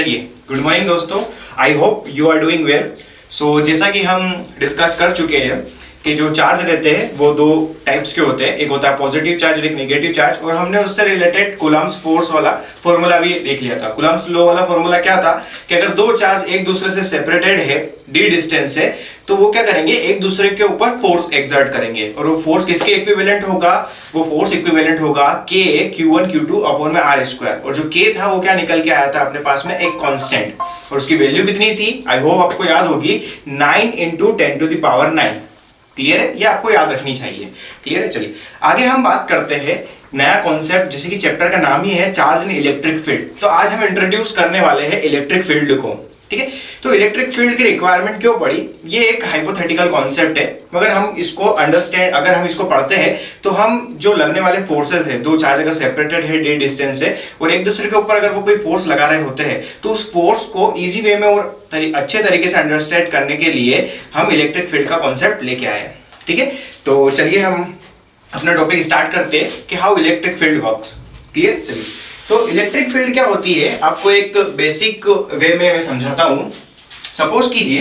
चलिए, good morning दोस्तों। I hope you are doing well. So जैसा कि हम डिस्कस कर चुके हैं कि जो चार्ज रहते हैं वो दो टाइप्स के होते हैं, एक होता है पॉजिटिव चार्ज और एक नेगेटिव चार्ज। और हमने उससे रिलेटेड कूलम्ब्स फोर्स वाला फॉर्मूला भी देख लिया था। कूलम्ब्स लॉ वाला फॉर्मूला क्या था कि अगर दो चार्ज एक दूसरे से सेपरेटेड है डी डिस्टेंस से, तो वो क्या करेंगे, एक दूसरे के ऊपर फोर्स एक्सर्ट करेंगे। और वो फोर्स किसके इक्विवेलेंट होगा? वो फोर्स इक्विवेलेंट होगा के Q1 Q2 अपॉन में R स्क्वायर। और जो के था वो क्या निकल के आया था अपने पास में, एक कांस्टेंट। और उसकी वैल्यू कितनी थी? आई होप आपको याद होगी, 9 × 10⁹ क्लियर है? ये आपको याद रखनी चाहिए। क्लियर है? चलिए आगे हम बात करते हैं नया कॉन्सेप्ट, जैसे कि चैप्टर का नाम ही है चार्ज इन इलेक्ट्रिक फील्ड। तो आज हम इंट्रोड्यूस करने वाले हैं इलेक्ट्रिक फील्ड को। ठीक है, तो इलेक्ट्रिक फील्ड की रिक्वायरमेंट क्यों पड़ी? ये एक हाइपोथेटिकल कॉन्सेप्ट है, मगर हम इसको अंडरस्टैंड, अगर हम इसको पढ़ते हैं तो हम जो लगने वाले फोर्सेस है, दो चार्ज अगर सेपरेटेड है डी डिस्टेंस से और एक दूसरे के ऊपर अगर वो कोई फोर्स लगा रहे होते हैं, तो उस फोर्स को इजी वे में और अच्छे तरीके से अंडरस्टैंड करने के लिए हम इलेक्ट्रिक फील्ड का कॉन्सेप्ट लेके आए हैं। ठीक है, तो चलिए हम अपना टॉपिक स्टार्ट करते हैं कि how electric field works. Clear? चलिए, तो इलेक्ट्रिक फील्ड क्या होती है, आपको एक बेसिक वे में मैं समझाता हूं। सपोज कीजिए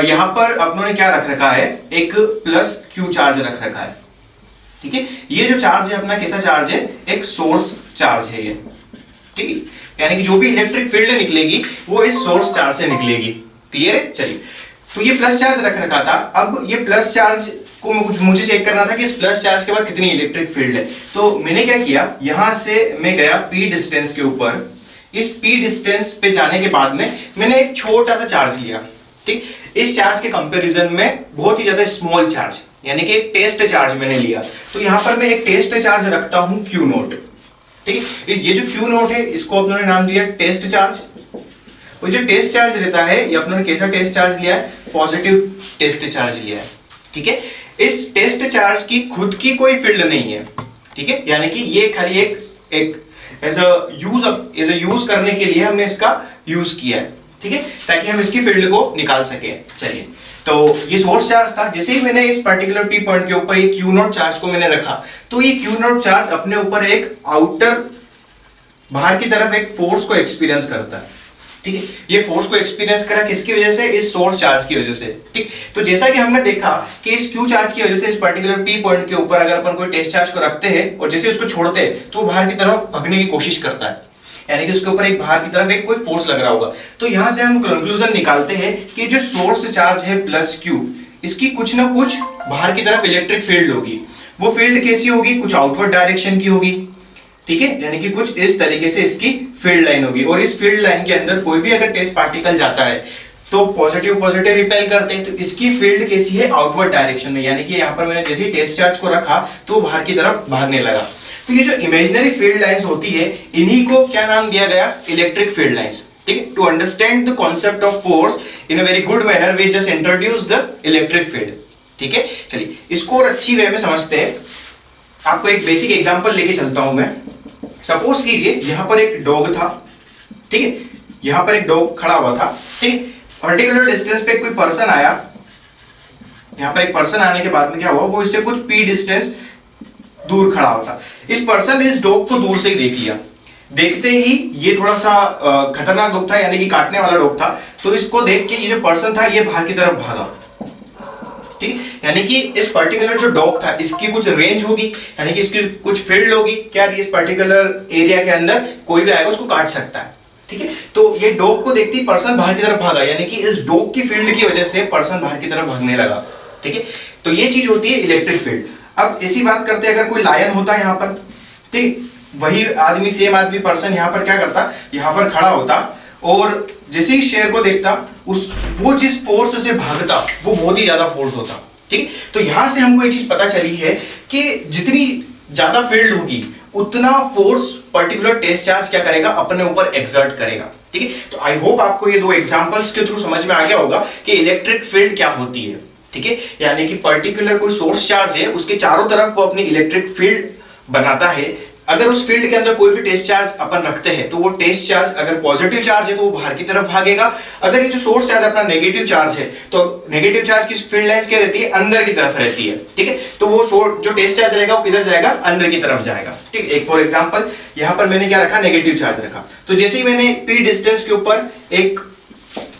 यहां पर अपनों ने क्या रख रखा है, एक प्लस Q चार्ज रख रखा है। ठीक है, ये जो चार्ज है अपना कैसा चार्ज है? एक सोर्स चार्ज है ये। ठीक है, यानी कि जो भी इलेक्ट्रिक फील्ड निकलेगी वो इस सोर्स चार्ज से निकलेगी। क्लियर है? चलिए, तो ये प्लस चार्ज रख रखा था। अब ये प्लस चार्ज को मुझे चेक करना था कि इस प्लस चार्ज के पास कितनी इलेक्ट्रिक फील्ड है। तो मैंने क्या किया, यहां से मैं गया P डिस्टेंस के ऊपर। इस P डिस्टेंस पे जाने के बाद में मैंने एक छोटा सा चार्ज लिया। ठीक, इस चार्ज के कंपैरिजन में बहुत ही ज्यादा स्मॉल चार्ज, यानी कि एक टेस्ट चार्ज मैंने लिया। तो यहां पर मैं एक टेस्ट चार्ज रखता हूं Q0। ठीक है, ये जो Q0 है इसको अपनों ने नाम दिया टेस्ट चार्ज। और जो टेस्ट चार्ज रहता है ये अपनों ने कैसा टेस्ट चार्ज लिया है? पॉजिटिव टेस्ट चार्ज लिया है। ठीक है, इस टेस्ट चार्ज की खुद की कोई फील्ड नहीं है। ठीक है, यानी कि ये खाली एक एज अ यूज करने के लिए हमने इसका यूज किया है। ठीक है, ताकि हम इसकी फील्ड को निकाल सके। चलिए, तो ये सोर्स चार्ज था। जैसे ही मैंने इस पर्टिकुलर P पॉइंट के ऊपर ये Q0 चार्ज को मैंने रखा, तो ये Q0 चार्ज अपने ऊपर एक आउटर बाहर की तरफ एक फोर्स को एक्सपीरियंस करता है। ठीक है, ये फोर्स को एक्सपीरियंस करा किसकी वजह से? इस सोर्स चार्ज की वजह से। ठीक, तो जैसा कि हमने देखा कि इस Q चार्ज की वजह से इस पर्टिकुलर P पॉइंट के ऊपर अगर अपन कोई टेस्ट चार्ज को रखते हैं और जैसे उसको छोड़ते हैं तो वो बाहर की तरफ भागने की कोशिश करता है, यानी कि उसके ऊपर एक बाहर की तरफ एक कोई फोर्स लग रहा होगा। तो यहां से हम कंक्लूजन निकालते हैं कि जो सोर्स चार्ज है प्लस Q, इसकी कुछ ना कुछ बाहर की तरफ इलेक्ट्रिक फील्ड होगी। वो फील्ड कैसी होगी? कुछ आउटवर्ड डायरेक्शन की होगी। ठीक है, यानी कि कुछ इस तरीके से इसकी फील्ड लाइन होगी। और इस फील्ड लाइन के अंदर कोई भी अगर टेस्ट पार्टिकल जाता है तो पॉजिटिव रिपेल करते हैं। तो इसकी फील्ड कैसी है? आउटवर्ड डायरेक्शन में, यानी कि यहाँ पर मैंने जैसे टेस्ट चार्ज को रखा तो बाहर की तरफ भागने लगा। तो ये जो इमेजिनरी फील्ड लाइंस होती है, इन्हीं को क्या नाम दिया गया? Electric field lines. ठीक है, to understand the concept of force in a very good manner we just introduce the electric field. ठीक है, चलिए इसको और अच्छी वे में समझते हैं। आपको एक बेसिक एग्जांपल लेके चलता हूं मैं। सपोज कीजिए यहां पर एक डॉग था। ठीक है, यहां पर एक डॉग खड़ा हुआ था। ठीक है, पर्टिकुलर डिस्टेंस पे कोई पर्सन आया। यहां पर एक पर्सन आने के बाद में क्या हुआ, वो इससे कुछ P डिस्टेंस दूर खड़ा हुआ था। इस पर्सन ने इस डॉग को दूर से ही देख लिया। देखते ही ये थोड़ा सा खतरनाक डॉग था, यानी कि काटने वाला डॉग था। तो इसको देख के ये जो पर्सन था ये बाहर की तरफ भागा। ठीक, यानी कि इस पर्टिकुलर जो डॉग था इसकी कुछ रेंज होगी, यानी कि इसकी कुछ फील्ड होगी। क्या इस पर्टिकुलर एरिया के अंदर कोई भी आएगा उसको काट सकता है। ठीक है, तो ये डॉग को देखते ही पर्सन बाहर की तरफ भागा, यानी कि इस डॉग की फील्ड की वजह से पर्सन बाहर की तरफ भागने लगा। ठीक है, तो ये चीज होती है इलेक्ट्रिक फील्ड। अब ऐसी बात करते हैं, अगर कोई लायन होता है यहाँ पर, ठीक, वही आदमी, सेम आदमी, पर्सन यहाँ पर क्या करता, यहाँ पर खड़ा होता और जैसे ही शेर को देखता वो जिस फोर्स से भागता वो बहुत ही ज्यादा फोर्स होता। ठीक है, तो यहां से हमको एक चीज पता चली है कि जितनी ज्यादा फील्ड होगी उतना फोर्स पर्टिकुलर टेस्ट चार्ज क्या करेगा? अपने ऊपर एक्सर्ट करेगा। ठीक है, तो आई होप आपको ये दो एग्जांपल्स के थ्रू समझ में आ गया होगा कि इलेक्ट्रिक फील्ड क्या होती है। ठीक है, यानी कि पर्टिकुलर कोई सोर्स चार्ज है, उसके चारों तरफ वो अपनी इलेक्ट्रिक फील्ड बनाता है अगर उस फील्ड के अंदर कोई भी टेस्ट चार्ज अपन रखते हैं तो वो टेस्ट चार्ज अगर पॉजिटिव चार्ज है तो वो बाहर की तरफ भागेगा। अगर ये जो सोर्स चार्ज अपना नेगेटिव चार्ज है तो नेगेटिव चार्ज की फील्ड लाइंस क्या रहती है, अंदर की तरफ रहती है, ठीक है। तो वो जो टेस्ट चार्ज रहेगा वो किधर जाएगा, अंदर की तरफ जाएगा, ठीक। एक फॉर एग्जांपल यहाँ पर मैंने क्या रखा, नेगेटिव चार्ज रखा, तो जैसे ही मैंने p डिस्टेंस के ऊपर एक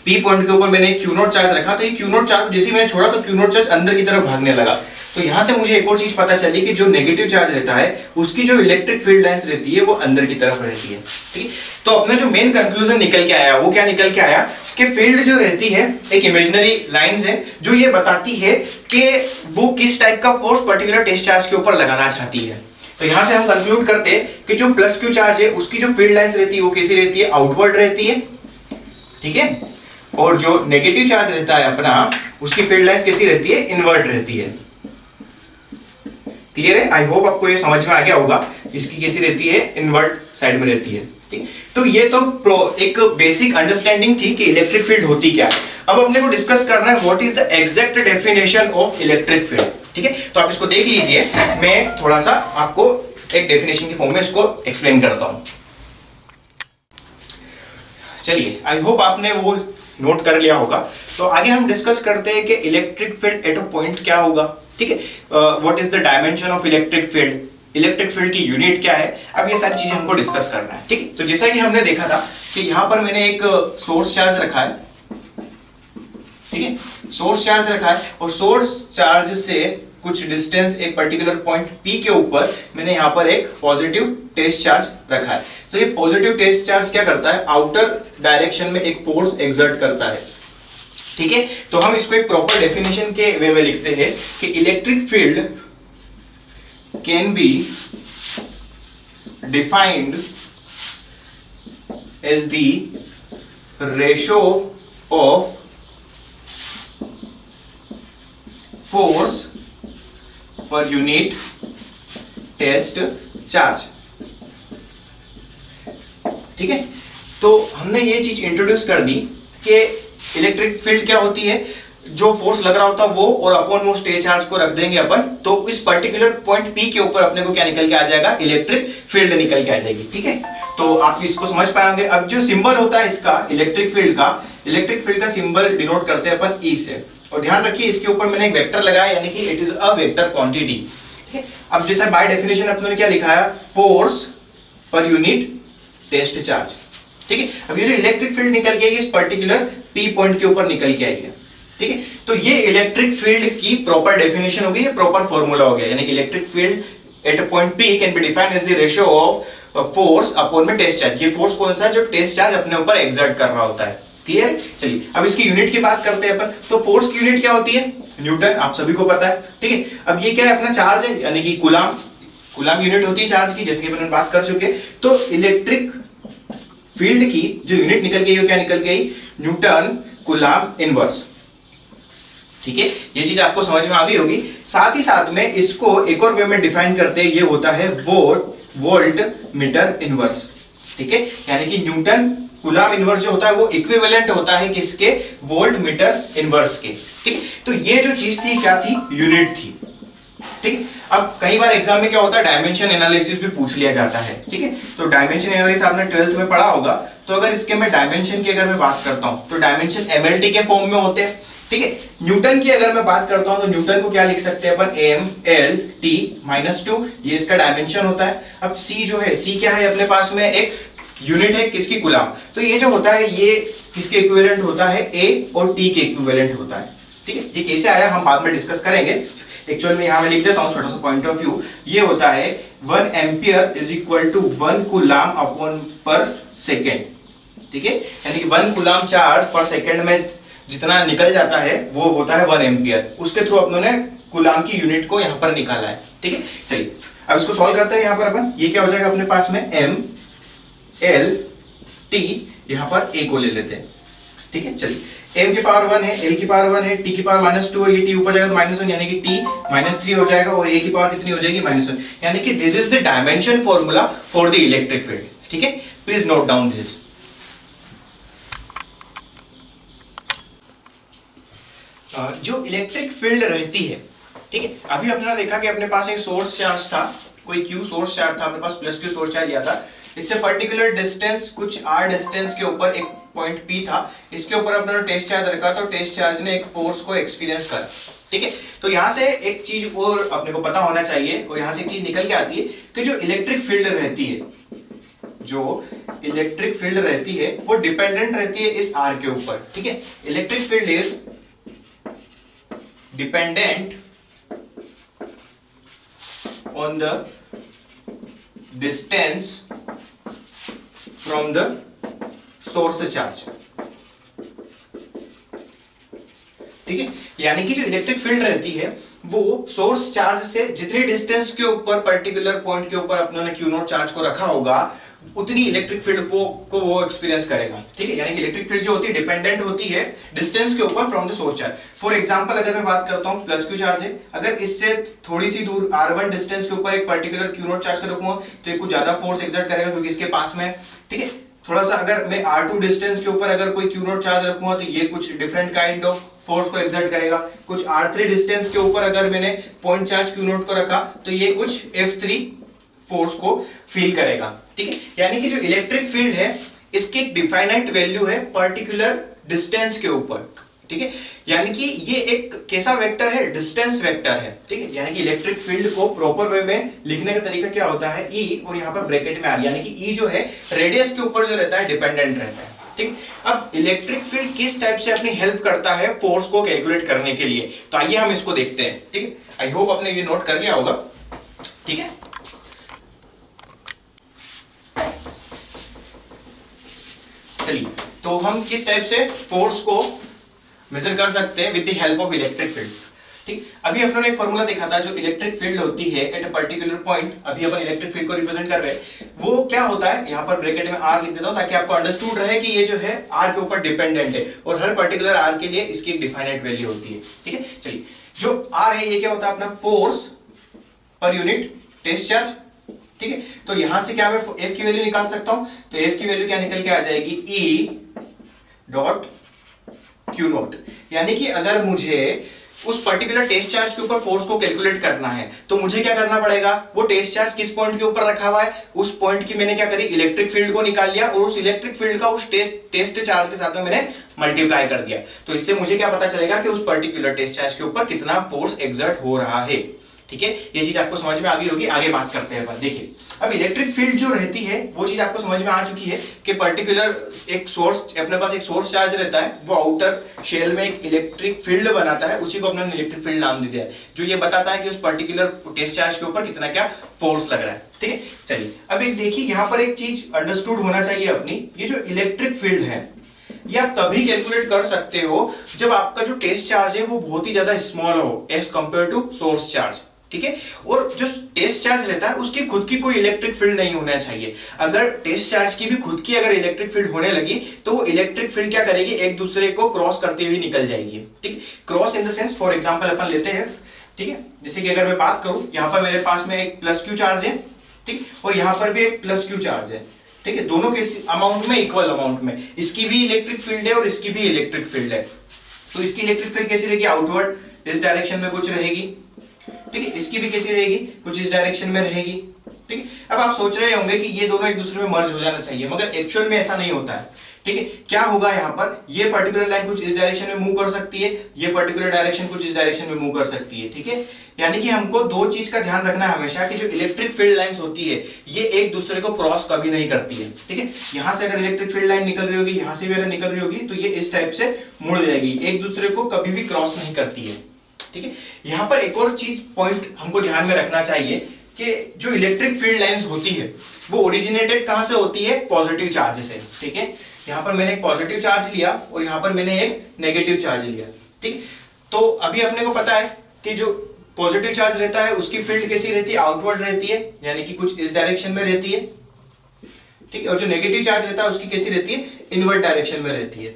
p पॉइंट के ऊपर मैंने q नॉट चार्ज रखा, तो ये q नॉट चार्ज जैसे ही मैंने छोड़ा तो q नॉट चार्ज अंदर की तरफ भागने लगा। तो यहां से मुझे एक और चीज पता चली कि जो नेगेटिव चार्ज रहता है उसकी जो इलेक्ट्रिक फील्ड लाइंस रहती है वो अंदर की तरफ रहती है, ठीक। तो अपना जो मेन कंक्लूजन निकल के आया वो क्या निकल के आया कि फील्ड जो रहती है एक इमेजिनरी लाइंस है जो ये बताती है कि वो किस टाइप का फोर्स पर्टिकुलर टेस्ट चार्ज के ऊपर लगाना चाहती है। तो यहां से हम कंक्लूड करते हैं कि जो प्लस क्यू चार्ज है उसकी जो फील्ड लाइंस रहती है वो कैसी रहती है, आउटवर्ड रहती है, ठीक है। और जो नेगेटिव चार्ज रहता है अपना उसकी फील्ड लाइंस कैसी रहती है, इनवर्ट रहती है। क्लियर है? आई होप आपको ये समझ में आ गया होगा। इसकी कैसी रहती है, इनवर्ट साइड में रहती है, ठीक। तो ये तो एक बेसिक अंडरस्टैंडिंग थी कि इलेक्ट्रिक फील्ड होती क्या है। अब अपने को डिस्कस करना है what is the exact definition of electric field, ठीक है। तो आप इसको देख लीजिए, मैं थोड़ा सा आपको एक डेफिनेशन की फॉर्म में इसको एक्सप्लेन करता हूं। चलिए, आई होप आपने वो नोट कर लिया होगा। तो आगे हम डिस्कस करते हैं कि electric field at a point क्या होगा, ठीक है। What is the dimension of electric field, electric field की यूनिट क्या है, अब ये सारी चीजें हमको डिस्कस करना है, ठीक है। तो जैसा कि हमने देखा था कि यहां पर मैंने एक सोर्स चार्ज रखा है, ठीक है, सोर्स चार्ज रखा है और सोर्स चार्ज से कुछ डिस्टेंस एक पर्टिकुलर पॉइंट P के ऊपर मैंने यहां पर एक पॉजिटिव टेस्ट चार्ज रखा है। तो ये पॉजिटिव टेस्ट चार्ज क्या करता है, आउटर डायरेक्शन में एक फोर्स एक्सर्ट करता है, ठीक है। तो हम इसको एक प्रॉपर डेफिनेशन के वे में लिखते हैं कि electric field can be defined as the ratio of force per unit test charge, ठीक है। तो हमने ये चीज इंट्रोड्यूस कर दी कि इलेक्ट्रिक फील्ड क्या होती है, जो फोर्स लग रहा होता है वो और अपॉन वो टेस्ट चार्ज को रख देंगे अपन, तो इस पर्टिकुलर पॉइंट P के ऊपर अपने को क्या निकल के आ जाएगा, इलेक्ट्रिक फील्ड निकल के आ जाएगी, ठीक है। तो आप इसको समझ पाएंगे। अब जो सिंबल होता है इसका इलेक्ट्रिक फील्ड का सिंबल डिनोट करते हैं अपन E से, और ध्यान रखिए इसके ऊपर मैंने एक वेक्टर लगाया यानी कि it is a vector quantity, ठीक है। अब जैसा बाय डेफिनेशन अपने क्या लिखा है, force per unit test charge, ठीक है। अब ये जो इलेक्ट्रिक फील्ड निकल के आई इस पर्टिकुलर P पॉइंट के ऊपर निकल के आई है, ठीक है। तो ये इलेक्ट्रिक फील्ड की प्रॉपर डेफिनेशन हो गई, ये प्रॉपर फॉर्मूला हो गया, यानी कि electric field at a point P can be defined as the ratio of force upon में टेस्ट चार्ज। ये फोर्स कौन सा है, जो टेस्ट चार्ज अपने ऊपर एक्सर्ट कर रहा होता है, क्लियर। चलिए अब इसकी यूनिट की बात करते हैं अपन। तो फोर्स की यूनिट क्या होती है, न्यूटन, आप सभी को पता है, ठीक है। अब ये क्या है, अपना चार्ज है, यानी कि कूलम यूनिट होती है चार्ज की, जैसे कि अपन बात कर चुके। तो इलेक्ट्रिक फील्ड की जो यूनिट निकल गई वो क्या निकल गई, न्यूटन कूलम इनवर्स, ठीक है। ये चीज आपको समझ में आ गई होगी। साथ ही साथ में इसको एक और वे में डिफाइन करते हैं, ये होता है वोल्ट मीटर इनवर्स, ठीक है। यानी कि न्यूटन कूलम इनवर्स जो होता है वो इक्विवेलेंट होता है किसके, वोल्ट मीटर इनवर्स के, ठीक है। तो ये जो चीज थी क्या थी, यूनिट थी, ठीक है। अब कई बार एग्जाम में क्या होता है, डायमेंशन एनालिसिस भी पूछ लिया जाता है, ठीक है। तो डायमेंशन एनालिसिस आपने 12th में पढ़ा होगा। तो अगर इसके मैं डायमेंशन की अगर मैं बात करता हूं तो डायमेंशन MLT के फॉर्म में होते हैं, ठीक है। न्यूटन की अगर मैं बात करता हूं तो न्यूटन को क्या लिख सकते हैं अपन, MLT-2, ये इसका डायमेंशन होता है। अब C जो है, C क्या है अपने पास में, एक यूनिट है किसकी, कूलम। तो ये जो होता है ये किसके इक्विवेलेंट होता है, A और T के इक्विवेलेंट होता है, ठीक है। ये कैसे आया हम बाद में डिस्कस करेंगे। एक्चुअल में यहां मैं लिख देता हूं छोटा सा पॉइंट ऑफ व्यू। ये होता है 1 ampere is equal to 1 coulomb upon per second, ठीक है। यानी कि 1 कूलम चार्ज पर सेकेंड में जितना निकल जाता है वो होता है 1 एम्पियर। उसके थ्रू अपनों ने कूलम की यूनिट को यहां पर निकाला है, ठीक है। चलिए अब इसको सॉल्व करते हैं। यहां पर अपन ये क्या हो जाएगा अपने पास में, MLT, यहां पर A को ले लेते हैं, ठीक है। चलिए m की पावर 1 है, l की पावर 1 है, t की पावर -2 और ये t ऊपर जाएगा तो -1, यानी कि t -3 हो जाएगा और a की पावर कितनी हो जाएगी, -1। यानी कि this is the dimension formula for the electric field, ठीक है। Please note down this. जो इलेक्ट्रिक फील्ड रहती है, ठीक है। अभी अपने देखा कि अपने पास एक सोर्स चार्ज था कोई क्यू सोर्स चार्ज था अपने पास, प्लस क्यू सोर्स चार्ज लिया था, इससे पर्टिकुलर डिस्टेंस कुछ आर डिस्टेंस के ऊपर एक पॉइंट पी था, इसके ऊपर अपने टेस्ट चार्ज रखा, तो टेस्ट चार्ज ने एक फोर्स को एक्सपीरियंस करा। ठीक है, तो यहां से एक चीज और अपने को पता होना चाहिए, और यहां से एक चीज निकल के आती है कि जो इलेक्ट्रिक फील्ड रहती है, जो इलेक्ट्रिक फील्ड रहती है वो डिपेंडेंट रहती है इस आर के ऊपर। ठीक है, electric field is dependent on the distance from the source charge. ठीक है, यानी कि जो इलेक्ट्रिक फील्ड रहती है वो सोर्स चार्ज से जितने डिस्टेंस के ऊपर पर्टिकुलर पॉइंट के ऊपर अपने क्यू नॉट चार्ज को रखा होगा उतनी इलेक्ट्रिक फील्ड को वो एक्सपीरियंस करेगा। ठीक है, यानी कि इलेक्ट्रिक फील्ड जो होती है डिपेंडेंट होती है डिस्टेंस के ऊपर from the source charge. For example अगर मैं बात करता हूं प्लस क्यू चार्ज है, अगर इससे थोड़ी सी दूर r1 डिस्टेंस के ऊपर एक पर्टिकुलर क्यू नॉट चार्ज को रखूंगा तो ये कुछ ज्यादा फोर्स एक्सर्ट करेगा क्योंकि इसके पास में। ठीक है, थोड़ा सा अगर मैं r2 डिस्टेंस के ऊपर अगर कोई क्यू नॉट चार्ज रखूंगा तो ये कुछ डिफरेंट काइंड ऑफ फोर्स को एक्सर्ट करेगा। कुछ r3 डिस्टेंस के ऊपर अगर मैंने पॉइंट चार्ज क्यू नॉट को रखा तो ये कुछ f3 फोर्स को फील करेगा। ठीक है, यानी कि जो इलेक्ट्रिक फील्ड है इसकी एक डिफाइनाइट वैल्यू है पर्टिकुलर डिस्टेंस के ऊपर। ठीक है, यानी कि ये एक कैसा वेक्टर है, डिस्टेंस वेक्टर है। ठीक है, यानी कि इलेक्ट्रिक फील्ड को प्रॉपर वे में लिखने का तरीका क्या होता है, ई और यहाँ पर ब्रैकेट में आर, यानी कि ई जो है रेडियस के ऊपर जो रहता है डिपेंडेंट रहता है। ठीक, अब इलेक्ट्रिक फील्ड किस टाइप से अपनी हेल्प करता है फोर्स को कैलकुलेट करने के लिए, तो आइए हम इसको देखते हैं। ठीक है, आई होप आपने ये नोट कर लिया होगा। ठीक है, चलिए तो हम किस टाइप से फोर्स को मेजर कर सकते हैं with the help of electric field. ठीक, अभी अपने एक फॉर्मूला देखा था, जो इलेक्ट्रिक फील्ड होती है एट अ पर्टिकुलर पॉइंट, अभी अपन इलेक्ट्रिक फील्ड को रिप्रेजेंट कर रहे हैं, वो क्या होता है, यहाँ पर ब्रैकेट में आर लिख देता हूं ताकि आपको अंडरस्टूड रहे कि ये जो है आर के ऊपर डिपेंडेंट है और हर पर्टिकुलर आर के लिए इसकी एक डिफाइनाइट वैल्यू होती है। ठीक है, चलिए जो आर है ये क्या होता है अपना force per unit test charge. ठीक है, तो यहां से क्या मैं एफ की वैल्यू निकाल सकता हूं, तो एफ की वैल्यू क्या निकल के आ जाएगी, ई डॉट क्यू नॉट। यानी कि अगर मुझे उस पर्टिकुलर टेस्ट चार्ज के ऊपर फोर्स को कैलकुलेट करना है तो मुझे क्या करना पड़ेगा, वो टेस्ट चार्ज किस पॉइंट के ऊपर रखा हुआ है उस पॉइंट की मैंने क्या करी, इलेक्ट्रिक फील्ड को निकाल लिया और उस इलेक्ट्रिक फील्ड का उस टेस्ट चार्ज के साथ में मैंने मल्टीप्लाई कर दिया। तो इससे मुझे क्या पता चलेगा कि उस पर्टिकुलर टेस्ट चार्ज के ऊपर कितना फोर्स एक्सर्ट हो रहा है। ठीक है, ये चीज आपको समझ में आ गई होगी, आगे बात करते हैं अपन। देखिए अब इलेक्ट्रिक फील्ड जो रहती है वो चीज आपको समझ में आ चुकी है कि पर्टिकुलर एक सोर्स, अपने पास एक सोर्स चार्ज रहता है, वो आउटर शेल में एक इलेक्ट्रिक फील्ड बनाता है, उसी को अपने इलेक्ट्रिक फील्ड नाम दे दिया है, जो ये बताता है कि उस पर्टिकुलर टेस्ट चार्ज के ऊपर कितना क्या फोर्स लग रहा है। ठीक है, चलिए अब एक देखिए यहाँ पर एक चीज अंडरस्टूड होना चाहिए अपनी, ये जो इलेक्ट्रिक फील्ड है ये आप तभी कैलकुलेट कर सकते हो जब आपका जो टेस्ट चार्ज है वो बहुत ही ज्यादा स्मॉल हो as compare to source charge. ठीक है, और जो टेस्ट चार्ज रहता है उसकी खुद की कोई इलेक्ट्रिक फील्ड नहीं होना चाहिए। अगर टेस्ट चार्ज की भी खुद की अगर इलेक्ट्रिक फील्ड होने लगी तो वो इलेक्ट्रिक फील्ड क्या करेगी, एक दूसरे को क्रॉस करते हुए निकल जाएगी। ठीक है, cross in the sense, for example अपन लेते हैं। ठीक है, जैसे कि अगर मैं बात करूं यहाँ पर मेरे पास में एक प्लस क्यू चार्ज है, ठीक, और यहाँ पर भी एक प्लस क्यू चार्ज है। ठीक है, दोनों के अमाउंट में, इक्वल अमाउंट में, इसकी भी इलेक्ट्रिक फील्ड है और इसकी भी इलेक्ट्रिक फील्ड है। तो इसकी इलेक्ट्रिक फील्ड कैसी रहेगी, आउटवर्ड इस डायरेक्शन में कुछ रहेगी। ठीक है, इसकी भी कैसी रहेगी, कुछ इस डायरेक्शन में रहेगी। ठीक है, अब आप सोच रहे होंगे कि ये दोनों एक दूसरे में मर्ज हो जाना चाहिए, मगर एक्चुअल में ऐसा नहीं होता है। ठीक है, क्या होगा यहाँ पर, ये पर्टिकुलर लाइन कुछ इस डायरेक्शन में मूव कर सकती है, ये पर्टिकुलर डायरेक्शन कुछ इस डायरेक्शन में मूव कर सकती है। ठीक है, यानी कि हमको दो चीज का ध्यान रखना है हमेशा कि जो इलेक्ट्रिक फील्ड लाइंस होती है ये एक दूसरे को क्रॉस कभी नहीं करती है। ठीक है, यहां से अगर इलेक्ट्रिक फील्ड लाइन निकल रही होगी, यहां से भी अगर निकल रही होगी तो ये इस टाइप से मुड़ जाएगी, एक दूसरे को कभी भी क्रॉस नहीं करती है। ठीक है, यहां पर एक और चीज पॉइंट हमको ध्यान में रखना चाहिए कि जो इलेक्ट्रिक फील्ड लाइंस होती है वो ओरिजिनेटेड कहां से होती है, पॉजिटिव चार्ज से। ठीक है, यहां पर मैंने एक पॉजिटिव चार्ज लिया और यहां पर मैंने एक नेगेटिव चार्ज लिया। ठीक, तो अभी अपने को पता है कि जो पॉजिटिव चार्ज रहता है उसकी फील्ड कैसी रहती है, आउटवर्ड रहती है, यानी कि कुछ इस डायरेक्शन में रहती है। ठीक है, और जो नेगेटिव चार्ज रहता है उसकी कैसी रहती है, इनवर्ट डायरेक्शन में रहती है।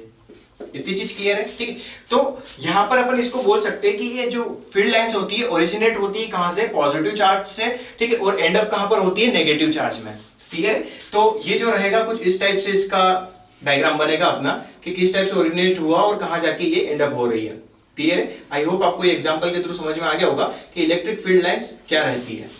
इतनी चीज क्लियर है। ठीक है, तो यहां पर अपन इसको बोल सकते हैं कि ये जो फील्ड लाइंस होती है ओरिजिनेट होती है कहां से, पॉजिटिव चार्ज से। ठीक है, और एंड अप कहां पर होती है, नेगेटिव चार्ज में। ठीक है, तो ये जो रहेगा कुछ इस टाइप से इसका डायग्राम बनेगा अपना कि किस टाइप से ओरिजिनेट हुआ और कहां जाके ये एंड अप हो रही है। क्लियर है, आई होप आपको ये एग्जांपल के थ्रू समझ में आ गया होगा कि इलेक्ट्रिक फील्ड लाइंस क्या रहती है।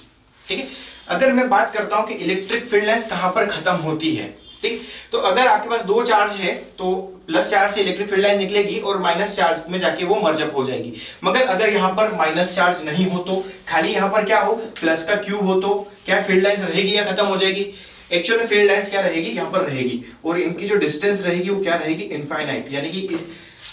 ठीक है, अगर मैं बात करता हूं कि इलेक्ट्रिक फील्ड लाइंस कहां पर खत्म होती है, ठीक, तो अगर आपके पास दो चार्ज है तो प्लस चार्ज से इलेक्ट्रिक फील्ड लाइन निकलेगी और माइनस चार्ज में जाके वो मर्ज अप हो जाएगी। मगर अगर यहां पर माइनस चार्ज नहीं हो तो खाली यहां पर क्या हो, प्लस का क्यू हो तो क्या फील्ड लाइंस रहेगी या खत्म हो जाएगी? एक्चुअल में फील्ड लाइंस क्या रहेगी, यहां पर रहेगी और इनकी जो डिस्टेंस रहेगी वो क्या रहेगी, इनफाइनाइट। यानी कि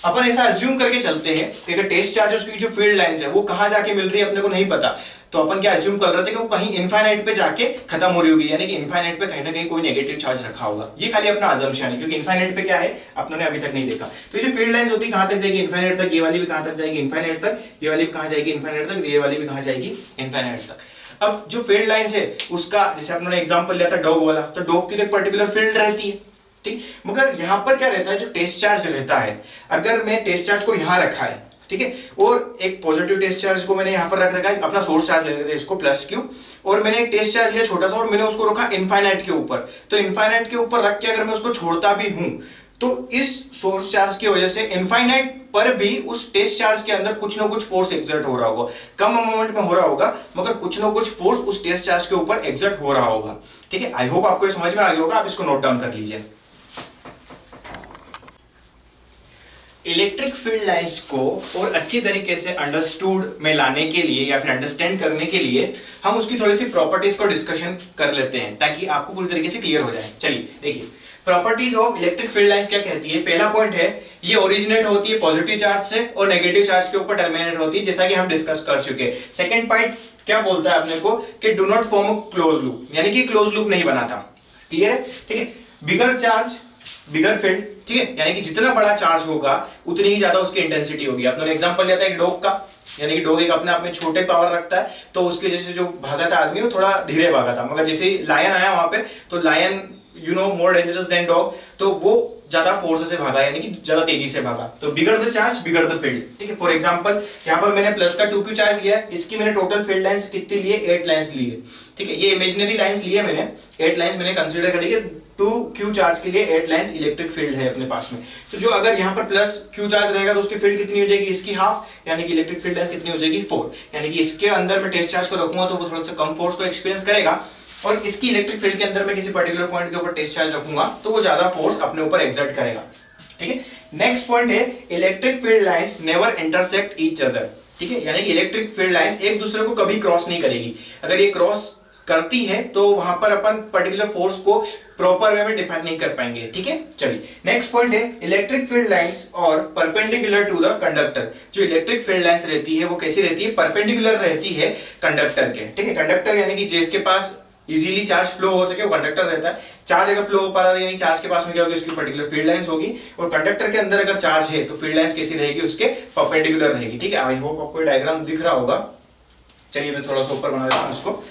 अपन ऐसा अज्यूम करके चलते हैं कि अगर टेस्ट चार्जेस की जो फील्ड लाइंस है वो कहां जाके मिल रही है अपने को नहीं पता, तो अपन क्या अज्यूम कर रहे थे कि वो कहीं इनफाइनाइट पे जाके खत्म हो रही होगी, यानी कि इनफाइनाइट पे कहीं ना कहीं कोई नेगेटिव चार्ज रखा होगा। ये खाली अपना अजम्पशन है, क्योंकि इनफाइनाइट पे क्या है अपनों ने अभी तक नहीं देखा। तो ये जो फील्ड लाइंस होती है कहां तक जाएगी, इनफाइनाइट तक। ये वाली भी कहां तक जाएगी, इनफाइनाइट तक। ये वाली भी कहां जाएगी, इनफाइनाइट तक। ये वाली भी कहां जाएगी, इनफाइनाइट तक। अब जो फील्ड लाइंस है उसका जैसे अपनों ने एग्जांपल लिया था डॉग वाला, तो डॉग की तो एक पर्टिकुलर फील्ड रहती है, ठीक। मगर यहां पर क्या रहता है, जो टेस्ट चार्ज रहता है, अगर मैं टेस्ट चार्ज को यहां रखा है, ठीक है, और एक पॉजिटिव टेस्ट चार्ज को मैंने यहां पर रख रखा है, अपना सोर्स चार्ज ले लेते हैं इसको प्लस क्यू, और मैंने एक टेस्ट चार्ज लिया छोटा सा और मैंने उसको रखा इनफाइनाइट के ऊपर। तो इनफाइनाइट के ऊपर रख के अगर मैं उसको छोड़ता भी हूं तो इस सोर्स चार्ज की वजह से इनफाइनाइट पर भी उस टेस्ट चार्ज के अंदर कुछ ना कुछ फोर्स एक्सर्ट हो रहा होगा, कम अमाउंट में हो रहा होगा, मगर कुछ ना कुछ फोर्स उस टेस्ट चार्ज के ऊपर एक्सर्ट हो रहा होगा, ठीक है। आई होप आपको समझ में आ गया होगा, आप इसको नोट डाउन कर लीजिए। इलेक्ट्रिक फील्ड लाइंस को और अच्छी तरीके से अंडरस्टूड में लाने के लिए या फिर अंडरस्टैंड करने के लिए हम उसकी थोड़ी सी प्रॉपर्टीज को डिस्कशन कर लेते हैं, ताकि आपको पूरी तरीके से क्लियर हो जाए। चलिए देखिए, properties of electric field lines क्या कहती है। पहला पॉइंट है, ये ओरिजिनेट होती है पॉजिटिव चार्ज से और नेगेटिव चार्ज के ऊपर टर्मिनेट होती है, जैसा कि हम डिस्कस कर चुके हैं। सेकंड पॉइंट क्या बोलता है अपने को कि do not form a close loop, यानी कि क्लोज लूप नहीं बनाता। क्लियर है, ठीक है। बिगर चार्ज बिगर फील्ड, ठीक है, यानी कि जितना बड़ा चार्ज होगा उतनी ही ज्यादा उसकी इंटेंसिटी होगी। आपने एग्जांपल लिया था एक डॉग का, यानी कि डॉग एक अपने आप में छोटे पावर रखता है, तो उसके जैसे जो भागा था आदमी वो थोड़ा धीरे भागा था, मगर जैसे लायन आया वहां पे तो lion you know more dangerous than dog, तो वो ज्यादा फोर्स से भागा, यानी कि ज्यादा तेजी से भागा। तो bigger the charge bigger the field, ठीक है। फॉर एग्जांपल यहाँ पर मैंने प्लस का 2q चार्ज लिया है, इसकी मैंने टोटल फील्ड लाइंस कितनी लिए, 8 लाइंस लिए, ठीक है। ये इमेजिनरी लाइंस लिए मैंने, 8 लाइंस मैंने कंसीडर करी है। 2q चार्ज के लिए 8 लाइंस इलेक्ट्रिक फील्ड है अपने पास में। तो जो अगर यहाँ पर प्लस q चार्ज रहेगा तो उसकी फील्ड कितनी हो जाएगी, इसकी हाफ, यानी कि इलेक्ट्रिक फील्ड लाइंस कितनी हो जाएगी 4, यानी कि इसके अंदर मैं टेस्ट चार्ज को रखूंगा तो वो थोड़ा सा कम फोर्स को एक्सपीरियंस करेगा, और इसकी इलेक्ट्रिक फील्ड के अंदर मैं किसी पर्टिकुलर पॉइंट के ऊपर टेस्ट चार्ज रखूंगा तो वो ज्यादा फोर्स अपने ऊपर एक्सर्ट करेगा, ठीक है। नेक्स्ट पॉइंट है, electric field lines never intersect each other, ठीक है, यानी कि इलेक्ट्रिक फील्ड लाइंस एक दूसरे को कभी क्रॉस नहीं करेगी। अगर ये क्रॉस करती है तो वहां पर अपन पर्टिकुलर फोर्स को प्रॉपर वे में डिफाइन नहीं कर पाएंगे, ठीक है। चलिए नेक्स्ट पॉइंट है, इलेक्ट्रिक फील्ड लाइंस और परपेंडिकुलर टू द कंडक्टर। जो इलेक्ट्रिक फील्ड लाइंस रहती है वो कैसी रहती है, परपेंडिकुलर रहती है कंडक्टर के, ठीक है। कंडक्टर यानी कि जिसके पास इजीली चार्ज फ्लो हो सके वो कंडक्टर रहता है। चार्ज अगर फ्लो हो पा रहा है यानी चार्ज के पास में क्या होगी, उसकी पर्टिकुलर फील्ड लाइंस होगी, और कंडक्टर के अंदर अगर चार्ज है तो फील्ड लाइंस कैसी रहेगी, उसके परपेंडिकुलर रहेगी, ठीक है। आई होप आपको डायग्राम दिख रहा होगा। चलिए मैं थोड़ा सा ऊपर बना देता हूं इसको।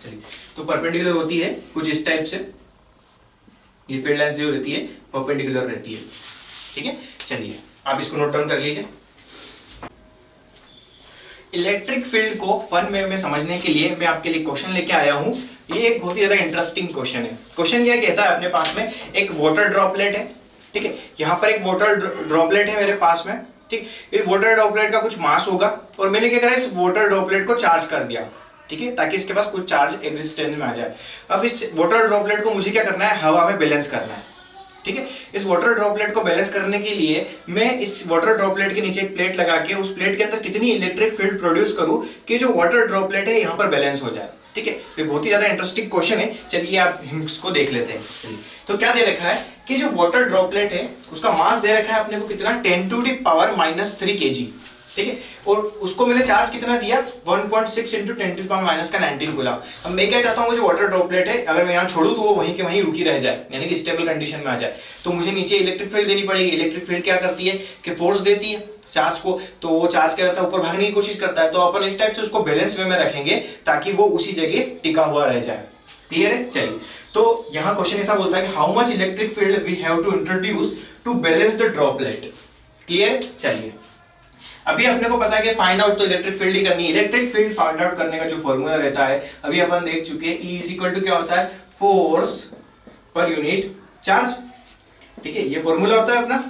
चलिए, तो परपेंडिकुलर होती है कुछ इस टाइप से, ये फील्ड लाइंस जो रहती है परपेंडिकुलर रहती है, ठीक है। चलिए आप इसको नोट डाउन कर लीजिए। इलेक्ट्रिक फील्ड को फन में समझने के लिए मैं आपके लिए क्वेश्चन लेके आया हूं। ये एक बहुत ही ज्यादा इंटरेस्टिंग क्वेश्चन है। क्वेश्चन क्या कहता है, अपने पास में एक वाटर ड्रॉपलेट है, ठीक है। यहाँ पर एक वाटर ड्रॉपलेट है मेरे पास में, ठीक। इस वाटर ड्रॉपलेट का कुछ मास होगा और मैंने क्या करा, इस वाटर ड्रॉपलेट को चार्ज कर दिया, ठीक है, ताकि इसके पास कुछ चार्ज एग्जिस्टेंस में आ जाए। अब इस वाटर ड्रॉपलेट को मुझे क्या करना है, हवा में बैलेंस करना है, ठीक है। इस वाटर ड्रॉपलेट को बैलेंस करने के लिए मैं इस वाटर ड्रॉपलेट के नीचे एक प्लेट लगा के उस प्लेट के अंदर कितनी इलेक्ट्रिक फील्ड प्रोड्यूस करूं कि जो वाटर ड्रॉपलेट है यहाँ पर बैलेंस हो जाए, ठीक है। तो बहुत ही ज्यादा इंटरेस्टिंग क्वेश्चन है। चलिए आप इसको देख लेते हैं। तो क्या दे रखा है कि जो वाटर ड्रॉपलेट है उसका मास दे रखा है अपने को कितना, 10⁻³ kg, ठीक है। और उसको मैंने चार्ज कितना दिया, 1.6 × 10⁻⁻19 कूलम। अब मैं क्या चाहता हूँ, जो वाटर ड्रॉपलेट है अगर मैं यहाँ छोड़ू तो वो वहीं के वहीं रुकी रह जाए, यानी कि स्टेबल कंडीशन में आ जाए। तो मुझे नीचे इलेक्ट्रिक फील्ड देनी पड़ेगी। इलेक्ट्रिक फील्ड क्या करती है कि फोर्स देती है चार्ज को, तो वो चार्ज क्या करता है, ऊपर भागने की कोशिश करता है। तो अपन इस टाइप से उसको बैलेंस वे में रखेंगे ताकि वो उसी जगह टिका हुआ रह जाए। क्लियर है। चलिए, तो यहाँ क्वेश्चन ऐसा बोलता है कि how much electric field we have to introduce to balance the droplet. Clear. चलिए, अभी अपने को पता है कि फाइंड आउट तो इलेक्ट्रिक फील्ड ही करनी है। इलेक्ट्रिक फील्ड फाइंड आउट करने का जो फॉर्मूला रहता है अभी अपन देख चुके हैं, E = क्या होता है, फोर्स पर यूनिट चार्ज, ठीक है। ये फॉर्मूला होता है अपना।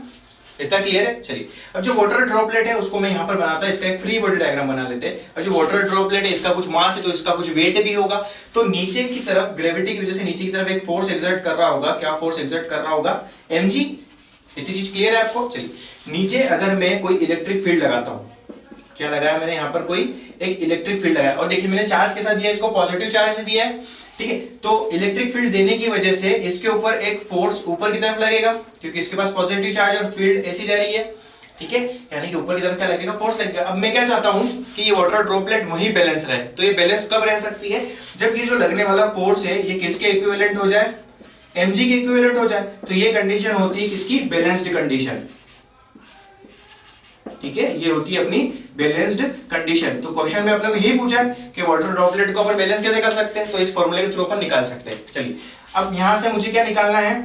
इतना क्लियर है? चलिए अब जो वाटर ड्रॉपलेट है उसको मैं यहाँ पर बनाता है, इसका एक फ्री बॉडी डायग्राम बना लेते हैं। अब जो वाटर ड्रॉपलेट है इसका कुछ मास है तो इसका कुछ वेट भी होगा, तो नीचे की तरफ ग्रेविटी की वजह से नीचे की तरफ एक फोर्स एक्सर्ट कर रहा होगा। क्या फोर्स एक्सर्ट कर रहा होगा? mg। इतनी चीज क्लियर है आपको? चलिए नीचे अगर मैं कोई इलेक्ट्रिक फील्ड लगाता हूँ, क्या लगाया मैंने यहाँ पर? कोई एक इलेक्ट्रिक फील्ड लगाया, और देखिए मैंने चार्ज के साथ दिया, इसको पॉजिटिव चार्ज से दिया है, ठीक है। तो इलेक्ट्रिक फील्ड देने की वजह से इसके ऊपर एक फोर्स ऊपर की तरफ लगेगा, क्योंकि इसके पास पॉजिटिव चार्ज और फील्ड ऐसी जा रही है, ठीक है, यानी कि ऊपर की तरफ क्या लगेगा? फोर्स लगेगा। अब मैं क्या चाहता हूं कि ये वाटर ड्रॉपलेट वहीं बैलेंस रहे, तो ये बैलेंस कब रह सकती है? जब ये जो लगने वाला फोर्स है ये किसके इक्विवेलेंट हो जाए? mg के इक्विवेलेंट हो जाए, तो ये कंडीशन होती है किसकी? बैलेंस्ड कंडीशन, ठीक है, ये होती है अपनी बैलेंस्ड कंडीशन। तो क्वेश्चन में अपने को यही पूछा है कि वाटर ड्रॉपलेट को अपन बैलेंस कैसे कर सकते हैं, तो इस फॉर्मूले के थ्रू अपन निकाल सकते हैं। चलिए अब यहां से मुझे क्या निकालना है?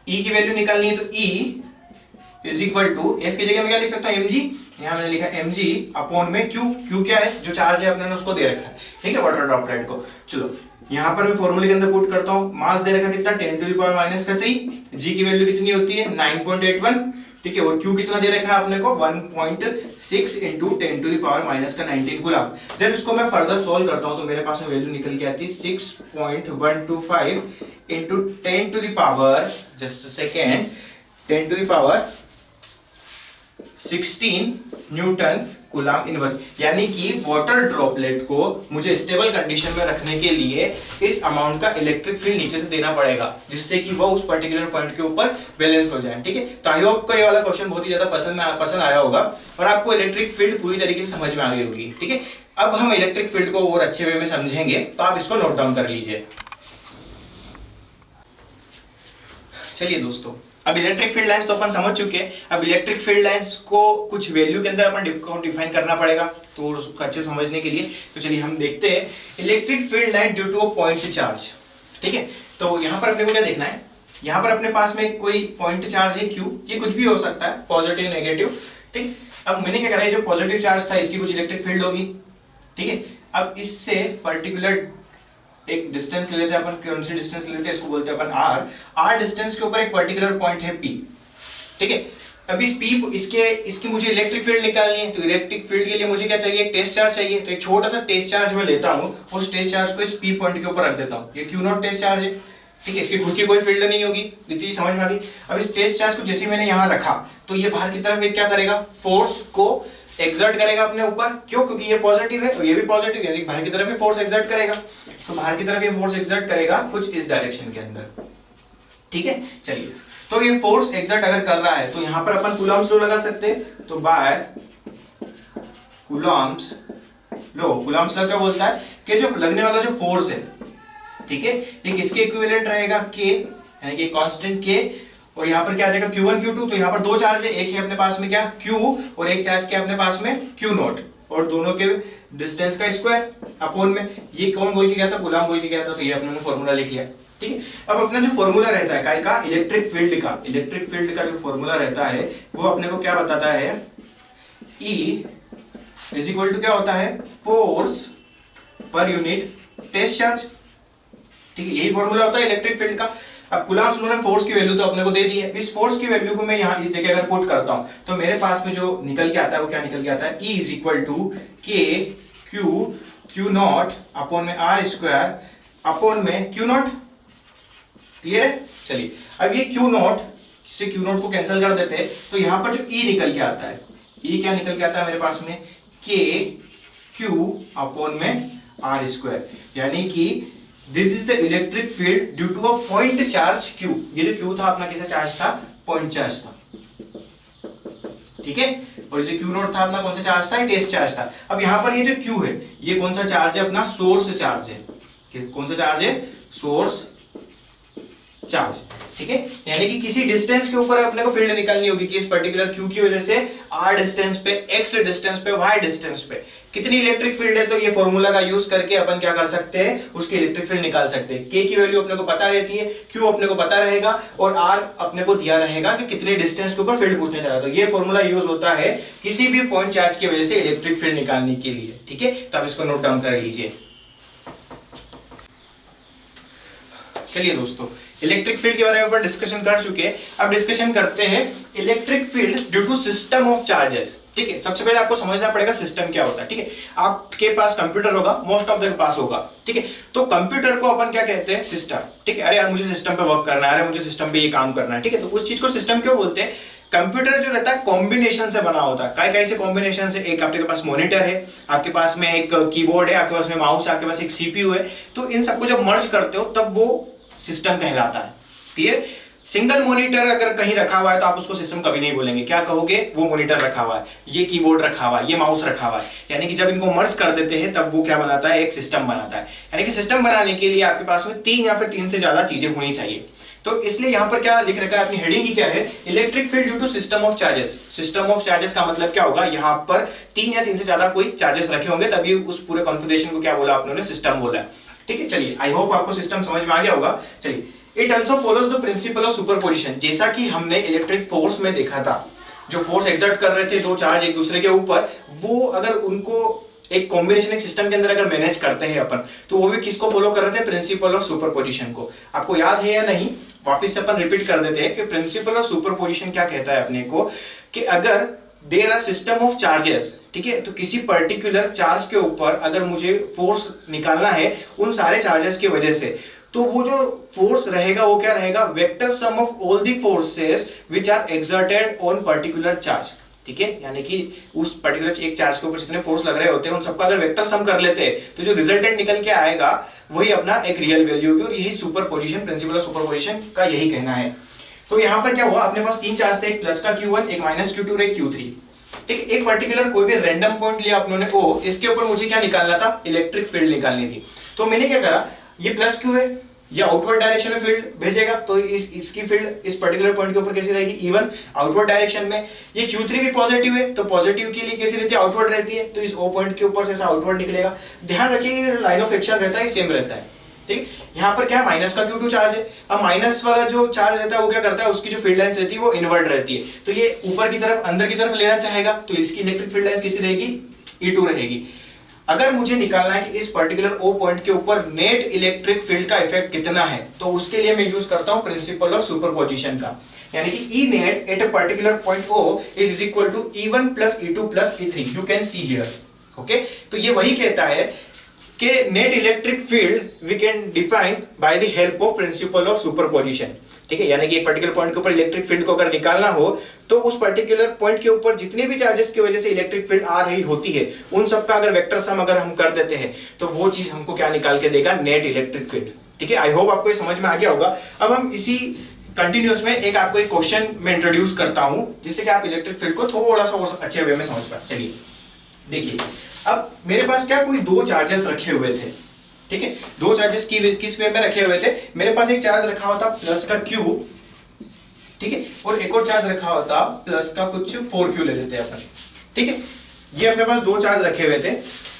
E की वैल्यू निकालनी है, तो E is equal to F की जगह में क्या लिख सकता हूं? mg। यहां मैंने लिखा mg अपॉन में Q। Q क्या है? जो चार्ज है अपने ने उसको दे रखा है, ठीक है, वाटर ड्रॉपलेट को। चलो यहां पर मैं फॉर्मूले के अंदर पुट करता हूं। मास दे रखा कितना? 10 टू द पावर माइनस का 3। G की वैल्यू कितनी होती है? 9.81, ठीक है, और Q कितना दे रखा है अपने को? 1.6 into 10 to the power minus का 19 कूलम। जब इसको मैं फर्दर सॉल्व करता हूं तो मेरे पास में वैल्यू निकल के आती है 6.125 into 10 to the power, just a second, 10 to the power 16 newton coulomb inverse. यानी कि वाटर ड्रॉपलेट को मुझे स्टेबल कंडीशन में रखने के लिए इस अमाउंट का इलेक्ट्रिक फील्ड नीचे से देना पड़ेगा, जिससे कि वो उस पर्टिकुलर पॉइंट के ऊपर बैलेंस हो जाए, ठीक है। तो आई होप को ये वाला क्वेश्चन बहुत ही ज्यादा पसंद आया होगा और आपको इलेक्ट्रिक फील्ड पूरी तरीके से समझ में आ गई होगी, ठीक है। अब हम इलेक्ट्रिक फील्ड को और अच्छे वे में समझेंगे, तो आप इसको नोट डाउन कर लीजिए। चलिए दोस्तों, अब इलेक्ट्रिक फील्ड लाइंस तो अपन समझ चुके हैं। अब इलेक्ट्रिक फील्ड लाइंस को कुछ वैल्यू के अंदर अपन डिफाइन करना पड़ेगा, तो उसको अच्छे समझने के लिए तो चलिए हम देखते हैं electric field line due to a point charge, ठीक है। तो यहाँ पर अपने को क्या देखना है? यहाँ पर अपने पास में कोई पॉइंट चार्ज है Q, ये कुछ भी हो सकता है, पॉजिटिव नेगेटिव, ठीक। अब मैंने क्या करा है, जो पॉजिटिव चार्ज था इसकी कुछ इलेक्ट्रिक फील्ड होगी, ठीक है। अब इससे पर्टिकुलर एक डिस्टेंस ले लेते हैं अपन, कौन सी डिस्टेंस ले लेते हैं, इसको बोलते हैं अपन r डिस्टेंस के ऊपर एक पर्टिकुलर पॉइंट है P, ठीक है। अब इस P को इसकी मुझे इलेक्ट्रिक फील्ड निकालनी है, तो इलेक्ट्रिक फील्ड के लिए मुझे क्या चाहिए? एक टेस्ट चार्ज चाहिए। तो एक छोटा सा टेस्ट चार्ज मैं लेता हूं और उस टेस्ट चार्ज को इस P पॉइंट के ऊपर रख देता हूं। ये Q0 टेस्ट चार्ज है, ठीक है, इसकी खुद की कोई फील्ड नहीं होगी, इतनी समझ में आ गई। अब इस टेस्ट चार्ज को जैसे मैंने यहां रखा तो ये बाहर की तरफ क्या करेगा? फोर्स को एक्सर्ट करेगा अपने ऊपर। क्यों? क्योंकि ये पॉजिटिव है और ये भी पॉजिटिव है, बाहर की तरफ भी फोर्स एक्सर्ट करेगा, तो बाहर की तरफ ये फोर्स एक्सर्ट करेगा कुछ इस डायरेक्शन के अंदर, ठीक है। चलिए, तो ये फोर्स एक्सर्ट अगर कर रहा है तो यहां पर अपन कूलॉम्स लॉ लगा सकते हैं। तो बाय कूलॉम्स लॉ क्या बोलता है कि जो लगने वाला जो फोर्स है, ठीक है, ये किसके इक्विवेलेंट रहेगा? K, यानी कि कांस्टेंट K, और यहाँ पर क्या आ जाएगा? Q1 Q2। तो यहाँ पर दो चार्ज है, एक है अपने पास में क्या? Q, और एक चार्ज क्या अपने पास में? Q0, और दोनों के डिस्टेंस का स्क्वायर अपॉन में। ये कौन बोल के गया था? कूलॉम बोल के गया था, तो ये अपने फॉर्मूला लिख लिया, ठीक है। अब अपना जो फॉर्मूला रहता है काय का? इलेक्ट्रिक फील्ड का जो फॉर्मूला रहता है वो अपने को क्या बताता है? E इज इक्वल टू क्या होता है? Force per unit test charge, ठीक है, यही फॉर्मूला होता है इलेक्ट्रिक फील्ड का। अब कूलॉम्स लॉ ने फोर्स की वैल्यू तो अपने को दे दी है, इस फोर्स की वैल्यू को मैं यहाँ इस जगह अगर पुट करता हूं तो मेरे पास में जो निकल के आता है वो क्या निकल के आता है? E is equal to K Q0 upon में R स्क्वायर अपॉन में Q0, क्लियर है? चलिए, अब ये Q0 से Q0 को कैंसिल कर देते हैं, तो यहाँ पर जो E निकल के आता है, E क्या निकल के आता है मेरे पास में? K Q अपॉन में R स्क्वायर, यानी कि this is the electric field due to a point charge Q। ये जो Q था अपना कैसा चार्ज था? पॉइंट चार्ज था, ठीक है। और जो Q0 था अपना कौन सा चार्ज था? टेस्ट चार्ज था। अब यहाँ पर ये जो Q है ये कौन सा चार्ज है? अपना सोर्स चार्ज है। कौन सा चार्ज है? सोर्स चार्ज, ठीक है। यानी कि किसी डिस्टेंस के ऊपर अपने को फील्ड निकालनी होगी कि इस पर्टिकुलर Q की वजह से R डिस्टेंस पे, X डिस्टेंस पे, Y डिस्टेंस पे कितनी इलेक्ट्रिक फील्ड है। तो ये फॉर्मूला का यूज करके अपन क्या कर सकते हैं? उसकी इलेक्ट्रिक फील्ड निकाल सकते हैं। K की वैल्यू अपने को पता रहती है, Q अपने को पता रहेगा, और R अपने को दिया रहेगा कि कितने डिस्टेंस के ऊपर फील्ड पूछना चाह रहा है। तो ये फॉर्मूला यूज होता है किसी भी पॉइंट चार्ज की वजह से इलेक्ट्रिक फील्ड निकालने के लिए, ठीक है। तब इसको नोट डाउन कर लीजिए। चलिए दोस्तों, इलेक्ट्रिक फील्ड के बारे में अपन डिस्कशन कर चुके हैं। अब डिस्कशन करते हैं electric field due to system of charges. ठीक है, सबसे पहले आपको समझना पड़ेगा सिस्टम क्या होता है। ठीक है, आपके पास कंप्यूटर होगा, मोस्ट ऑफ द पास होगा। ठीक है, तो कंप्यूटर को अपन क्या कहते हैं, सिस्टम। ठीक है, अरे यार मुझे सिस्टम पे वर्क करना है, अरे मुझे सिस्टम पे ये काम करना है। ठीक है, तो उस चीज को सिस्टम क्यों बोलते हैं। कंप्यूटर जो रहता है कॉम्बिनेशन से बना होता है। काय काय से कॉम्बिनेशन से, एक आपके पास मॉनिटर है, आपके पास में एक कीबोर्ड है, आपके पास में माउस है, आपके पास एक सीपीयू है। तो इन सबको जब मर्ज करते हो तब वो सिस्टम कहलाता है। क्लियर। सिंगल मॉनिटर अगर कहीं रखा हुआ है तो आप उसको सिस्टम कभी नहीं बोलेंगे, क्या कहोगे, वो मॉनिटर रखा हुआ है, ये कीबोर्ड रखा हुआ है, ये माउस रखा हुआ है। यानी कि जब इनको मर्ज कर देते हैं तब वो क्या बनाता है, एक सिस्टम बनाता है। यानी कि सिस्टम बनाने के लिए आपके पास में 3 या फिर 3 से ज्यादा चीजें होनी चाहिए। तो इसलिए यहां पर क्या लिख रखा है, अपनी हेडिंग ही क्या है, electric field due to system of charges. System of charges का मतलब क्या होगा, यहां पर 3 या 3 से ज्यादा कोई चार्जेस रखे होंगे तभी उस पूरे कॉन्फ़िगरेशन को क्या बोला आपने, सिस्टम बोला है। ठीक है, चलिए आई होप आपको सिस्टम समझ में आ गया होगा। चलिए, it also follows the principal of superposition. जैसा कि हमने इलेक्ट्रिक फोर्स में देखा था, जो फोर्स एक्सर्ट कर रहे थे दो चार्ज एक दूसरे के ऊपर, वो अगर उनको एक कॉम्बिनेशन एक सिस्टम के अंदर अगर मैनेज करते हैं अपन, तो वो भी किसको फॉलो कर रहे थे, प्रिंसिपल ऑफ सुपरपोजिशन को। आपको याद है या नहीं, वापस से अपन रिपीट कर देते हैं कि प्रिंसिपल ऑफ सुपरपोजिशन क्या कहता है अपने को, कि अगर there are system of charges, ठीक है, तो किसी पर्टिकुलर चार्ज के ऊपर अगर मुझे फोर्स निकालना है उन सारे चार्जेस की वजह से, तो वो जो फोर्स रहेगा वो क्या रहेगा, vector sum of all the forces which are exerted on particular charge. ठीक है, यानी कि उस पर्टिकुलर एक चार्ज के ऊपर जितने फोर्स लग रहे होते हैं उन सबका अगर वेक्टर सम कर लेते हैं तो जो रिजल्टेंट निकल के आएगा वही अपना एक रियल वैल्यू होगी। और यही सुपरपोजिशन, प्रिंसिपल ऑफ सुपरपोजिशन का यही कहना है। तो यहां पर क्या हुआ, अपने पास 3 चार्ज थे, एक प्लस का Q1, एक माइनस Q2 और एक Q3। ठीक है, एक पर्टिकुलर कोई भी रैंडम पॉइंट लिया अपनों ने O, इसके ऊपर मुझे क्या निकालना था, इलेक्ट्रिक फील्ड निकालनी थी। तो मैंने क्या करा, ये प्लस Q है, ये आउटवर्ड डायरेक्शन में फील्ड भेजेगा, तो इसकी फील्ड इस पर्टिकुलर पॉइंट के ऊपर कैसी रहेगी, इवन आउटवर्ड डायरेक्शन में। ये Q3 भी पॉजिटिव है, तो पॉजिटिव के लिए कैसी रहती है, आउटवर्ड रहती है, तो इस O पॉइंट के ऊपर से ऐसा आउटवर्ड निकलेगा। ध्यान रखिए लाइन ऑफ एक्शन रहता है सेम रहता है। ठीक, यहाँ पर क्या माइनस का Q2 चार्ज है। अब माइनस वाला जो चार्ज रहता है वो क्या करता है, उसकी जो फील्ड लाइंस रहती है वो इनवर्ट रहती है, तो ये ऊपर की तरफ अंदर की तरफ लेना चाहेगा, तो इसकी इलेक्ट्रिक फील्ड लाइंस कैसी रहेगी, E2 रहेगी। अगर मुझे निकालना है कि इस पर्टिकुलर O पॉइंट के ऊपर नेट इलेक्ट्रिक फील्ड का इफेक्ट कितना है, तो उसके लिए मैं यूज करता हूं प्रिंसिपल ऑफ सुपरपोजिशन का। यानी कि E net at a particular point O is equal to E1 plus E2 plus E3. You can see here. Okay? तो ये वही कहता है कि net electric field we can define by the help of principle of superposition. ठीक है, यानी कि एक पर्टिकुलर पॉइंट के ऊपर इलेक्ट्रिक फील्ड को अगर निकालना हो तो उस पर्टिकुलर पॉइंट के ऊपर जितने भी चार्जेस की वजह से इलेक्ट्रिक फील्ड आ रही होती है उन सबका अगर वेक्टर सम अगर हम कर देते हैं तो वो चीज हमको क्या निकाल के देगा, नेट इलेक्ट्रिक फील्ड। ठीक है, आई होप आपको ये समझ में आ गया होगा। अब हम इसी कंटिन्यूअस में एक आपको एक क्वेश्चन में इंट्रोड्यूस करता हूं जिससे कि आप इलेक्ट्रिक फील्ड को थोड़ा सा और अच्छे वे में समझ पाए। चलिए देखिए, अब मेरे पास क्या कोई 2 चार्जेस रखे हुए थे। ठीक है, 2 चार्जेस किस वे में रखे हुए थे, मेरे पास एक चार्ज रखा हुआ था प्लस का Q, ठीक है, और एक और चार्ज रखा हुआ था प्लस का कुछ 4Q ले लेते हैं अपन। ठीक है, ये अपने पास 2 चार्ज रखे हुए थे।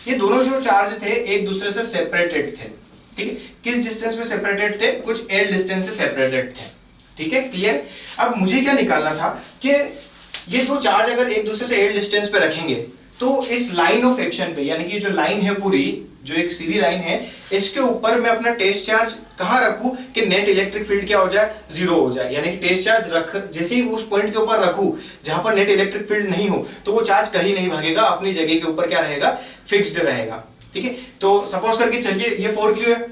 ये दोनों जो चार्ज थे एक दूसरे से सेपरेटेड थे। ठीक है, किस डिस्टेंस में सेपरेटेड थे, कुछ L डिस्टेंस से सेपरेटेड थे। ठीक है, क्लियर। अब मुझे क्या निकालना था कि ये 2 चार्ज अगर एक दूसरे से L डिस्टेंस पे रखेंगे तो इस लाइन ऑफ एक्शन पे, यानी कि जो लाइन है पूरी, जो एक सीधी लाइन है, इसके ऊपर मैं अपना टेस्ट चार्ज कहां रखूं कि नेट इलेक्ट्रिक फील्ड क्या हो जाए, 0 हो जाए। यानी कि टेस्ट चार्ज रख जैसे ही उस पॉइंट के ऊपर रखूं जहां पर नेट इलेक्ट्रिक फील्ड नहीं हो तो वो चार्ज कहीं नहीं भागेगा, अपनी जगह के ऊपर क्या रहेगा, फिक्स्ड रहेगा। ठीक है, तो सपोज करके चलिए ये 4Q है,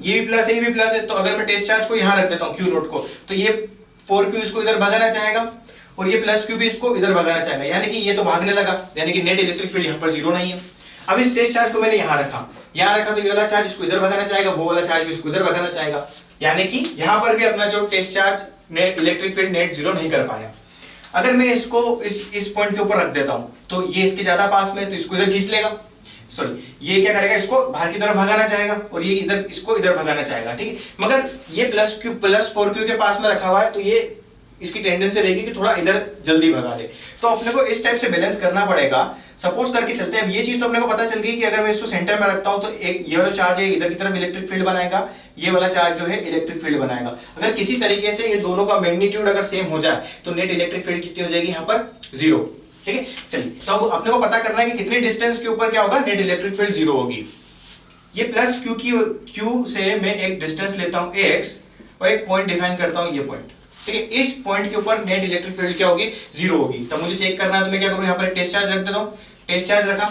ये भी प्लस है, ये भी प्लस है, तो अगर मैं टेस्ट चार्ज को यहां रख देता हूं Q नोट को, तो ये 4Q इसको इधर भगाना चाहेगा और ये प्लस Q भी इसको इधर भगाना चाहेगा, यानी कि ये तो भागने लगा, यानी कि नेट इलेक्ट्रिक फील्ड यहाँ पर 0 नहीं है। अब इस टेस्ट चार्ज को मैंने यहाँ रखा तो ये वाला चार्ज इसको इधर भगाना चाहेगा, वो वाला चार्ज भी इसको इधर भगाना चाहेगा, यानी कि यहाँ पर भी अपना जो test charge net electric field net 0 नहीं कर पाया। अगर मैं इसको इस पॉइंट के ऊपर रख देता हूँ तो ये इसके ज्यादा पास में, तो इसको इधर खींच लेगा, सॉरी ये क्या करेगा, इसको बाहर की तरफ भगाना चाहेगा और ये इधर इसको इधर भगाना चाहेगा। ठीक है, मगर ये प्लस 4Q के पास में रखा हुआ है तो ये इसकी टेंडेंसी रहेगी कि थोड़ा इधर जल्दी भगा दे, तो अपने को इस टाइप से बैलेंस करना पड़ेगा। सपोज करके चलते हैं, अब ये चीज तो अपने को पता चल गई कि अगर मैं इसको सेंटर में रखता हूं तो एक ये वाला चार्ज है इधर की तरफ इलेक्ट्रिक फील्ड बनाएगा, ये वाला चार्ज जो है इलेक्ट्रिक फील्ड बनाएगा। अगर किसी तरीके से ये दोनों का मैग्नीट्यूड अगर सेम हो जाए तो नेट इलेक्ट्रिक फील्ड कितनी हो जाएगी, यहाँ पर 0। ठीक है, चलिए तो अपने को पता करना है कि कितनी डिस्टेंस के ऊपर क्या होगा, नेट इलेक्ट्रिक फील्ड 0 होगी। ये प्लस क्यू से मैं एक डिस्टेंस लेता हूं x और एक पॉइंट डिफाइन करता हूं, ये पॉइंट, ठीक है। इस पॉइंट के ऊपर नेट इलेक्ट्रिक फील्ड क्या होगी, 0 होगी। तब मुझे चेक करना है तो मैं क्या करूं, यहाँ पर एक टेस्ट चार्ज रख देता हूं, टेस्ट चार्ज रखा,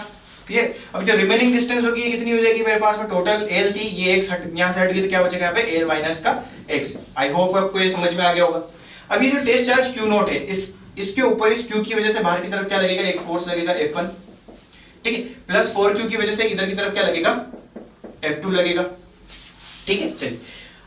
क्लियर। अब जो रिमेनिंग डिस्टेंस होगी ये कितनी हो जाएगी मेरे पास में, टोटल l थी, ये x यहाँ से हट गई तो क्या बचेगा यहाँ पे l माइनस का x। आई होप आपको ये समझ में आ गया होगा। अब ये जो टेस्ट चार्ज Q0 है, इसके ऊपर इस Q की वजह से बाहर की तरफ क्या लगेगा, एक फोर्स लगेगा F1, ठीक है, प्लस 4Q की वजह से इधर की तरफ क्या लगेगा, F2 लगेगा, ठीक है। चलिए,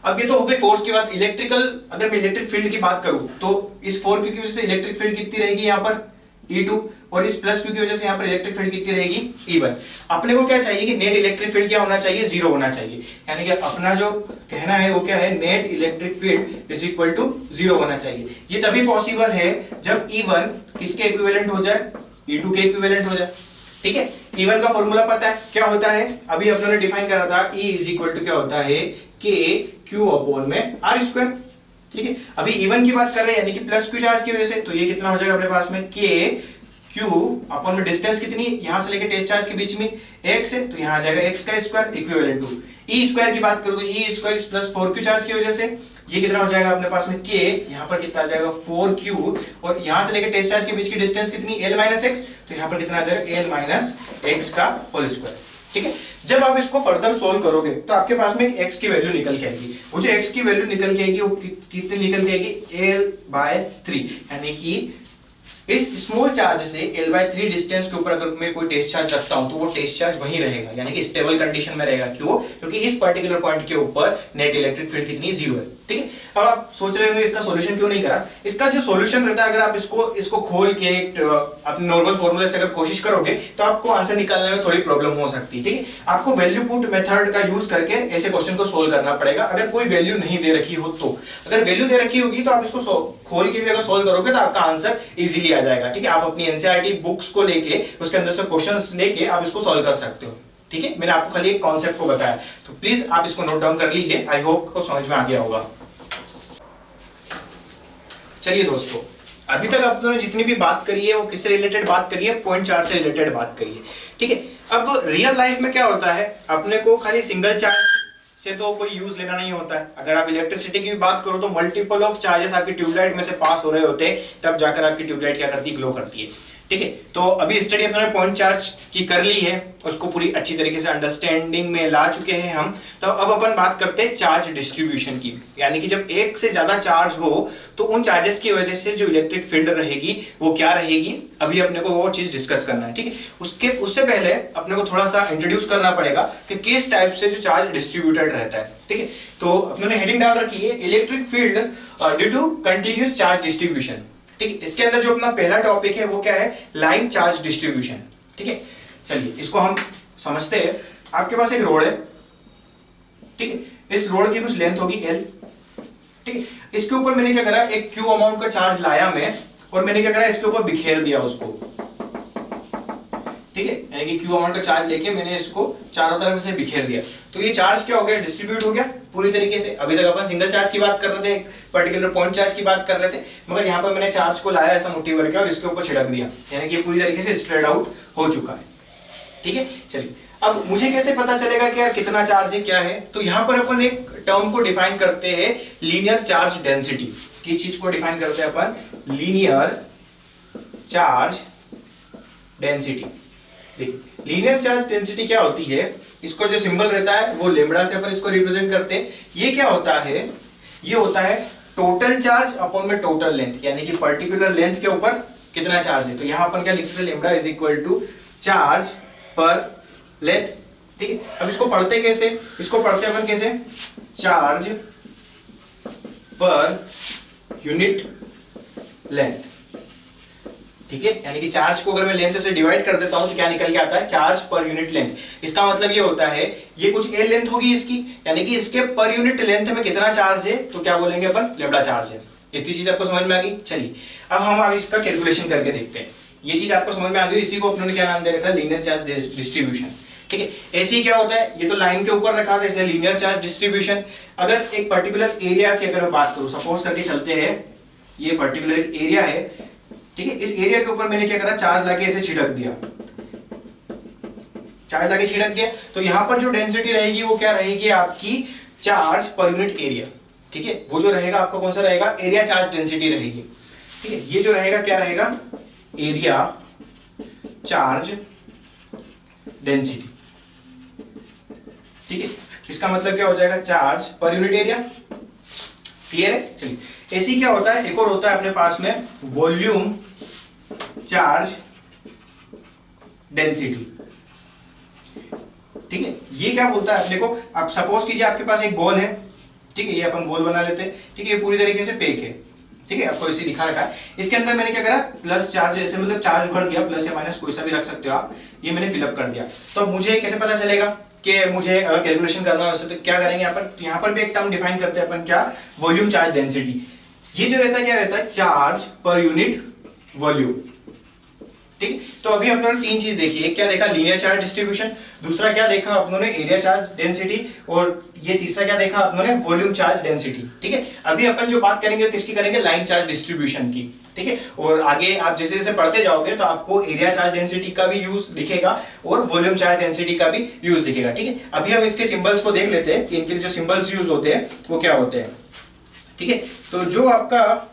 अब ये तो हो गई फोर्स की बात। इलेक्ट्रिकल, अगर मैं इलेक्ट्रिक फील्ड की बात करूं तो इस 4Q की वजह से इलेक्ट्रिक फील्ड कितनी रहेगी यहाँ पर, E2, और इस प्लस Q की वजह से यहाँ पर इलेक्ट्रिक फील्ड कितनी रहेगी, E1। अपने को क्या चाहिए कि नेट इलेक्ट्रिक फील्ड क्या होना चाहिए, 0 होना चाहिए। यानी कि अपना जो कहना है वो क्या है, net electric field is equal to 0 होना चाहिए। ये तभी पॉसिबल है जब E1 किसके इक्विवेलेंट हो जाए, E2 के इक्विवेलेंट हो जाए, ठीक है। E1 का फॉर्मूला पता है क्या होता है, अभी अपने ने डिफाइन करा था, E इज इक्वल टू क्या होता है, K Q अपॉन में R स्क्वायर, ठीक है। अभी E1 की बात कर रहे हैं यानी कि प्लस Q चार्ज की वजह से, तो ये कितना हो जाएगा अपने पास में, K Q अपॉन में डिस्टेंस कितनी, यहां से लेके टेस्ट चार्ज के बीच में x है, तो यहां आ जाएगा x का square equivalent to E square की बात करूं तो E square plus 4Q charge की वजह से ये कितना हो जाएगा अपने पास में, K यहाँ पर कितना आ जाएगा 4Q, और यहां से लेके टेस्ट चार्ज के बीच की डिस्टेंस कितनी, L माइनस x, तो यहाँ पर कितना आ जाएगा L माइनस x का होल स्क्वायर, ठीक है। जब आप इसको फर्दर सोल्व करोगे तो आपके पास में एक x की वैल्यू निकल के आएगी। वो जो x की वैल्यू निकल के आएगी वो कितनी निकल के आएगी, L/3, यानी कि इस स्मॉल चार्ज से L/3 डिस्टेंस के ऊपर अगर मैं कोई टेस्ट चार्ज रखता हूं तो वो टेस्ट चार्ज वहीं रहेगा, यानी कि स्टेबल कंडीशन में रहेगा। क्यों, क्योंकि इस पर्टिकुलर पॉइंट के ऊपर नेट इलेक्ट्रिक फील्ड कितनी, 0 है, ठीक है। अब आप सोच रहे होंगे इसका सॉल्यूशन क्यों नहीं करा। इसका जो सॉल्यूशन रहता है, अगर आप इसको खोल के अपने नॉर्मल फॉर्मूले से अगर कोशिश करोगे तो आपको आंसर निकालने में थोड़ी प्रॉब्लम हो सकती है, ठीक है। आपको वैल्यू पुट मेथड का यूज करके ऐसे क्वेश्चन को सोल्व करना पड़ेगा। अगर कोई वैल्यू नहीं दे रखी हो तो, अगर वैल्यू दे रखी होगी तो आप इसको खोल के भी अगर सोल्व करोगे तो आपका आंसर इजीली आ जाएगा, ठीक है। आप अपनी एनसीईआरटी बुक्स को लेके उसके अंदर से क्वेश्चंस लेके आप इसको सॉल्व कर सकते हो, ठीक है। मैंने आपको खाली एक कॉन्सेप्ट को बताया, तो प्लीज आप इसको नोट डाउन कर लीजिए। आई होप को समझ में आ गया होगा। चलिए दोस्तों, अभी तक आप दोनों जितनी भी बात करी है वो किससे रिलेटेड बात करी है, पॉइंट चार्ज से रिलेटेड बात करी है, ठीक है। अब रियल लाइफ में क्या होता है, अपने को खाली सिंगल चार्ज से तो कोई यूज लेना नहीं होता है। अगर आप इलेक्ट्रिसिटी की भी बात करो तो मल्टीपल ऑफ चार्जेस आपकी ट्यूबलाइट में से पास हो रहे होते हैं, तब जाकर आपकी ट्यूबलाइट क्या करती है, ग्लो करती है, ठीक है। तो अभी स्टडी अपने पॉइंट चार्ज की कर ली है, उसको पूरी अच्छी तरीके से अंडरस्टैंडिंग में ला चुके हैं हम। तो अब अपन बात करते हैं चार्ज डिस्ट्रीब्यूशन की, यानी कि जब एक से ज्यादा चार्ज हो तो उन चार्जेस की वजह से जो इलेक्ट्रिक फील्ड रहेगी वो क्या रहेगी, अभी अपने को वो चीज डिस्कस करना है, ठीक है। उससे पहले अपने को थोड़ा सा इंट्रोड्यूस करना पड़ेगा कि किस टाइप से जो चार्ज डिस्ट्रीब्यूटेड रहता है, ठीक है। तो अपने हेडिंग डाल रखी है, electric field due to continuous charge distribution, ठीक है। इसके अंदर जो अपना पहला टॉपिक है वो क्या है, लाइन चार्ज डिस्ट्रीब्यूशन, ठीक है। चलिए इसको हम समझते हैं। आपके पास एक रोड है, ठीक है, इस रोड की कुछ लेंथ होगी L, ठीक है। इसके ऊपर मैंने क्या करा, एक Q अमाउंट का चार्ज लाया मैं, और मैंने क्या करा, इसके ऊपर बिखेर दिया उसको, ठीक है। यानी कि Q अमाउंट का चार्ज लेके मैंने इसको चारों तरफ से बिखेर दिया, तो ये चार्ज क्या हो गया, डिस्ट्रीब्यूट हो गया पूरी तरीके से। अभी तक अपन सिंगल चार्ज की बात कर रहे थे, पर्टिकुलर पॉइंट चार्ज की बात कर रहे थे, मगर यहाँ पर मैंने चार्ज को लाया ऐसा मुट्ठी भर के और इसके ऊपर छिड़क दिया, यानी कि पूरी तरीके से स्प्रेड आउट हो चुका है, ठीक है। चलिए अब मुझे कैसे पता चलेगा कि यार कितना चार्ज है, क्या है, तो यहाँ पर अपन एक टर्म को डिफाइन करते हैं, लीनियर चार्ज डेंसिटी। किस चीज को डिफाइन करते हैं अपन, लीनियर चार्ज डेंसिटी। देखिए लीनियर चार्ज डेंसिटी क्या होती है, इसको जो सिंबल रहता है वो लेम्बडा से अपन इसको रिप्रेजेंट करते हैं। ये क्या होता है, ये होता है टोटल चार्ज अपॉन में टोटल लेंथ, यानी कि पर्टिकुलर लेंथ के ऊपर कितना चार्ज है। तो यहां अपन क्या लिख सकते हैं, lambda is equal to charge per length, ठीक है। अब इसको पढ़ते कैसे, इसको पढ़ते अपन कैसे, चार्ज पर यूनिट लेंथ, ठीक है। यानी कि चार्ज को अगर मैं लेंथ से डिवाइड कर देता हूं तो क्या निकल के आता है, चार्ज पर यूनिट लेंथ। इसका मतलब ये होता है, ये कुछ L लेंथ होगी इसकी, यानी कि इसके पर यूनिट लेंथ में कितना चार्ज है, तो क्या बोलेंगे अपन, लेम्डा चार्ज है। इतनी चीज आपको समझ में आ गई। चलिए अब हम इसका कैलकुलेशन करके देखते हैं। ये चीज आपको समझ में आ गई, इसी को अपने क्या नाम दे रखा है, लीनियर चार्ज डिस्ट्रीब्यूशन, ठीक है। ऐसे ही क्या होता है, ये तो लाइन के ऊपर रखा है, जैसे लीनियर चार्ज डिस्ट्रीब्यूशन। अगर एक पर्टिकुलर एरिया की अगर बात करूं, सपोज करके चलते हैं ये पर्टिकुलर एक एरिया है, ठीक है। इस एरिया के ऊपर मैंने क्या करा, चार्ज लाके ऐसे छिड़क दिया, चार्ज लाके छिड़क दिया, तो यहाँ पर जो डेंसिटी रहेगी वो क्या रहेगी आपकी चार्ज पर यूनिट एरिया। ठीक है, वो जो रहेगा आपका कौन सा रहेगा, एरिया चार्ज डेंसिटी रहेगी। ठीक है, ये जो रहेगा क्या रहेगा, एरिया चार्ज डेंसिटी। ठीक है, इसका मतलब क्या हो जाएगा, charge per unit area. Clear है। चलिए ऐसी क्या होता है, एक और होता है अपने पास में वॉल्यूम चार्ज डेंसिटी। ठीक है, ये क्या बोलता है अपने को, आप सपोज कीजिए आपके पास एक बॉल है, ठीक है, ये अपन बॉल बना लेते हैं। ठीक है, ये पूरी तरीके से पैक है। ठीक है, आपको इसे दिखा रखा है, इसके अंदर मैंने क्या करा, प्लस चार्ज, ऐसे मतलब चार्ज भर दिया, प्लस या माइनस कोई सा भी रख सकते हो आप, ये मैंने फिलअप कर दिया। तो अब मुझे कैसे पता चलेगा कि मुझे कैलकुलेशन करना है उससे, तो क्या करेंगे यहाँ पर भी एक टर्म डिफाइन करते हैं अपन, क्या, वॉल्यूम चार्ज डेंसिटी। ये जो रहता है क्या रहता है, चार्ज पर यूनिट वॉल्यूम। ठीक है, तो अभी हम लोगों ने तीन चीज देखी, एक क्या देखा, लीनियर चार्ज डिस्ट्रीब्यूशन, दूसरा क्या देखा आप लोगों ने, एरिया चार्ज डेंसिटी, और ये तीसरा क्या देखा आप लोगों ने, वॉल्यूम चार्ज डेंसिटी। ठीक है, अभी अपन जो बात करेंगे किसकी करेंगे, लाइन चार्ज डिस्ट्रीब्यूशन की। ठीक है, और आगे आप जैसे जैसे पढ़ते जाओगे तो आपको एरिया चार्ज डेंसिटी का भी यूज दिखेगा और वॉल्यूम चार्ज डेंसिटी का भी यूज दिखेगा। ठीक है, अभी हम इसके सिंबल्स को देख लेते हैं कि इनके जो सिंबल्स यूज होते हैं वो क्या होते हैं। ठीक है, तो जो आपका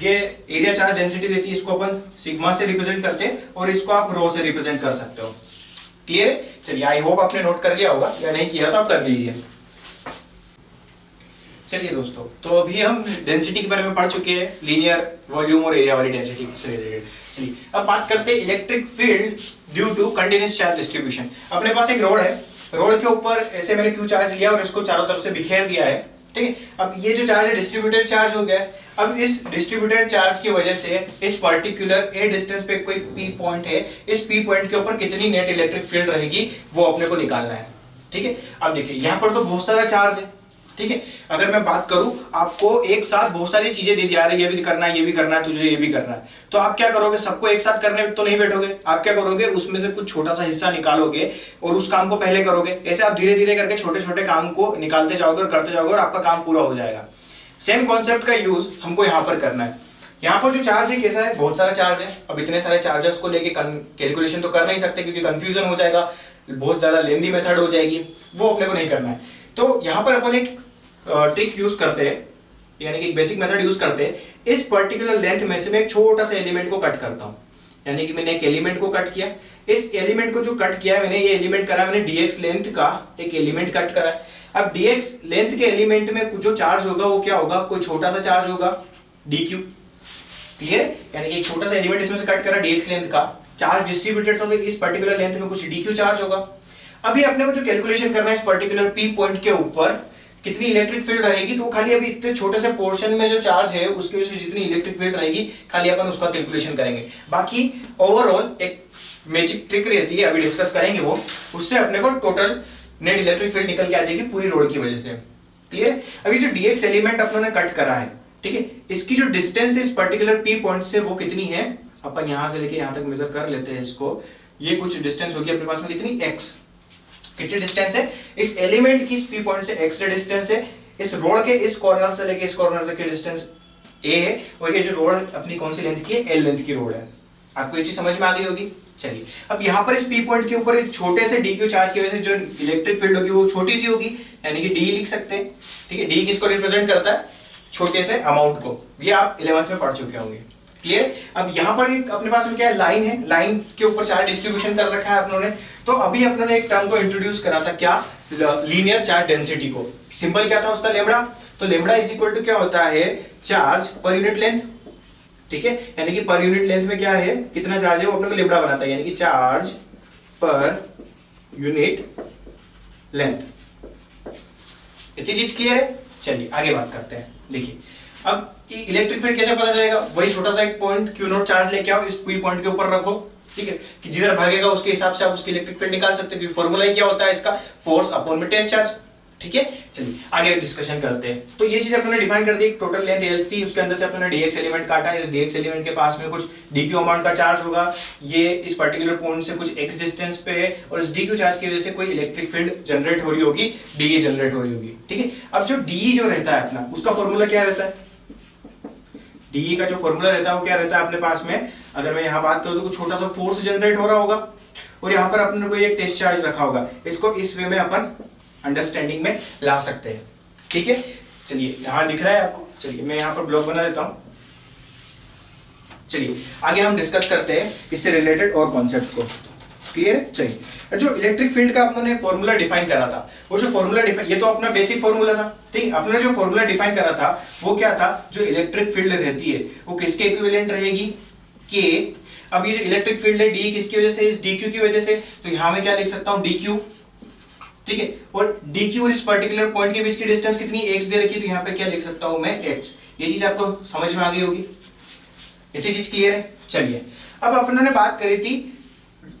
ये एरिया चार्ज डेंसिटी रहती है, इसको अपन सिग्मा से रिप्रेजेंट करते हैं और इसको आप रो से रिप्रेजेंट कर सकते हो। क्लियर है। चलिए, आई होप आपने नोट कर लिया होगा, या नहीं किया तो आप कर लीजिए। चलिए दोस्तों, तो अभी हम डेंसिटी के बारे में पढ़ चुके हैं, लीनियर, वॉल्यूम और एरिया वाली डेंसिटी से रिलेटेड। चलिए अब बात करते हैं electric field due to continuous charge distribution. अपने पास एक रोड है, रोड के ऊपर ऐसे मैंने क्यू चार्ज लिया और इसको चारों तरफ से बिखेर दिया है। ठीक है, अब ये जो चार्ज है डिस्ट्रीब्यूटेड चार्ज हो गया है। अब इस डिस्ट्रीब्यूटेड चार्ज की वजह से इस पर्टिकुलर ए डिस्टेंस पे कोई पी पॉइंट है, इस पी पॉइंट के ऊपर कितनी नेट इलेक्ट्रिक फील्ड रहेगी वो अपने को निकालना है। ठीक है, अब देखिए यहाँ पर तो बहुत सारा चार्ज है। ठीक है, अगर मैं बात करूं, आपको एक साथ बहुत सारी चीजें दे दी जा रही है, ये भी करना है, ये भी करना है, तुझे ये भी करना है, तो आप क्या करोगे, सबको एक साथ करने तो नहीं बैठोगे, आप क्या करोगे, उसमें से कुछ छोटा सा हिस्सा निकालोगे और उस काम को पहले करोगे। ऐसे आप धीरे धीरे करके छोटे छोटे काम को निकालते जाओगे और करते जाओगे और आपका काम पूरा हो जाएगा। सेम कॉन्सेप्ट का यूज हमको यहाँ पर करना है। यहाँ पर जो चार्ज है कैसा है, बहुत सारा चार्ज है। अब इतने सारे चार्जेस को लेके कैलकुलेशन तो कर नहीं सकते क्योंकि कंफ्यूजन हो जाएगा, बहुत ज्यादा लेंदी मेथड हो जाएगी, वो अपने को नहीं करना है। तो यहाँ पर अपन एक ट्रिक यूज करते हैं, यानी कि एक बेसिक मेथड यूज करते हैं। इस पर्टिकुलर लेंथ में से मैं एक छोटा सा एलिमेंट को कट करता हूँ, यानी कि मैंने एक एलिमेंट को कट किया। इस एलिमेंट को जो कट किया मैंने, ये एलिमेंट करा मैंने dx लेंथ का एक एलिमेंट कट करा है। अब dx लेंथ के एलिमेंट में जो चार्ज होगा वो क्या होगा, कोई छोटा सा चार्ज होगा dq। क्लियर है, यानी कि एक छोटा सा एलिमेंट इसमें से कट करा dx लेंथ का, चार्ज डिस्ट्रीब्यूटेड था तो इस पर्टिकुलर लेंथ में कुछ dq चार्ज होगा। अभी अपने को जो कैलकुलेशन करना है इस पर्टिकुलर p पॉइंट के ऊपर कितनी इलेक्ट्रिक फील्ड रहेगी, तो खाली अभी इतने छोटे से पोर्शन में जो चार्ज है उसकी वजह से जितनी इलेक्ट्रिक फील्ड रहेगी खाली अपन उसका कैलकुलेशन करेंगे। बाकी ओवरऑल एक मैजिक ट्रिक रहती है, अभी डिस्कस करेंगे वो, उससे अपने को टोटल नेट इलेक्ट्रिक फील्ड निकल के आ जाएगी पूरी रोड की वजह से। क्लियर। अभी जो dx एलिमेंट अपने कट करा है, ठीक है, इसकी जो डिस्टेंस है इस पर्टिकुलर p पॉइंट से वो कितनी है, अपन यहां से लेके यहां तक मेजर कर लेते हैं इसको। ये कुछ डिस्टेंस होगी अपने पास में कितनी, x। कितनी डिस्टेंस है इस एलिमेंट की, इस p पॉइंट से x डिस्टेंस है। इस रोड के इस कॉर्नर से लेके इस कॉर्नर तक की डिस्टेंस a है, और ये जो रोड अपनी कौन सी लेंथ की है, l लेंथ की रोड है। आपको ये चीज समझ में आ गई होगी। चलिए अब यहाँ पर इस p पॉइंट के ऊपर एक छोटे से dq चार्ज की वजह से जो इलेक्ट्रिक फील्ड होगी वो छोटी सी होगी, यानी कि d लिख सकते हैं। ठीक है, d किसको रिप्रेजेंट करता है, छोटे से अमाउंट को, ये आप 11th में पढ़ चुके होंगे। क्लियर। अब यहाँ पर एक अपने पास में क्या है, लाइन है, लाइन के ऊपर चार्ज डिस्ट्रीब्यूशन कर रखा है अपनों ने। तो अभी अपनों ने एक टर्म को इंट्रोड्यूस करा था, क्या, लीनियर चार्ज डेंसिटी को। सिंबल क्या था उसका, लेमड़ा। तो लेमड़ा इज इक्वल टू क्या होता है, चार्ज पर यूनिट लेंथ। ठीक है, यानी कि पर यूनिट लेंथ में क्या है, कितना चार्ज है वो अपने को लेमड़ा बनाता है, यानी कि चार्ज पर यूनिट लेंथ। इतनी चीज क्लियर है। चलिए आगे बात करते हैं। देखिए अब इलेक्ट्रिक फील्ड कैसे पता चलेगा, वही छोटा सा एक पॉइंट क्यू नोट चार्ज लेके आओ, इस p पॉइंट के ऊपर रखो। ठीक है, कि जिधर भागेगा उसके हिसाब से आप उसकी इलेक्ट्रिक फील्ड निकाल सकते हो, क्योंकि फॉर्मूला क्या होता है इसका, फोर्स अपॉन में टेस्ट चार्ज। ठीक है, चलिए आगे डिस्कशन करते हैं। तो ये चीज अपने डिफाइन कर दी, टोटल लेंथ l थी, उसके अंदर से अपने dx एलिमेंट काटा। इस dx एलिमेंट के पास में कुछ dq अमाउंट का चार्ज होगा, ये इस पर्टिकुलर पॉइंट से कुछ x डिस्टेंस पे है, और इस dq चार्ज की वजह से कोई इलेक्ट्रिक फील्ड जनरेट हो रही होगी, dE जनरेट हो रही होगी। ठीक है, अब जो dE जो रहता है अपना, उसका फॉर्मूला क्या रहता है, dE का जो फॉर्मूला रहता है वो क्या रहता है अपने पास में, अगर मैं यहाँ बात करूँ तो कुछ छोटा सा फोर्स जनरेट हो रहा होगा, और यहाँ पर अपन को एक टेस्ट चार्ज रखा होगा, इसको इस वे में अपन अंडरस्टैंडिंग में ला सकते हैं। ठीक है, चलिए यहाँ दिख रहा है आपको, चलिए मैं यहाँ पर ब्लॉक बना देता हूँ। चलिए आगे हम डिस्कस करते हैं इससे रिलेटेड और कॉन्सेप्ट को। क्लियर है? चलिए, जो इलेक्ट्रिक फील्ड का अपने फॉर्मूला डिफाइन करा था, वो जो फॉर्मूला डिफाइन, ये तो अपना बेसिक फॉर्मूला था, ठीक। अपने जो फॉर्मूला डिफाइन करा था वो क्या था, जो इलेक्ट्रिक फील्ड रहती है वो किसके इक्विवेलेंट रहेगी, के। अब ये जो इलेक्ट्रिक फील्ड है डी किसकी वजह से, इस डी क्यू की वजह से, तो यहां मैं क्या लिख सकता हूं, डी क्यू, ठीक है। और डी क्यू और इस पर्टिकुलर पॉइंट के बीच की डिस्टेंस कितनी, एक्स दे रखी, तो यहाँ पे क्या लिख सकता हूं मैं, एक्स। ये चीज आपको समझ में आ गई होगी, इतनी चीज क्लियर है। चलिए अब अपन ने बात करी थी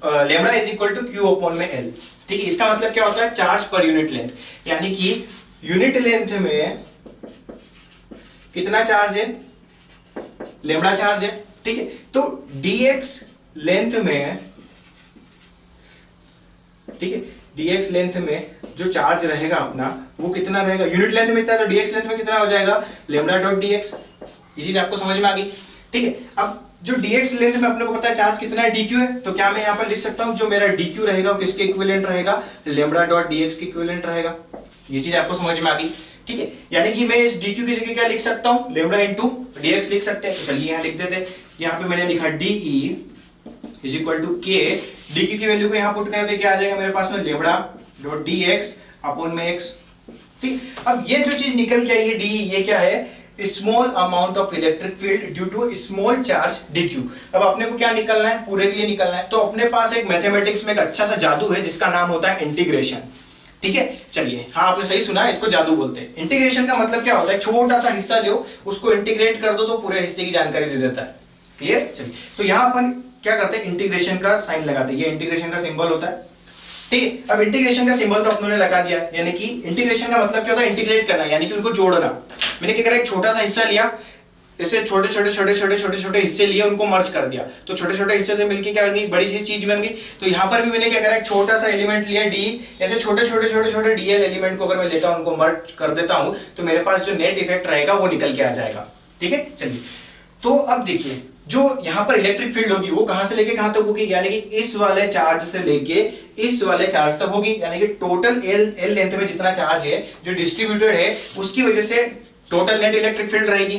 lambda is equal to q upon में एल, ठीक है। इसका मतलब क्या होता है, चार्ज पर यूनिट लेंथ, यानी कि यूनिट लेंथ में कितना चार्ज है, लेमडा चार्ज है, ठीक है। तो dx लेंथ में, ठीक है, dx लेंथ में जो चार्ज रहेगा अपना वो कितना रहेगा, यूनिट लेंथ में इतना, तो dx लेंथ में कितना हो जाएगा, लेमडा डॉट dx। ये चीज आपको समझ में आ गई, ठीक है। अब जो dx लेंथ में अपने को पता है चार्ज कितना है, dq है, तो क्या मैं यहां पर लिख सकता हूं जो मेरा dq रहेगा वो किसके इक्विवेलेंट रहेगा, लेमडा डॉट dx के इक्विवेलेंट रहेगा। ये चीज आपको समझ में आ गई, ठीक है। यानी कि मैं इस dq की जगह क्या लिख सकता हूं, लेमडा इनटू dx लिख सकते हैं। तो चलिए यहां लिख देते हैं, यहां पे मैंने लिखा de is equal to k, dq की वैल्यू को यहां पुट कर दे, क्या आ जाएगा मेरे पास में, लेमडा डॉट dx अपॉन में x, ठीक। अब ये जो चीज निकल के आई है d, ये क्या है, small amount of electric field due to small charge dq। अब अपने को क्या निकलना है, पूरे के लिए निकलना है, तो अपने पास एक मैथमेटिक्स में एक अच्छा सा जादू है जिसका नाम होता है इंटीग्रेशन, ठीक है। चलिए, हाँ आपने सही सुना है, इसको जादू बोलते हैं। इंटीग्रेशन का मतलब क्या होता है, छोटा सा हिस्सा लो, उसको इंटीग्रेट कर दो तो पूरे हिस्से की जानकारी दे देता है। क्लियर? चलिए, तो यहां अपन क्या करते हैं, इंटीग्रेशन का साइन लगाते हैं, ये इंटीग्रेशन का सिंबल होता है, ठीक है। अब इंटीग्रेशन का सिंबल तो अपनों लगा दिया, यानी कि इंटीग्रेशन का मतलब क्या होता है, इंटीग्रेट करना, यानी कि उनको जोड़ना। मैंने क्या करा, एक छोटा सा हिस्सा लिया, इसे छोटे छोटे छोटे छोटे छोटे छोटे हिस्से लिए, उनको मर्ज कर दिया, तो छोटे छोटे हिस्से से मिलके क्या बनी, बड़ी सी चीज बन गई। तो यहाँ पर भी मैंने क्या करा, एक छोटा सा एलिमेंट लिया डी, ऐसे छोटे छोटे छोटे छोटे डीएल एलिमेंट को अगर मैं लेता हूँ, उनको मर्ज कर देता हूँ, तो मेरे पास जो नेट इफेक्ट रहेगा वो निकल के आ जाएगा, ठीक है। चलिए, तो अब देखिए, जो यहाँ पर इलेक्ट्रिक फील्ड होगी वो कहां से लेके कहां तक होगी, यानी कि इस वाले चार्ज से लेके इस वाले चार्ज तक होगी, यानी कि टोटल एल लेंथ में जितना चार्ज है जो डिस्ट्रीब्यूटेड है, उसकी वजह से टोटल नेट इलेक्ट्रिक फील्ड रहेगी।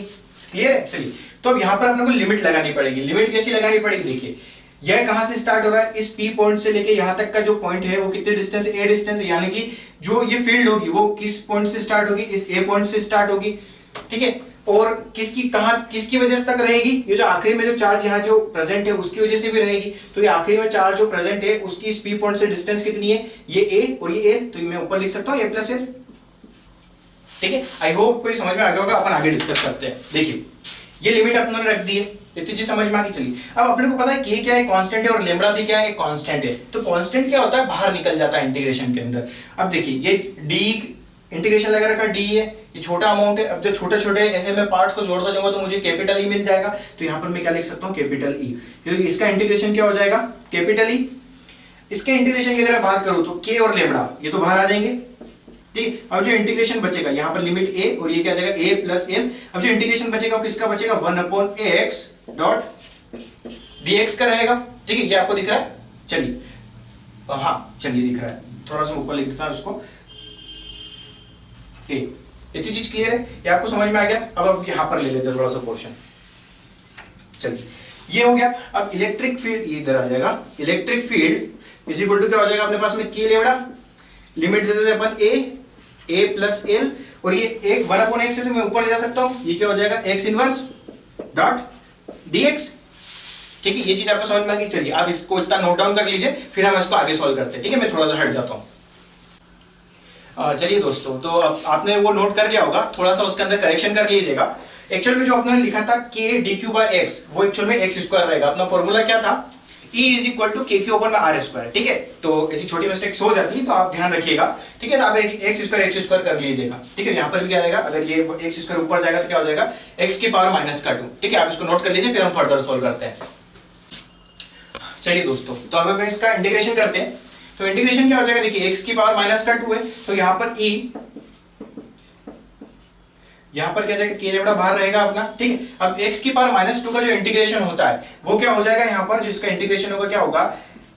क्लियर है? चलिए, तो अब यहाँ पर अपने को लिमिट लगानी पड़ेगी। लिमिट कैसी लगानी पड़ेगी, देखिए यह कहां से स्टार्ट हो रहा है, इस पी पॉइंट से लेके यहाँ तक का जो पॉइंट है वो कितने डिस्टेंस, ए डिस्टेंस है, यानी कि जो ये फील्ड होगी वो किस पॉइंट से स्टार्ट होगी, इस ए पॉइंट से स्टार्ट होगी, ठीक है। और किसकी वजह से तक रहेगी, ये जो आखिरी में जो चार्ज यहाँ जो प्रेजेंट है उसकी वजह से भी रहेगी। तो ये आखिरी में चार्ज जो प्रेजेंट है उसकी इस पी पॉइंट से डिस्टेंस कितनी है, ये ए और ये ए, तो मैं ऊपर लिख सकता हूँ ए प्लस एल, ठीक है। आई होप कोई समझ में आ गया होगा, अपन आगे डिस्कस करते हैं। देखिए, ये लिमिट अपने रख दी है, इतनी चीज समझ में आ गई। चलिए, अब अपने को पता है के क्या है, कांस्टेंट है, और लेमडा भी क्या है, कांस्टेंट है। तो कांस्टेंट क्या होता है, बाहर निकल जाता है इंटीग्रेशन के अंदर। अब देखिए, ये डी इंटीग्रेशन लगा रखा डी है, ये छोटा अमाउंट है। अब जो छोटे छोटे ऐसे मैं पार्ट्स को जोड़ता जाऊंगा तो मुझे कैपिटल ई मिल जाएगा। तो यहाँ पर मैं क्या लिख सकता हूँ, कैपिटल ई, क्योंकि इसका इंटीग्रेशन क्या हो जाएगा, कैपिटल ई। इसके इंटीग्रेशन की अगर बात करूँ तो के और लेमडा ये तो बाहर आ जाएंगे, ठीक। अब जो इंटीग्रेशन बचेगा यहाँ पर लिमिट ए, और ये क्या आ जाएगा ए प्लस एल। अब जो इंटीग्रेशन बचेगा वो किसका बचेगा, 1/x डॉट dx का रहेगा, ठीक है। ये आपको दिख रहा है, चलिए, हाँ चलिए दिख रहा है, थोड़ा सा ऊपर लिख देता हूं इसको, इतनी चीज क्लियर है, ये आपको समझ में आ गया। अब यहां पर ले लेते हैं थोड़ा सा पोर्शन, चलिए ये हो गया। अब इलेक्ट्रिक फील्ड ये इधर आ जाएगा, electric field is equal to क्या हो जाएगा अपने पास में, के लेमडा, लिमिट दे देते अपन ए प्लस एल, और ये एक 1/x से तो मैं ऊपर ले जा सकता हूं, ये क्या हो जाएगा, x इनवर्स डॉट dx, ठीक है। ये चीज आपको समझ में आ गई। चलिए, आप इसको इतना नोट डाउन कर लीजिए, फिर हम इसको आगे सॉल्व करते हैं, ठीक है। मैं थोड़ा सा हट जाता हूं। चलिए दोस्तों, तो आपने वो नोट कर लिया होगा, थोड़ा सा उसके अंदर करेक्शन कर लीजिएगा। एक्चुअल में जो आपने लिखा था k dq by x, वो एक्चुअल में x स्क्वायर रहेगा। अपना फॉर्मूला क्या था, E इज इक्वल टू के क्यू अपन आर स्क्वायर, ठीक है। तो ऐसी छोटी मिस्टेक्स हो जाती है, तो आप ध्यान रखिएगा, ठीक है। तो आप एक्स स्क्वायर कर लीजिएगा, ठीक है। यहाँ पर भी क्या रहेगा, अगर ये एक्स स्क्वायर ऊपर जाएगा तो क्या हो जाएगा, x की पावर -2, ठीक है। आप इसको नोट कर लीजिए, फिर हम फर्दर सोल्व करते हैं। चलिए दोस्तों, तो अब हम इसका इंटीग्रेशन करते हैं। तो इंटीग्रेशन क्या हो जाएगा, देखिए x की पावर -2 है, तो यहाँ पर e, यहाँ पर क्या जाएगा, के लेमडा बाहर रहेगा अपना, ठीक है। अब x की पावर -2 का जो इंटीग्रेशन होता है वो क्या हो जाएगा, यहाँ पर जिसका इंटीग्रेशन होगा क्या होगा,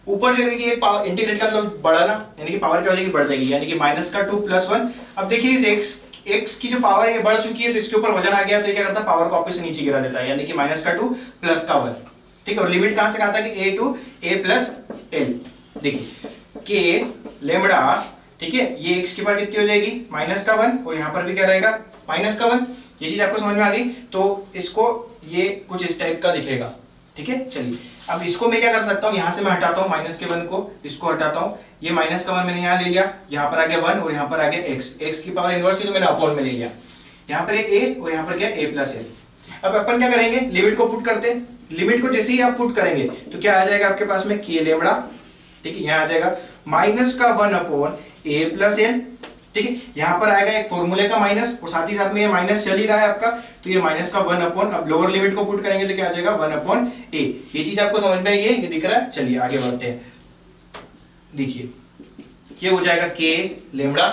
ऊपर जो रहेगी एक पावर इंटीग्रेट का मतलब बढ़ाना, यानी कि पावर क्या हो जाएगी, बढ़ जाएगी, यानी कि माइनस का 2 प्लस 1। अब देखिए इस x की जो पावर है ये बढ़ चुकी है, तो इसके ऊपर वजन आ गया, तो ये क्या करता है, पावर को वापस से नीचे गिरा देता है, यानी कि माइनस का 2 प्लस का 1। ठीक है, और लिमिट कहां से कहां था कि a to a plus l। देखिए k लेमड़ा, ठीक है, ये x की पावर कितनी हो जाएगी, माइनस का 1, और यहाँ पर भी क्या रहेगा, माइनस का 1। ये चीज आपको समझ में आ गई, तो इसको ये कुछ इस टाइप का दिखेगा। ठीक है, चलिए अब इसको मैं क्या कर सकता हूँ, यहां से मैं हटाता हूँ माइनस के 1 को, इसको हटाता हूँ, ये माइनस का 1 मैंने यहाँ ले लिया, यहाँ पर आ गया 1 और यहाँ पर आ गया x की पावर इनवर्स ही तो मैंने अपॉन में ले लिया, यहाँ पर a और यहाँ पर क्या a प्लस l। अब अपन क्या करेंगे, लिमिट को पुट करते हैं। लिमिट को जैसे ही आप पुट करेंगे तो क्या आ जाएगा आपके पास में, k लेमड़ा, ठीक है, यहाँ आ जाएगा माइनस का 1 अपॉन a प्लस l। ठीक है, यहां पर आएगा एक फॉर्मूले का माइनस, और साथ ही साथ में ये माइनस चल ही रहा है आपका, तो ये माइनस का 1 अपॉन, अब लोअर लिमिट को पुट करेंगे तो क्या आ जाएगा 1 अपॉन a। ये चीज आपको समझ में आई है, ये दिख रहा है। चलिए आगे बढ़ते हैं, देखिए ये हो जाएगा k लेमड़ा,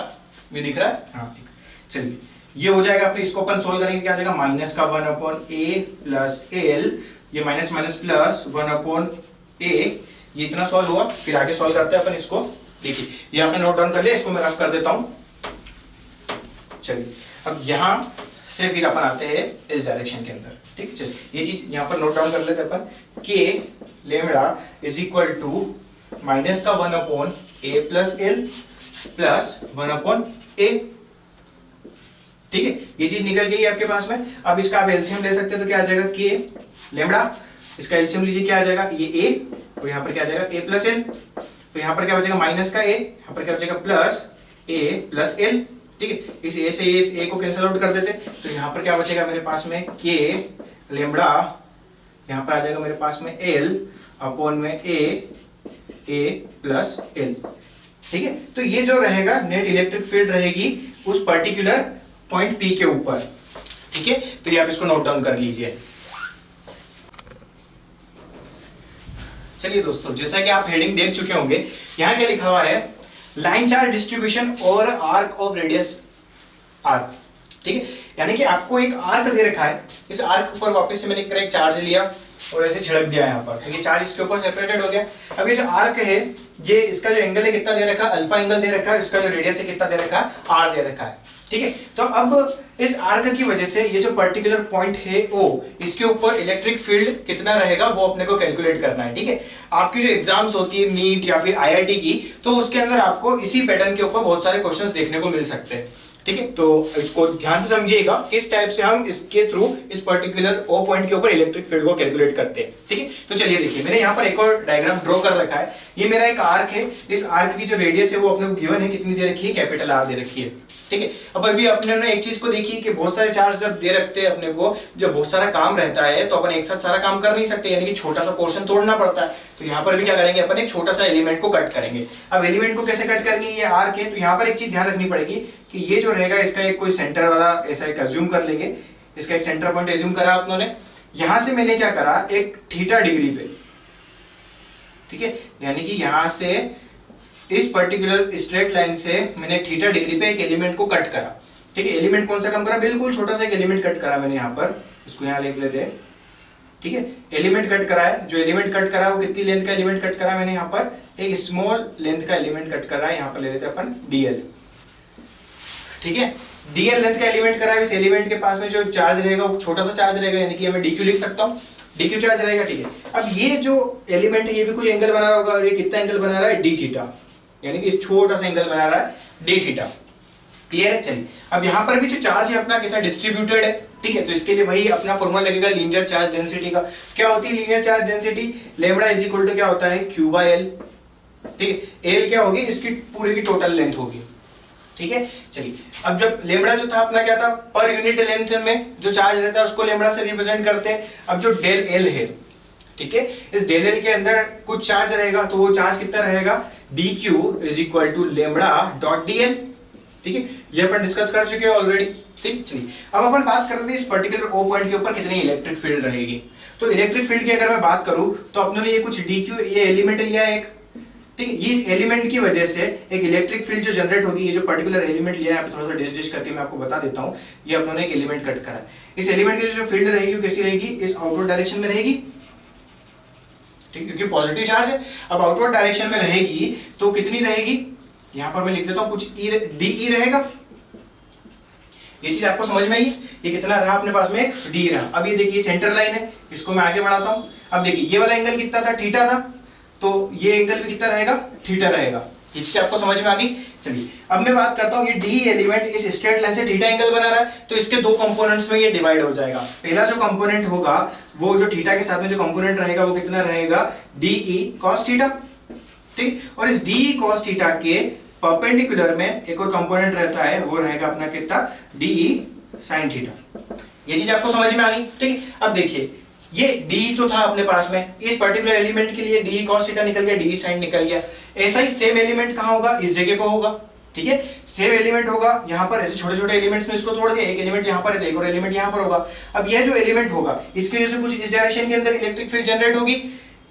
ये दिख रहा है, हाँ ठीक। चलिए ये हो जाएगा, आपको इसको अपन सोल्व करेंगे, क्या आ जाएगा माइनस का 1 अपॉन a प्लस l, ये minus minus plus 1 upon a, ये इतना सॉल्व हुआ। फिर आगे सॉल्व करते हैं अपन इसको। देखिए ये आपने नोट डाउन कर लिया, इसको मैं रफ कर देता हूं। चलिए अब यहां से फिर अपन आते हैं इस डायरेक्शन के अंदर। ठीक, चलिए ये चीज यहां पर नोट डाउन कर लेते हैं अपन, k lambda is equal to minus का 1 upon a plus l plus 1 upon a। ठीक है, ये चीज निकल गई आपके पास में। अब इसका आप एलसीएम ले सकते हैं, तो क्या आ जाएगा k लेमड़ा, इसका एलसीएम लीजिए, क्या आ जाएगा ये a, और यहाँ पर क्या आ जाएगा a प्लस l, तो यहाँ पर क्या बचेगा माइनस का a, यहाँ पर क्या बचेगा प्लस a प्लस l। ठीक है, इस a से इस a को कैंसिल आउट कर देते, तो यहाँ पर क्या बचेगा मेरे पास में k लेमड़ा, यहाँ पर आ जाएगा मेरे पास में l अपॉन में a प्लस l। ठीक है, तो ये जो रहेगा नेट इलेक्ट्रिक फील्ड रहेगी उस पर्टिकुलर पॉइंट P के ऊपर। ठीक है, तो ये आप इसको नोट डाउन कर लीजिए। चलिए दोस्तों, जैसा कि आप हेडिंग देख चुके होंगे, यहाँ क्या लिखा हुआ है, लाइन चार्ज डिस्ट्रीब्यूशन और आर्क ऑफ रेडियस r। ठीक है, यानी कि आपको एक आर्क दे रखा है, इस आर्क ऊपर वापस से मैंने एक चार्ज लिया और ऐसे छिड़क दिया यहाँ पर, तो ये चार्ज इसके ऊपर सेपरेटेड हो गया। अब ये जो आर्क है, ये इसका जो एंगल है कितना दे रखा है, अल्फा एंगल दे रखा है, इसका जो रेडियस है कितना दे रखा है, r दे रखा है। ठीक है, तो अब इस आर्क की वजह से ये जो पर्टिकुलर पॉइंट है O, इसके ऊपर इलेक्ट्रिक फील्ड कितना रहेगा वो अपने को कैलकुलेट करना है। ठीक है, आपकी जो एग्जाम्स होती है नीट या फिर IIT की, तो उसके अंदर आपको इसी पैटर्न के ऊपर बहुत सारे क्वेश्चंस देखने को मिल सकते हैं। ठीक है, तो इसको ध्यान से समझिएगा किस टाइप से हम इसके थ्रू इस पर्टिकुलर O पॉइंट के ऊपर इलेक्ट्रिक फील्ड को कैलकुलेट करते हैं। ठीक है, तो चलिए देखिए, मैंने यहाँ पर एक और डायग्राम ड्रॉ कर रखा है। ये मेरा एक आर्क है, इस आर्क की जो रेडियस है वो अपने को गिवन है, कितनी दे रखी है, कैपिटल R दे रखी है। ठीक है, अब अभी अपने ने एक चीज को देखी कि बहुत सारे चार्ज जब दे रखते हैं अपने को, जब बहुत सारा काम रहता है तो अपन एक साथ सारा काम कर नहीं सकते, यानी कि छोटा सा पोर्शन तोड़ना पड़ता है। तो यहाँ पर भी क्या करेंगे, अपन एक छोटा सा एलिमेंट को कट करेंगे। अब एलिमेंट को कैसे कट करेंगे, ये आर्क है, तो यहाँ पर एक चीज ध्यान रखनी पड़ेगी कि ये जो रहेगा इसका एक कोई सेंटर वाला ऐसा एक अज्यूम कर लेंगे, इसका एक सेंटर पॉइंट अज्यूम करा आपने। यहां से मैंने क्या करा, एक थीटा डिग्री पे, ठीक है, यानी कि यहां से इस पर्टिकुलर स्ट्रेट लाइन से मैंने थीटा डिग्री पे एक एलिमेंट को कट करा। ठीक है, एलिमेंट कौन सा कम करा, बिल्कुल छोटा सा एक एलिमेंट कट करा मैंने यहाँ पर, इसको यहाँ लिख लेते हैं। ठीक है, एलिमेंट कट करा है, जो एलिमेंट कट करा वो कितनी लेंथ का एलिमेंट कट करा मैंने यहाँ पर, एक स्मॉल लेंथ का एलिमेंट कट करा है, यहाँ पर ले लेते हैं अपन dl। ठीक है, dl लेंथ का एलिमेंट करा है, इस एलिमेंट के पास में जो चार्ज रहेगा वो छोटा सा चार्ज रहेगा, यानी कि मैं dq लिख सकता हूँ, dq चार्ज रहेगा। ठीक है, अब ये जो एलिमेंट है ये भी कुछ एंगल बना रहा होगा, और ये कितना एंगल बना रहा है, d थीटा, यानी कि छोटा सा एंगल बना रहा है d थीटा। क्लियर है, चलिए अब यहाँ पर भी जो चार्ज है अपना कैसा डिस्ट्रीब्यूटेड है। ठीक है, तो इसके लिए वही अपना फॉर्मूला लगेगा लीनियर चार्ज डेंसिटी का। क्या होती है linear charge density, lambda is equal to क्या होता है, q बाय l। ठीक है, l क्या होगी, इसकी पूरे की टोटल लेंथ होगी। ठीक है, चलिए अब जब लेमड़ा जो था अपना क्या था, पर यूनिट लेंथ में जो चार्ज रहता है उसको लेमड़ा से रिप्रेजेंट करते हैं। अब जो डेल l है, ठीक है, इस डेल l के अंदर कुछ चार्ज रहेगा, तो वो चार्ज कितना रहेगा, dq is equal to lambda dot dl। ठीक है, ये अपन डिस्कस कर चुके हैं ऑलरेडी। ठीक, चलिए अब अपन बात कर रहे थे इस पर्टिकुलर O पॉइंट के ऊपर कितनी इलेक्ट्रिक फील्ड रहेगी। तो इलेक्ट्रिक फील्ड की अगर मैं बात करूं तो अपने ने ये कुछ dq ये एलिमेंट लिया है एक। ठीक है, इस एलिमेंट की वजह से एक इलेक्ट्रिक फील्ड जो जनरेट होगी, ये जो पर्टिकुलर एलिमेंट लिया है, यहाँ पे थोड़ा सा डिस्कस करके मैं आपको बता देता हूँ। ये अपनों ने एक एलिमेंट कट करा है, इस एलिमेंट की जो फील्ड रहेगी वो कैसी रहेगी, इस आउटवर्ड डायरेक्शन में रहेगी। ठीक है, क्योंकि पॉजिटिव चार्ज है। अब आउटवर्ड डायरेक्शन में रहेगी तो कितनी रहेगी, यहां पर मैं लिख देता हूं कुछ डी ई रहेगा। ये चीज आपको समझ में आई? ये कितना रहा अपने पास में, एक डी रहा। अब ये देखिए सेंटर लाइन है, इसको मैं आगे बढ़ाता हूं। अब देखिए ये वाला एंगल कितना था, थीटा था, तो ये एंगल भी कितना रहेगा, थीटा रहेगा। ये चीज आपको समझ में आ गई। चलिए अब मैं बात करता हूं, ये डी एलिमेंट इस स्ट्रेट लाइन से थीटा एंगल बना रहा है, तो इसके दो कंपोनेंट्स में ये डिवाइड हो जाएगा। पहला जो कंपोनेंट होगा वो जो थीटा के साथ में जो कंपोनेंट रहेगा वो कितना रहेगा, डी ई कॉस थीटा। ठीक, और इस डी ई कॉस थीटा के परपेंडिकुलर में एक और कंपोनेंट रहता है, वो रहेगा अपना कितना, डी ई साइन थीटा। ये चीज आपको समझ में आ गई। ठीक, अब देखिए ये डी तो था अपने पास में, इस पर्टिकुलर एलिमेंट के लिए डी कॉस थीटा निकल गया, डी साइन निकल गया। ऐसा ही सेम एलिमेंट कहां होगा, इस जगह पे होगा। ठीक है, सेम एलिमेंट होगा यहां पर, ऐसे छोटे छोटे एलिमेंट्स में इसको तोड़ दिया, एक एलिमेंट यहां पर है तो एक और एलिमेंट यहां पर होगा। अब यह जो एलिमेंट होगा इसकी वजह से कुछ इस डायरेक्शन के अंदर इलेक्ट्रिक फील्ड जनरेट होगी,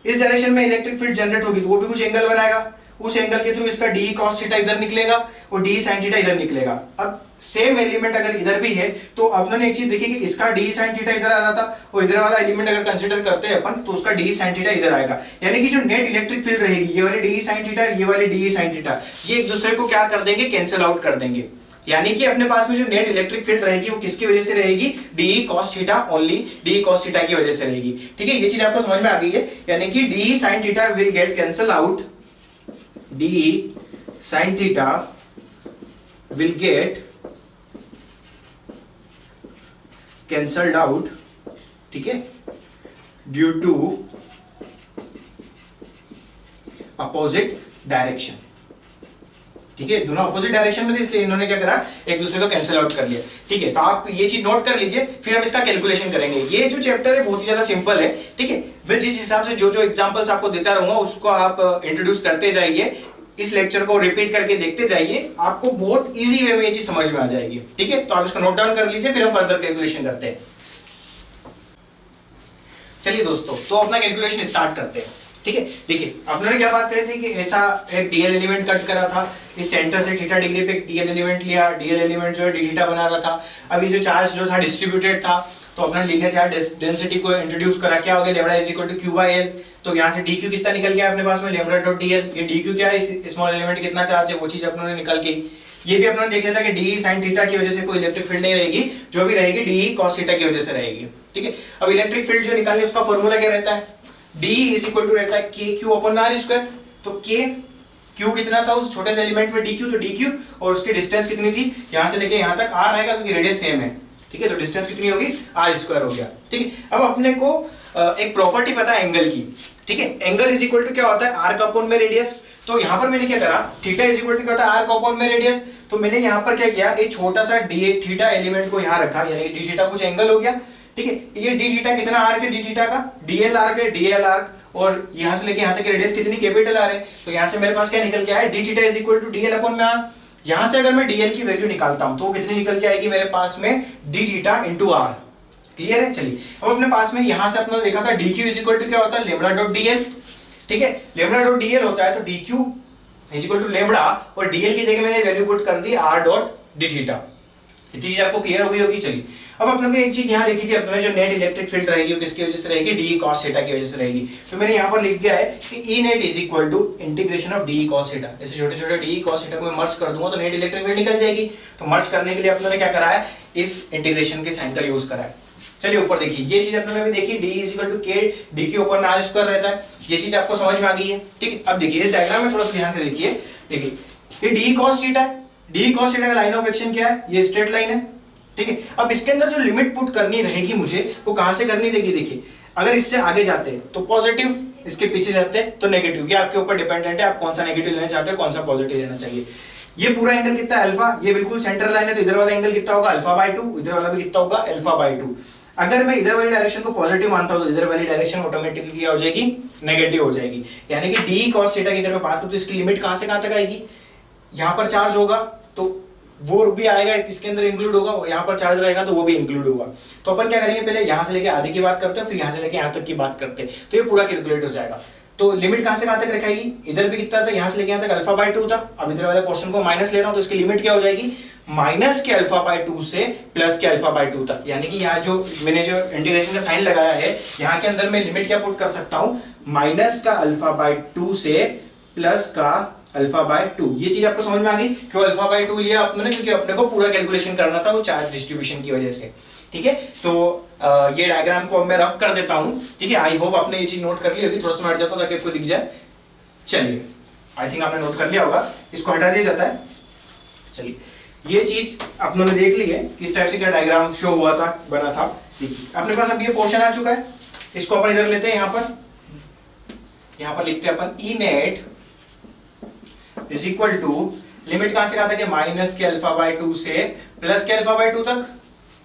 इस डायरेक्शन में इलेक्ट्रिक फील्ड जनरेट होगी तो वो भी कुछ एंगल बनाएगा, उस एंगल के थ्रू इसका डी कॉस थीटा इधर निकलेगा और डी साइन थीटा इधर निकलेगा। अब सेम एलिमेंट अगर इधर भी है तो अपने एक चीज देखिए कि इसका डी साइन थीटा इधर आ रहा था और इधर वाला एलिमेंट अगर कंसीडर करते हैं अपन तो उसका डी साइन थीटा इधर आएगा। यानी कि जो नेट इलेक्ट्रिक फील्ड रहेगी, ये वाली डी साइन थीटा, ये वाली डी साइन थीटा, ये एक दूसरे को क्या कर देंगे, कैंसिल आउट कर देंगे। यानी कि अपने पास में जो नेट इलेक्ट्रिक फील्ड रहेगी वो किसकी वजह से रहेगी, D cos theta, only D cos theta की वजह से रहेगी। ठीक है, ये चीज आपको समझ में आ गई है। यानी कि D sine theta will get cancel out, D sine theta will get cancelled out, ठीक है, ड्यू टू अपोजिट डायरेक्शन। ठीक है, दोनों अपोजिट डायरेक्शन में थे इसलिए इन्होंने क्या करा, एक दूसरे को कैंसिल आउट कर लिया। ठीक है, तो आप ये चीज नोट कर लीजिए, फिर हम इसका कैलकुलेशन करेंगे। ये जो चैप्टर है बहुत ही ज्यादा सिंपल है। ठीक है, मैं जिस हिसाब से जो जो एग्जांपल्स आपको देता रहूंगा उसको आप इंट्रोड्यूस करते जाइए, इस लेक्चर को रिपीट करके देखते जाइए, आपको बहुत इजी वे में ये चीज समझ में आ जाएगी। ठीक है, तो आप इसको नोट डाउन कर लीजिए, फिर हम फर्दर कैलकुलेशन करते हैं। चलिए दोस्तों, तो अपना कैलकुलेशन स्टार्ट करते हैं। ठीक है, देखिए आपने क्या बात करी थी कि ऐसा एक डीएल एलिमेंट कट करा था, इस सेंटर से थीटा डिग्री पे एक डीएल एलिमेंट लिया, डीएल एलिमेंट जो है डी थीटा बना रहा था। अब ये जो चार्ज जो था डिस्ट्रीब्यूटेड था, तो अपना लीनियर चार्ज डेंसिटी को इंट्रोड्यूस करा, क्या हो गया, lambda is equal to q by l. तो यहाँ से डी क्यू कितना निकल गया अपने पास में, लैम्डा डॉट डी एल। ये डी क्यू क्या है, इस स्मॉल एलिमेंट कितना चार्ज है वो चीज अपने निकल गई। ये भी अपने देख लिया था कि डी साइन थीटा की वजह से कोई इलेक्ट्रिक फील्ड नहीं रहेगी, जो भी रहेगी डी कॉस थीटा की वजह से रहेगी। ठीक है, अब इलेक्ट्रिक फील्ड जो निकालनी है उसका फॉर्मूला क्या रहता है, D इज इक्वल टू रहता है के क्यू अपॉन आर स्क्वायर। तो के क्यू कितना था उस छोटे से एलिमेंट में, डी क्यू, तो डी क्यू और उसकी डिस्टेंस कितनी थी, यहां से लेके यहां तक आर रहेगा क्योंकि रेडियस सेम है। ठीक है, तो डिस्टेंस कितनी होगी, आर स्क्वायर हो गया। ठीक है, अब अपने को एक प्रॉपर्टी पता है एंगल की। ठीक है, एंगल इज इक्वल टू क्या होता है, आर का अपॉन में रेडियस। तो यहां पर मैंने क्या करा, थीटा इज इक्वल टू क्या होता है, आर का अपॉन में रेडियस। तो मैंने यहां पर क्या किया, एक छोटा सा डी थीटा एलिमेंट को यहां रखा, यानी डी थीटा कुछ एंगल हो गया। ठीक है, ये डी थीटा कितना आर के, डी थीटा का डीएल आर के, डीएल आर, और यहां से लेके यहां तक रेडियस कितनी, कैपिटल आर है। तो यहां से मेरे पास क्या निकल के आया, d theta is equal to dl upon में आर। यहां से अगर मैं डीएल की वैल्यू निकालता हूं तो वो कितनी निकल के आएगी मेरे पास में, d theta into r. Clear है। चलिए अब अपने पास में यहां से अपने देखा था d q is equal to क्या होता है, लेमडा डॉट डीएल। ठीक है, लेमडा डॉट डीएल होता है, तो d q is equal to lambda, और डीएल की जगह मैंने वैल्यू पुट कर दी आर डॉट डी थीटा। ये चीज आपको क्लियर हो गई होगी। चलिए अब अपने को एक चीज यहाँ देखी थी, अपने जो नेट इलेक्ट्रिक फील्ड रहेगी वो किसकी वजह से रहेगी, डी कॉस थीटा की वजह से रहेगी। तो मैंने यहाँ पर लिख दिया है कि E net is equal to integration of d cos theta. ऐसे छोटे छोटे डी कॉस थीटा को मैं मर्ज कर दूंगा तो नेट इलेक्ट्रिक फील्ड निकल जाएगी। तो मर्ज करने के लिए अपने क्या करा है, इस इंटीग्रेशन के साइन का यूज करा है। चलिए ऊपर देखिए, ये चीज अपने भी देखी, डी इज इक्वल टू के डी के ऊपर में आर स्क्वायर रहता है। ये चीज आपको समझ में आ गई है। ठीक है, अब देखिए इस डायग्राम में थोड़ा सा ध्यान से देखिए, देखिए ये डी कॉस थीटा है, डी कॉस थीटा का लाइन ऑफ एक्शन क्या है, ये स्ट्रेट लाइन है। ठीक है, अब इसके अंदर जो लिमिट पुट करनी रहेगी मुझे, वो कहां से करनी रहेगी, देखिए अगर इससे आगे जाते हैं तो पॉजिटिव, इसके पीछे जाते हैं तो नेगेटिव। ये आपके ऊपर डिपेंडेंट है, आप कौन सा नेगेटिव लेना चाहते हो, कौन सा पॉजिटिव लेना चाहिए। ये पूरा एंगल कितना है, अल्फा, ये बिल्कुल सेंटर लाइन है, तो इधर वाला एंगल कितना होगा, अल्फा बाय 2, इधर वाला भी कितना होगा, अल्फा बाय 2। अगर मैं इधर वाली डायरेक्शन को पॉजिटिव मानता हूं तो इधर वाली डायरेक्शन ऑटोमेटिकली क्या हो जाएगी, नेगेटिव हो जाएगी। यानी कि डी कॉस थीटा की तरफ बात करूं तो इसकी लिमिट कहां से कहां तक आएगी, यहां पर चार्ज होगा तो वो भी आएगा, इसके अंदर इंक्लूड होगा, और यहाँ पर चार्ज रहेगा तो वो भी इंक्लूड होगा। तो अपन क्या करेंगे, पहले यहाँ से लेके आधे की बात करते हैं, फिर यहाँ से लेके यहाँ तक की बात करते हैं, तो ये पूरा कैलकुलेट हो जाएगा। तो लिमिट कहां से कहां तक रखेगी, इधर भी कितना था, यहां से लेके यहां तक अल्फा बाय 2 था, अब इधर वाले पोर्शन को माइनस ले रहा हूं तो इसकी लिमिट क्या हो जाएगी, माइनस के अल्फा बाय 2 से प्लस के अल्फा बाय 2 तक। यानी कि यहाँ जो मैंने जो इंटीग्रेशन का साइन लगाया है, यहाँ के अंदर मैं लिमिट क्या पुट कर सकता हूँ, माइनस का अल्फा बाय 2 से प्लस का अल्फा बाय 2। ये चीज आपको समझ में आ गई, क्यों अल्फा बाय 2 लिया आपने, क्योंकि अपने को पूरा कैलकुलेशन करना था वो चार्ज डिस्ट्रीब्यूशन की वजह से। ठीक है, तो ये डायग्राम को मैं रफ कर देता हूँ। ठीक है, आई होप आपने ये चीज नोट कर ली होगी, थोड़ा सा हट जाता हूँ ताकि आपको दिख जाए। चलिए, आई थिंक आपने नोट कर लिया होगा, इसको हटा दिया जाता है। चलिए, ये चीज अपनों ने देख ली है, किस टाइप से क्या डायग्राम शो हुआ था, बना था। देखिए अपने पास अब ये पोर्शन आ चुका है, इसको अपन इधर लेते हैं, यहाँ पर लिखते हैं अपन E net is equal to, limit कहां से कहा था कि माइनस के अल्फा बाय 2 से प्लस के अल्फा बाय 2 तक।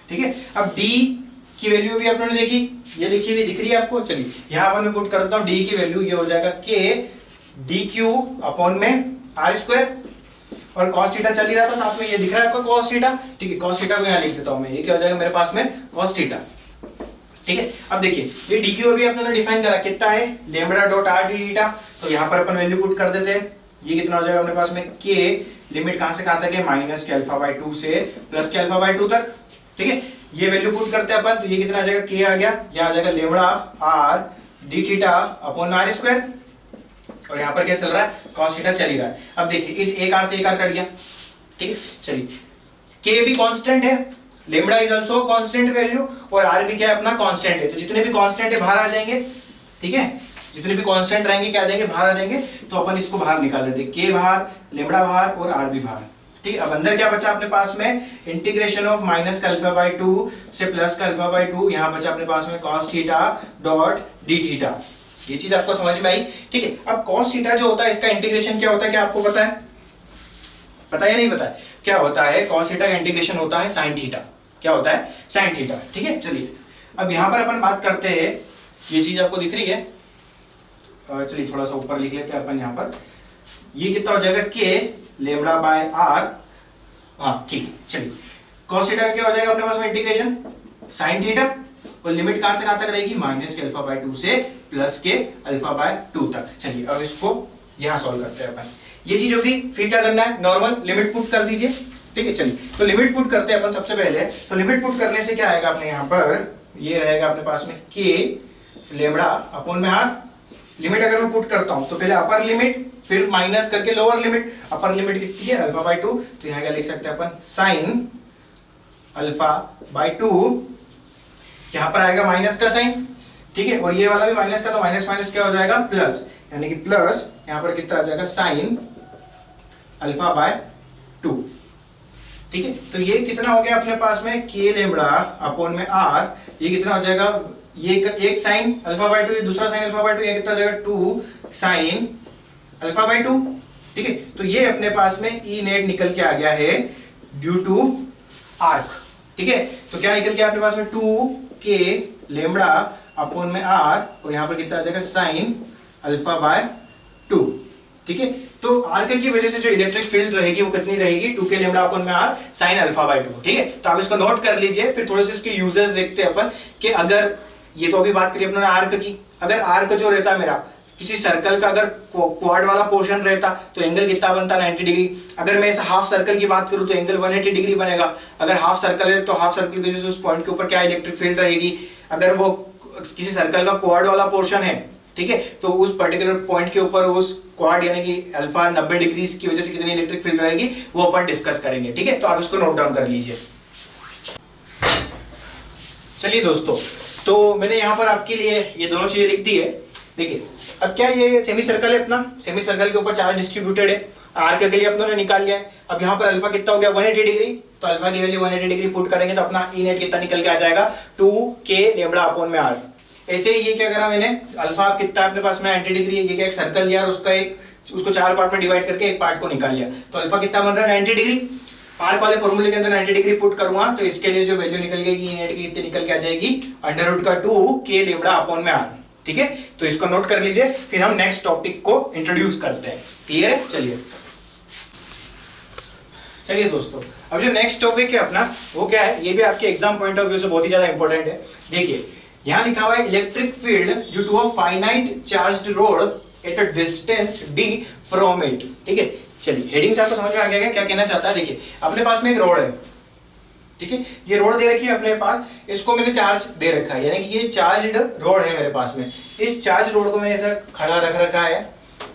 ठीक है, अब डी की वैल्यू भी आपने देखी, ये लिखी हुई दिख रही है आपको। चलिए यहां पर मैं पुट कर देता हूं, डी की वैल्यू ये हो जाएगा के डी क्यू अपॉन में आर स्क्वायर, और cos थीटा चल ही रहा था साथ में, ये दिख रहा है आपको cos थीटा। ठीक है, cos थीटा को यहाँ लिख देता हूं मैं, ये क्या हो जाएगा मेरे पास में cos थीटा। ठीक है, अब देखिए ये dq अभी आपने डिफाइन करा, कितना है lambda dot r D theta, तो यहाँ पर अपन वैल्यू पुट कर देते हैं। ये कितना हो जाएगा अपने पास में, k लिमिट कहां से कहां तक है, माइनस के अल्फा बाय 2 से प्लस के अल्फा बाय 2 तक। ठीक है, ये वैल्यू पुट करते हैं अपन, तो ये कितना आ जाएगा, k आ गया, यह आ जाएगा lambda r D theta upon r square, और यहाँ पर क्या चल रहा है, cos थीटा चल ही रहा है। अब देखिए इस एक आर से एक आर कट गया। ठीक है, चलिए k भी कांस्टेंट है, lambda is also constant value, और r भी क्या है अपना कांस्टेंट है, तो जितने भी कांस्टेंट है बाहर आ जाएंगे। ठीक है, जितने भी कांस्टेंट रहेंगे क्या आ जाएंगे, बाहर आ जाएंगे, तो अपन इसको बाहर निकाल लेते हैं, k बाहर, लेम्डा बाहर और r भी बाहर। ठीक है, अब अंदर क्या बचा अपने पास में, इंटीग्रेशन ऑफ माइनस का अल्फा बाय 2 से प्लस का अल्फा बाय 2, यहाँ बचा अपने पास में cos theta dot d theta. ये चीज आपको समझ में आई। ठीक है, अब cos थीटा जो होता है इसका इंटीग्रेशन क्या होता है, क्या आपको पता है, पता है या नहीं पता है, क्या होता है cos थीटा का इंटीग्रेशन होता है sin थीटा। क्या होता है, sin थीटा। ठीक है, चलिए अब यहां पर अपन बात करते हैं, ये चीज आपको दिख रही है, चलिए थोड़ा सा ऊपर लिख लेते हैं अपन यहाँ पर, ये कितना हो जाएगा k लेम्डा बाय r। हाँ ठीक है, चलिए cos थीटा का क्या हो जाएगा अपने पास में इंटीग्रेशन sin थीटा, और लिमिट कहां से कहां तक रहेगी, माइनस के अल्फा बाय 2 से प्लस के अल्फा बाय 2 तक। चलिए अब इसको यहां सॉल्व करते हैं अपन, ये चीज होगी। फिर क्या करना है, नॉर्मल लिमिट पुट कर दीजिए। ठीक है, चलिए तो लिमिट पुट करते हैं अपन सबसे पहले, तो लिमिट पुट करने से क्या आएगा अपने यहाँ पर, ये रहेगा अपने पास में k लेम्डा अपॉन में r। लिमिट अगर मैं पुट करता हूं तो पहले अपर लिमिट, फिर माइनस करके लोअर लिमिट। अपर लिमिट कितनी है, अल्फा बाय 2, तो यहाँ क्या लिख सकते हैं अपन, साइन अल्फा बाय 2, यहाँ पर आएगा माइनस का साइन। ठीक है, और ये वाला भी माइनस का, तो माइनस माइनस क्या हो जाएगा, प्लस, यानी कि प्लस यहाँ पर कितना आ जाएगा, साइन अल्फा बाय 2। ठीक है, तो ये कितना हो गया अपने पास में, k लेम्डा अपॉन में r, ये कितना हो जाएगा, ये एक साइन अल्फा बाय 2, ये दूसरा साइन अल्फा बाय 2, ये कितना हो जाएगा 2 साइन अल्फा बाय 2। ठीक है, तो ये अपने पास में ई नेट निकल के आ गया है ड्यू टू आर्क। ठीक है, तो क्या निकल के अपने पास में 2k लेम्डा अपॉन में r, और यहाँ पर कितना आ जाएगा साइन अल्फा बाय 2। ठीक है, तो आर्क की वजह से जो इलेक्ट्रिक फील्ड रहेगी वो कितनी रहेगी, 2k लेम्डा अपॉन में r साइन अल्फा बाय 2। ठीक है, तो आप इसको नोट कर लीजिए, फिर थोड़े से इसके यूजेस देखते हैं अपन, कि अगर ये तो अभी बात करी अपने आर्क की, अगर आर्क जो रहता मेरा किसी सर्कल का अगर क्वाड वाला पोर्शन रहता तो एंगल कितना बनता, 90 डिग्री। अगर मैं इस हाफ सर्कल की बात करूं तो एंगल 180 डिग्री बनेगा। अगर हाफ सर्कल है तो हाफ सर्कल की वजह से उस पॉइंट के ऊपर क्या इलेक्ट्रिक फील्ड रहेगी। अगर वो किसी सर्कल का क्वाड वाला पोर्शन है, ठीक है, तो उस पर्टिकुलर पॉइंट के ऊपर उस क्वाड यानी कि अल्फा 90 डिग्री की वजह से कितनी इलेक्ट्रिक फील्ड रहेगी वो अपन डिस्कस करेंगे। ठीक है, तो आप इसको नोट डाउन कर लीजिए। चलिए दोस्तों, तो मैंने यहाँ पर आपके लिए ये दोनों चीजें लिख दी है। देखिए अब क्या ये सेमी सर्कल है, अपना सेमी सर्कल के ऊपर चार्ज डिस्ट्रीब्यूटेड है, आर्क के लिए अपनों ने निकाल लिया है। अब यहाँ पर अल्फा कितना हो गया, 180 डिग्री, तो अल्फा की वैल्यू 180 डिग्री पुट करेंगे तो अपना ई नेट कितना निकल के आ जाएगा, 2k लेम्डा अपॉन में r। ऐसे ही ये क्या करा मैंने, अल्फा कितना अपने पास में 90 डिग्री है, ये क्या एक सर्कल लिया और उसको 4 पार्ट में डिवाइड करके एक पार्ट को निकाल लिया, तो अल्फा कितना बन रहा है 90 डिग्री। आर्क वाले फॉर्मूले के अंदर 90 डिग्री पुट करूंगा तो इसके लिए जो वैल्यू निकल गई ई नेट की कितनी निकल के आ जाएगी, √2k लेम्डा अपॉन में r। ठीक है, तो इसको नोट कर लीजिए, फिर हम नेक्स्ट टॉपिक को इंट्रोड्यूस करते हैं। क्लियर है, चलिए दोस्तों, अब जो नेक्स्ट टॉपिक है अपना वो क्या है, ये भी आपके एग्जाम पॉइंट ऑफ व्यू से बहुत ही ज्यादा इंपॉर्टेंट है। देखिए यहाँ लिखा हुआ है electric field due to a finite charged rod at a distance d from it. ठीक है, चलिए हेडिंग से आपको समझ में आ गया क्या कहना चाहता है। देखिए अपने पास में एक रोड है, ठीक है, ये रोड दे रखी है अपने पास, इसको मैंने चार्ज दे रखा है, यानी कि ये चार्ज्ड रोड है मेरे पास में। इस चार्ज रोड को मैंने ऐसा खड़ा रख रखा है,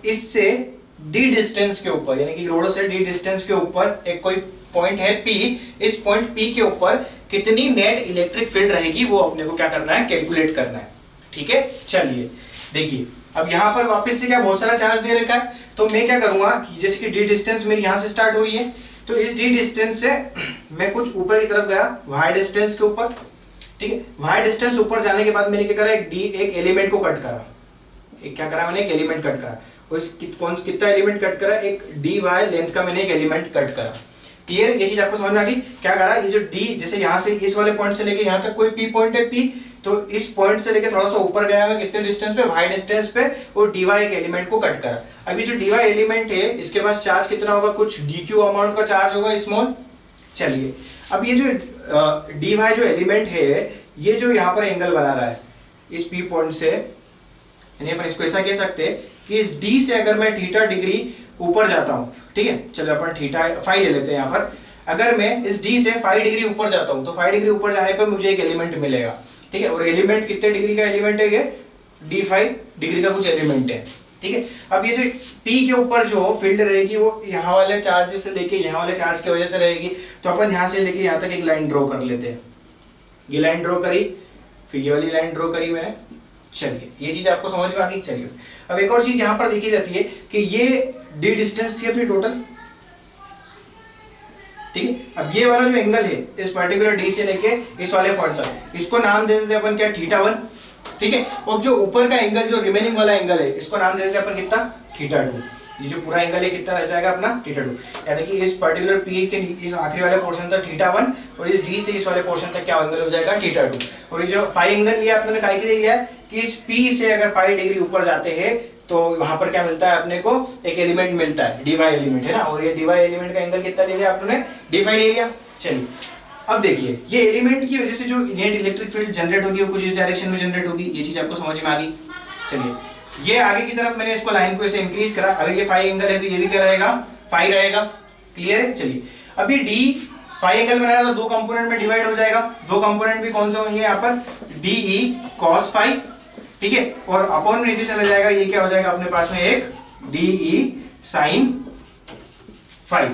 इससे d डिस्टेंस के ऊपर, यानी कि रोड से d डिस्टेंस के ऊपर एक कोई पॉइंट है P, इस पॉइंट P के ऊपर कितनी नेट इलेक्ट्रिक फील्ड रहेगी वो अपने को क्या करना है, कैलकुलेट करना है। ठीक है, चलिए देखिए अब यहाँ पर वापस से क्या बहुत सारा चार्ज दे रखा है, तो मैं क्या करूंगा कि जैसे कि d डिस्टेंस मेरी यहाँ से स्टार्ट हो रही है, तो इस d डिस्टेंस से मैं कुछ ऊपर की तरफ गया y डिस्टेंस के ऊपर। ठीक है, y डिस्टेंस ऊपर जाने के बाद मैंने क्या करा, एक एलिमेंट को कट करा। क्या करा मैंने, एक एलिमेंट कट करा। कितना एलिमेंट कट करा, एक dy लेंथ का मैंने एक एलिमेंट कट करा। क्लियर, ये चीज आपको समझ में आ गई। क्या करा, ये जो d जैसे यहाँ से इस वाले पॉइंट से लेके यहाँ तक कोई p पॉइंट है P, तो इस पॉइंट से लेके थोड़ा सा ऊपर गया मैं कितने डिस्टेंस पे, y डिस्टेंस पे, और dy एक एलिमेंट को कट करा। अभी जो dy एलिमेंट है इसके पास चार्ज कितना होगा, कुछ dq अमाउंट का चार्ज होगा स्मॉल। चलिए अब ये जो dy जो एलिमेंट है, ये जो यहाँ पर एंगल बना रहा है इस p पॉइंट से, यानी अपन इसको ऐसा कह सकते हैं कि इस d से अगर मैं थीटा डिग्री ऊपर जाता हूँ, ठीक है, चलो अपन थीटा फाई ले लेते हैं यहाँ पर। अगर मैं इस d से 5 डिग्री ऊपर जाता हूँ तो 5 डिग्री ऊपर जाने पर मुझे एक एलिमेंट मिलेगा। ठीक है, और एलिमेंट कितने डिग्री का एलिमेंट है, ये d5 डिग्री का कुछ एलिमेंट है। ठीक है, अब ये जो p के ऊपर जो फील्ड रहेगी वो यहाँ वाले चार्ज से लेके यहाँ वाले चार्ज की वजह से रहेगी, तो अपन यहाँ से लेके यहाँ तक एक लाइन ड्रॉ कर लेते हैं। ये लाइन ड्रॉ करी, फिर ये वाली लाइन ड्रॉ करी मैंने। चलिए ये चीज आपको समझ में आ गई। चलिए अब एक और चीज यहाँ पर देखी जाती है कि ये d डिस्टेंस थी अपनी टोटल। ठीक है, अब ये वाला जो एंगल है इस पर्टिकुलर d से लेके इस वाले पॉइंट तक, इसको नाम दे देते हैं अपन क्या, θ1। ठीक है, अब जो ऊपर का एंगल जो रिमेनिंग वाला एंगल है इसको नाम दे देते हैं अपन कितना, θ2। ये जो पूरा एंगल है कितना रह जाएगा अपना, θ2, यानी कि इस पर्टिकुलर p के इस आखिरी वाले पोर्शन तक θ1 और इस d से इस वाले पोर्शन तक क्या एंगल हो जाएगा, θ2। और ये जो फाई एंगल लिया आपने काहे के लिए लिया है कि इस p से अगर 5 डिग्री ऊपर जाते हैं तो वहां पर क्या मिलता है अपने को, एक एलिमेंट मिलता है, dy एलिमेंट है ना, और ये dy एलिमेंट का एंगल कितना ले लिया आपने, d5 ले लिया। चलिए अब देखिए ये एलिमेंट की वजह से जो नेट इलेक्ट्रिक फील्ड जनरेट होगी वो कुछ इस डायरेक्शन में जनरेट होगी, ये चीज आपको समझ में आ गई। चलिए ये आगे की तरफ मैंने इसको लाइन को ऐसे इंक्रीज करा, अगर ये फाई एंगल है तो ये भी क्या रहेगा, फाई रहेगा। क्लियर है, चलिए अब ये d फाई एंगल बनाया तो दो कंपोनेंट में डिवाइड हो जाएगा, दो कंपोनेंट भी कौन से होंगे यहाँ पर, de cos फाई, ठीक है, और अपॉन में नीचे चला जाएगा, ये क्या हो जाएगा अपने पास में एक de sin फाई।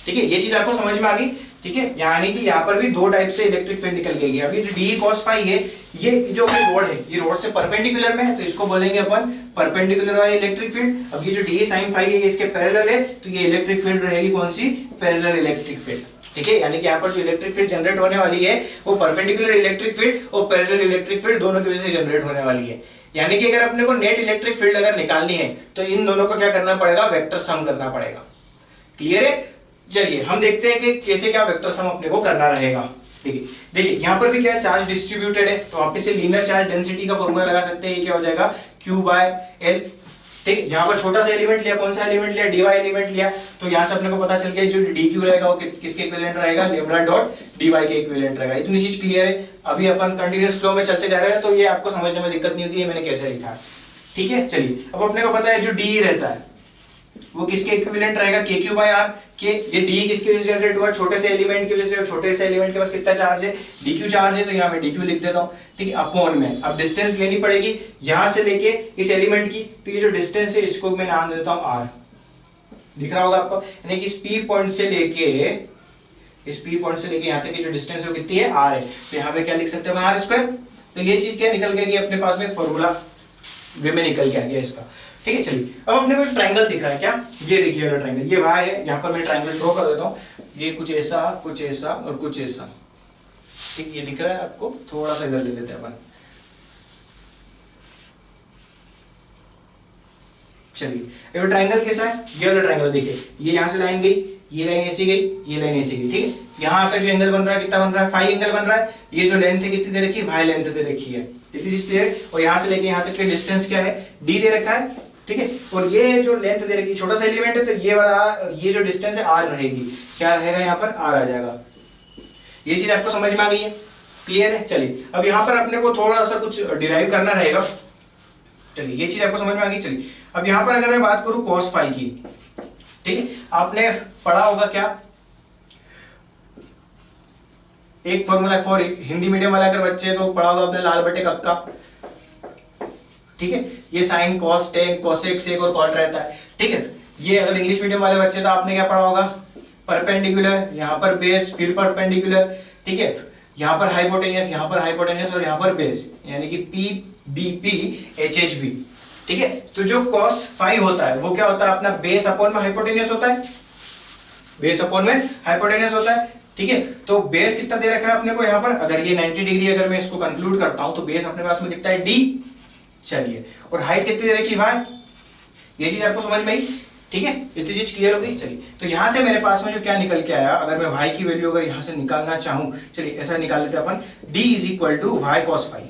ठीक है, ये चीज आपको समझ में आ गई। ठीक है, यानी कि यहाँ पर भी दो टाइप से इलेक्ट्रिक फील्ड निकल गई। अब ये जो de cos फाई है, ये जो अपनी रोड है ये रोड से परपेंडिकुलर में है, तो इसको बोलेंगे अपन परपेंडिकुलर वाली इलेक्ट्रिक फील्ड। अब ये जो de sin फाई है ये इसके पैरेलल है, तो ये इलेक्ट्रिक फील्ड रहेगी कौन सी, पैरेलल इलेक्ट्रिक फील्ड। ठीक है, यानी कि यहाँ पर जो इलेक्ट्रिक फील्ड जनरेट होने वाली है वो परपेंडिकुलर इलेक्ट्रिक फील्ड और पैरेलल इलेक्ट्रिक फील्ड दोनों की वजह से जनरेट होने वाली है। यानी कि अगर अपने को नेट इलेक्ट्रिक फील्ड अगर निकालनी है तो इन दोनों को क्या करना पड़ेगा, वेक्टर सम करना पड़ेगा। क्लियर है, चलिए हम देखते हैं कि कैसे क्या वेक्टर सम अपने को करना रहेगा। देखिए यहाँ पर भी क्या है, चार्ज डिस्ट्रीब्यूटेड है, तो वापस से लीनियर चार्ज डेंसिटी का फॉर्मूला लगा सकते हैं, ये क्या हो जाएगा Q/L। ठीक, यहाँ पर छोटा सा एलिमेंट लिया, कौन सा एलिमेंट लिया, dy एलिमेंट लिया, तो यहाँ से अपने को पता चल गया जो dq रहेगा वो किसके इक्विवेलेंट रहेगा, लैम्डा डॉट dy के इक्विवेलेंट रहेगा। इतनी चीज क्लियर है। अभी अपन कंटीन्यूअस फ्लो में चलते जा रहे हैं तो ये आपको समझने में दिक्कत नहीं होगी ये मैंने कैसे लिखा है। ठीक है, चलिए अब अपने को पता है जो d रहता है वो किसके इक्विवेलेंट रहेगा, kq/r के। ये d किसकी वजह से जनरेट हुआ, छोटे से एलिमेंट की वजह से, और छोटे से एलिमेंट के पास कितना चार्ज है, dq चार्ज है, तो यहाँ मैं dq लिख देता हूँ। ठीक है, अपॉन में अब डिस्टेंस लेनी पड़ेगी यहाँ से लेके इस एलिमेंट की, तो ये जो डिस्टेंस है इसको मैं नाम दे देता हूँ r। दिख रहा होगा आपको, यानी कि इस p पॉइंट से लेके यहाँ तक की जो डिस्टेंस है वो कितनी है, r है। तो यहाँ पे क्या लिख सकते हैं r²। तो ये चीज क्या निकल गई अपने पास में, फॉर्मूला वे में निकल के आ गया इसका। ठीक है, चलिए अब अपने को ट्रायंगल दिख रहा है क्या, ये देखिए ट्रायंगल, ये y है, यहाँ पर मैं ट्रायंगल ड्रॉ कर देता हूँ, ये कुछ ऐसा और कुछ ऐसा। ठीक, ये दिख रहा है आपको, थोड़ा सा इधर ले लेते हैं अपन। चलिए ये ट्रायंगल कैसा है, ये वाला ट्रायंगल देखिए, ये यहाँ से लाइन गई, ये लाइन ऐसी गई, ये लाइन ऐसी गई। ठीक है, यहाँ पे जो एंगल बन रहा है कितना बन रहा है, फाई एंगल बन रहा है। ये जो लेंथ है कितनी दे रखी है, y लेंथ दे रखी है, इतनी चीज क्लियर। और यहाँ से लेके यहाँ तक की डिस्टेंस क्या है, d दे रखा है। ठीक है, और ये जो लेंथ दे रखी, छोटा सा एलिमेंट है, तो ये वाला ये जो डिस्टेंस है r रहेगी, क्या रहेगा यहाँ पर, r आ जाएगा। ये चीज आपको समझ में आ गई है। क्लियर है? चलिए अब यहाँ पर अपने को थोड़ा सा कुछ डिराइव करना रहेगा। चलिए ये चीज आपको समझ में आ गई। चलिए अब यहाँ पर अगर मैं बात करूं cos फाई की, ठीक है, आपने पढ़ा होगा क्या, एक फॉर्मूला फॉर हिंदी मीडियम वाला अगर बच्चे तो पढ़ा होगा आपने लाल बटे कक्का, ठीक है, ये sine cos tan cosec sec और कॉट रहता है, ठीक है। ये अगर इंग्लिश मीडियम वाले बच्चे तो आपने क्या पढ़ा होगा, परपेंडिकुलर, यहाँ पर बेस, फिर परपेंडिकुलर, ठीक है, यहाँ पर हाइपोटेनियस, यहाँ पर हाइपोटेनियस और यहाँ पर बेस, यानी कि P B P H H B, ठीक है। तो जो cos फाई होता है वो क्या होता है अपना बेस अपॉन में हाइपोटेनियस होता है, बेस अपॉन में हाइपोटेनियस होता है, ठीक है। तो बेस कितना दे रखा है अपने को यहाँ पर, अगर ये 90 डिग्री अगर मैं इसको कंक्लूड करता हूं तो बेस अपने पास में दिखता है d, चलिए, और हाइट कितनी दे रखी y, ये चीज आपको समझ में आई, ठीक है, इतनी चीज क्लियर हो गई। चलिए तो यहां से मेरे पास में जो क्या निकल के आया, अगर मैं y की वैल्यू अगर यहां से निकालना चाहूं, चलिए ऐसा निकाल लेते हैं अपन, d is equal to y cos phi,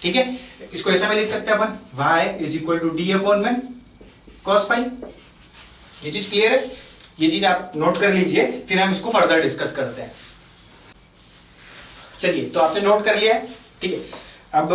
ठीक है, इसको ऐसा भी लिख सकते हैं अपन y is equal to d upon में cos फाई। ये चीज क्लियर है, ये चीज आप नोट कर लीजिए, फिर हम इसको फर्दर डिस्कस करते हैं। चलिए तो आपने नोट कर लिया है, ठीक है, अब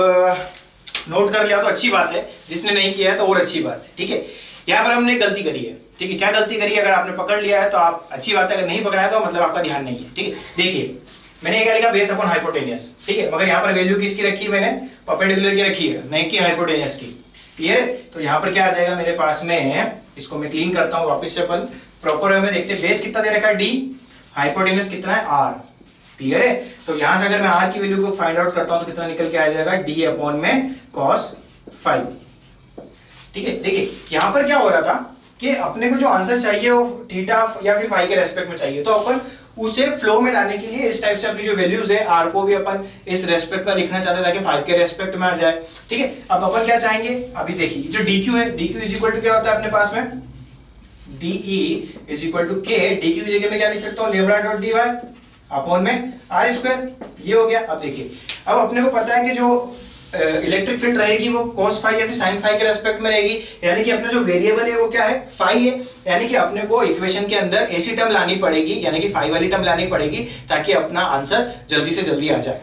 नोट कर लिया तो अच्छी बात है, जिसने नहीं किया है तो और अच्छी बात है, ठीक है। यहाँ पर हमने गलती करी है, ठीक है, क्या गलती करी है, अगर आपने पकड़ लिया है तो आप अच्छी बात है, अगर नहीं पकड़ा है तो मतलब आपका ध्यान नहीं है, ठीक है। देखिए मैंने क्या लिखा, बेस अपॉन हाइपोटेनियस, ठीक है, मगर यहाँ पर वैल्यू किसकी रखी है मैंने, परपेंडिकुलर की रखी है, नहीं कि हाइपोटेनियस की, क्लियर है। तो यहाँ पर क्या आ जाएगा मेरे पास में, इसको मैं क्लीन करता हूँ वापस से, अपन प्रॉपर वे में देखते हैं, बेस कितना दे रखा है d, हाइपोटेनस कितना है r, क्लियर है। तो यहां से अगर मैं r की वैल्यू को फाइंड आउट करता हूं तो कितना निकल के आ जाएगा, d अपॉन में cos फाई, ठीक है। देखिए यहां पर क्या हो रहा था कि अपने को जो आंसर चाहिए वो थीटा या फिर फाई के रेस्पेक्ट में चाहिए, तो अपन उसे फ्लो में लाने के लिए इस टाइप से अपनी जो वैल्यूज है r को भी अपन इस रेस्पेक्ट में लिखना चाहते हैं ताकि फाई के रेस्पेक्ट में आ जाए, ठीक है। अब अपन क्या चाहेंगे, अभी देखिए जो dq है, dq इज इक्वल टू क्या होता है अपने पास में, de is equal to k, dq की जगह में क्या लिख सकता हूं, लेम्डा डॉट dy अपॉन में r स्क्वायर, ये हो गया। अब देखिए अब अपने को पता है कि जो इलेक्ट्रिक फील्ड रहेगी वो cos फाई या फिर sin फाई के रेस्पेक्ट में रहेगी, यानी कि अपना जो वेरिएबल है वो क्या है, फाई है, यानी कि अपने को इक्वेशन के अंदर ऐसी टर्म लानी पड़ेगी, यानी कि फाई वाली टर्म लानी पड़ेगी ताकि अपना आंसर जल्दी से जल्दी आ जाए,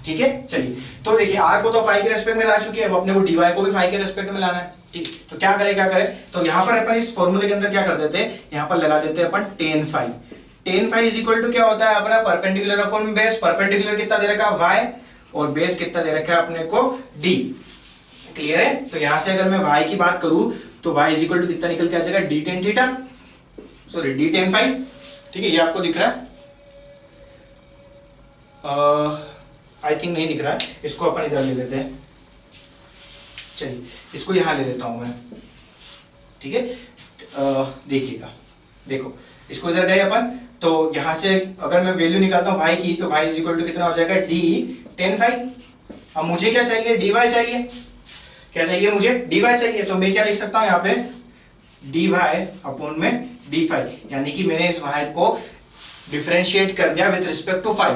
ठीक है। चलिए तो देखिए r को तो फाई के रेस्पेक्ट में ला चुके हैं, अब अपने को dy को भी फाई के रेस्पेक्ट में लाना है, ठीक। तो क्या करें, तो यहाँ पर अपन इस फॉर्मूले के अंदर क्या कर देते हैं, यहाँ पर लगा देते हैं अपन tan phi, tan phi is equal to क्या होता है अपना परपेंडिकुलर अपॉन बेस, परपेंडिकुलर कितना दे रखा है y और बेस कितना दे रखा है अपने को d, क्लियर है। तो यहां से अगर मैं y की बात करूं तो y इज इक्वल टू कितना निकल के आ जाएगा, d tan theta, sorry d tan phi, ठीक है, ये आपको दिख रहा है, आई थिंक नहीं दिख रहा है, इसको अपन इधर ले लेते हैं, चलिए इसको यहां ले लेता हूं मैं, ठीक है। देखिएगा, देखो इसको इधर गए अपन, तो यहां से अगर मैं वैल्यू निकालता हूं y की, तो y इज इक्वल टू कितना हो जाएगा, d टेन फाई। अब मुझे क्या चाहिए, dy चाहिए, क्या चाहिए मुझे, dy चाहिए, तो मैं क्या लिख सकता हूं यहाँ पे, dy अपॉन में d फाई, यानी कि मैंने इस y को डिफरेंशिएट कर दिया विद रिस्पेक्ट टू फाई,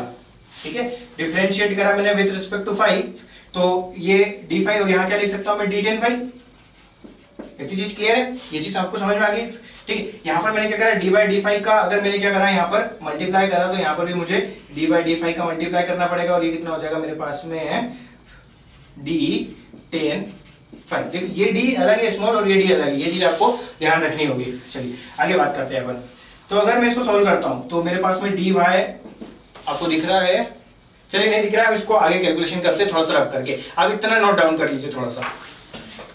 ठीक है, डिफरेंशिएट करा मैंने विद रिस्पेक्ट टू फाई, तो ये d फाई और यहाँ क्या लिख सकता हूं मैं, d टेन फाई। इतनी चीज क्लियर है, ये चीज आपको समझ में आ गई, ठीक है। यहाँ पर मैंने क्या करा, डी बाई डी फाइव का अगर मैंने क्या करा यहाँ पर मल्टीप्लाई करा, तो यहाँ पर भी मुझे डी बाई डी फाइव का मल्टीप्लाई करना पड़ेगा, और ये कितना हो जाएगा मेरे पास में है डी टेन फाइव। देखिए ये डी अलग है स्मॉल और ये डी अलग है, ये चीज आपको ध्यान रखनी होगी। चलिए आगे बात करते हैं अपन। तो अगर मैं इसको सॉल्व करता हूँ तो मेरे पास में डी वाई आपको दिख रहा है, चलिए नहीं दिख रहा है, इसको आगे कैलकुलेशन करते हैं थोड़ा सा रफ करके। आप इतना नोट डाउन कर लीजिए थोड़ा सा।